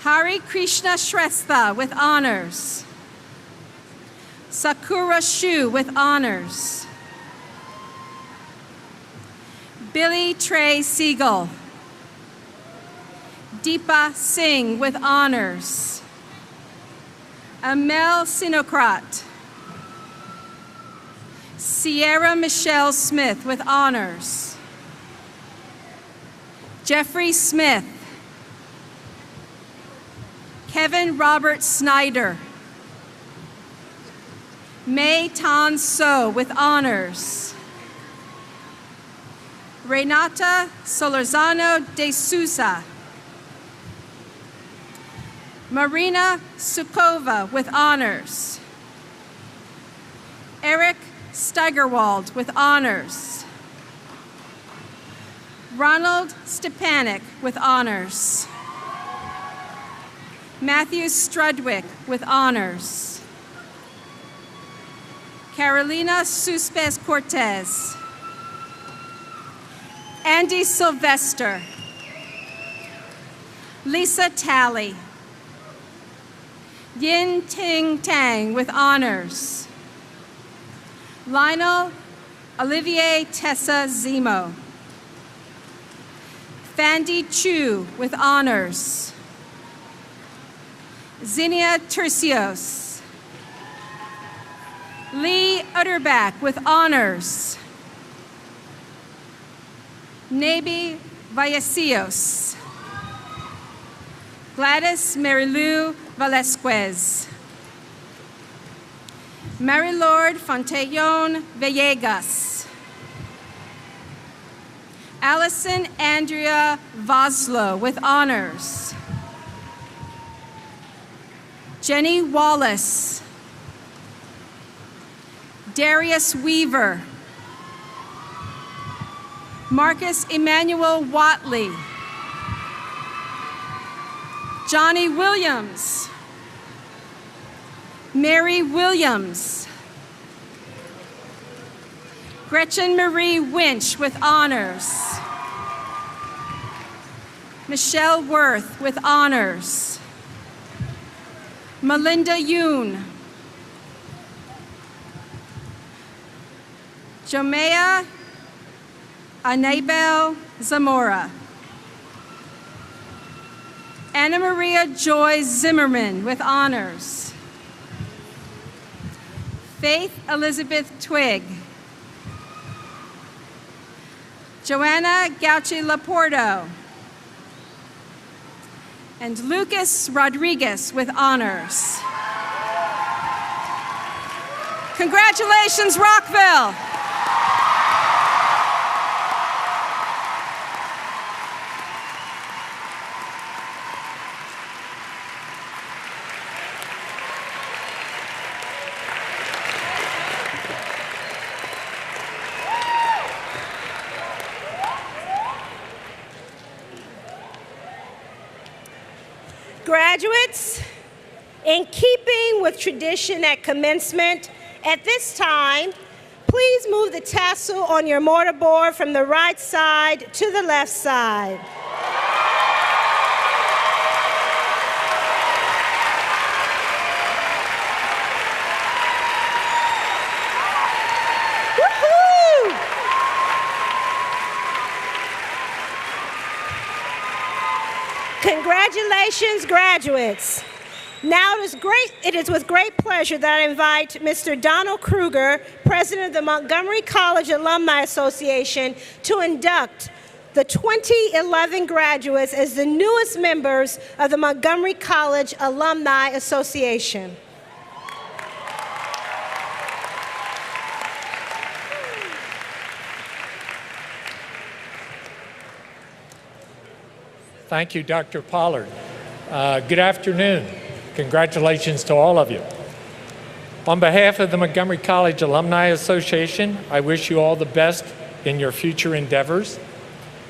Hari Krishna Shrestha with honors. Sakura Shu with honors. Billy Trey Siegel. Deepa Singh with honors. Amel Sinokrat. Sierra Michelle Smith with honors. Jeffrey Smith. Kevin Robert Snyder. May Tan So with honors. Renata Solorzano de Sousa. Marina Sukova with honors. Eric Steigerwald with honors. Ronald Stepanek with honors. Matthew Strudwick with honors. Carolina Suspes Cortez. Andy Sylvester. Lisa Talley. Yin Ting Tang with honors. Lionel Olivier Tessa Zemo. Fandy Chu with honors. Zinnia Tercios. Lee Utterback with honors. Nabi Vallecios. Gladys Marilou Velasquez. Marilord Fontellon Villegas. Allison Andrea Voslo with honors. Jenny Wallace. Darius Weaver. Marcus Emmanuel Watley. Johnny Williams. Mary Williams. Gretchen Marie Winch with honors. Michelle Worth with honors. Melinda Yoon. Jomea Anabel Zamora. Anna Maria Joy Zimmerman with honors. Faith Elizabeth Twigg. Joanna Gauchi Laporto. And Lucas Rodriguez with honors. Congratulations, Rockville! Graduates, in keeping with tradition at commencement, at this time, please move the tassel on your mortarboard from the right side to the left side. Woohoo! Congratulations, graduates. Now it is with great pleasure that I invite Mr. Donald Kruger, President of the Montgomery College Alumni Association, to induct the 2011 graduates as the newest members of the Montgomery College Alumni Association. Thank you, Dr. Pollard. Good afternoon. Congratulations to all of you. On behalf of the Montgomery College Alumni Association, I wish you all the best in your future endeavors.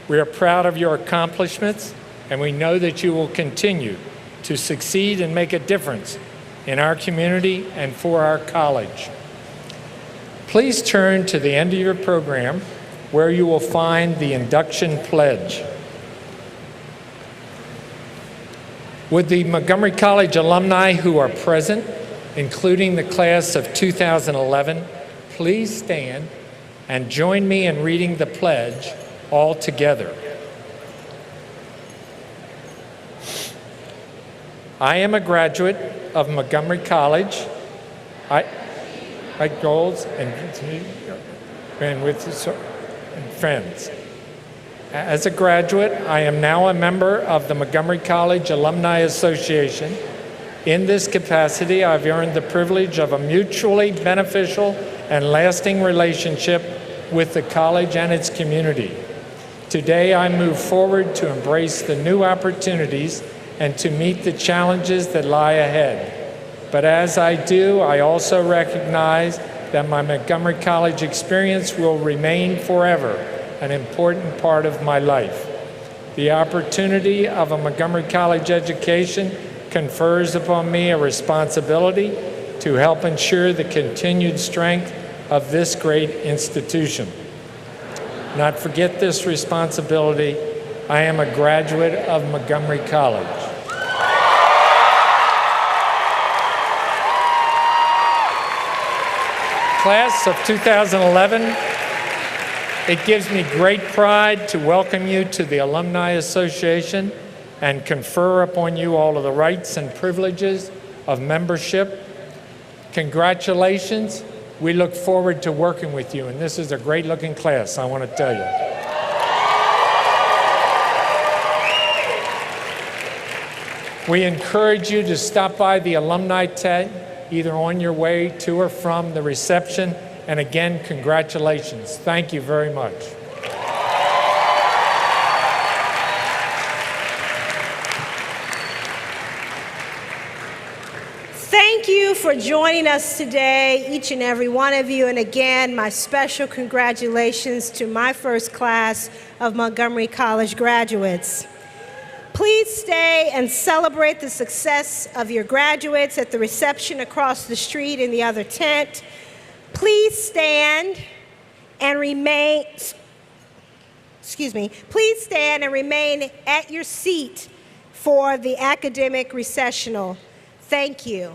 We are proud of your accomplishments, and we know that you will continue to succeed and make a difference in our community and for our college. Please turn to the end of your program where you will find the induction pledge. Would the Montgomery College alumni who are present, including the class of 2011, please stand and join me in reading the pledge all together. I am a graduate of Montgomery College. My goals and with friends. As a graduate, I am now a member of the Montgomery College Alumni Association. In this capacity, I've earned the privilege of a mutually beneficial and lasting relationship with the college and its community. Today, I move forward to embrace the new opportunities and to meet the challenges that lie ahead. But as I do, I also recognize that my Montgomery College experience will remain forever an important part of my life. The opportunity of a Montgomery College education confers upon me a responsibility to help ensure the continued strength of this great institution. Not forget this responsibility. I am a graduate of Montgomery College. Class of 2011, it gives me great pride to welcome you to the Alumni Association and confer upon you all of the rights and privileges of membership. Congratulations. We look forward to working with you, and this is a great-looking class, I want to tell you. We encourage you to stop by the alumni tent, either on your way to or from the reception. And again, congratulations. Thank you very much. Thank you for joining us today, each and every one of you. And again, my special congratulations to my first class of Montgomery College graduates. Please stay and celebrate the success of your graduates at the reception across the street in the other tent. Please stand and remain, please stand and remain at your seat for the academic recessional. Thank you.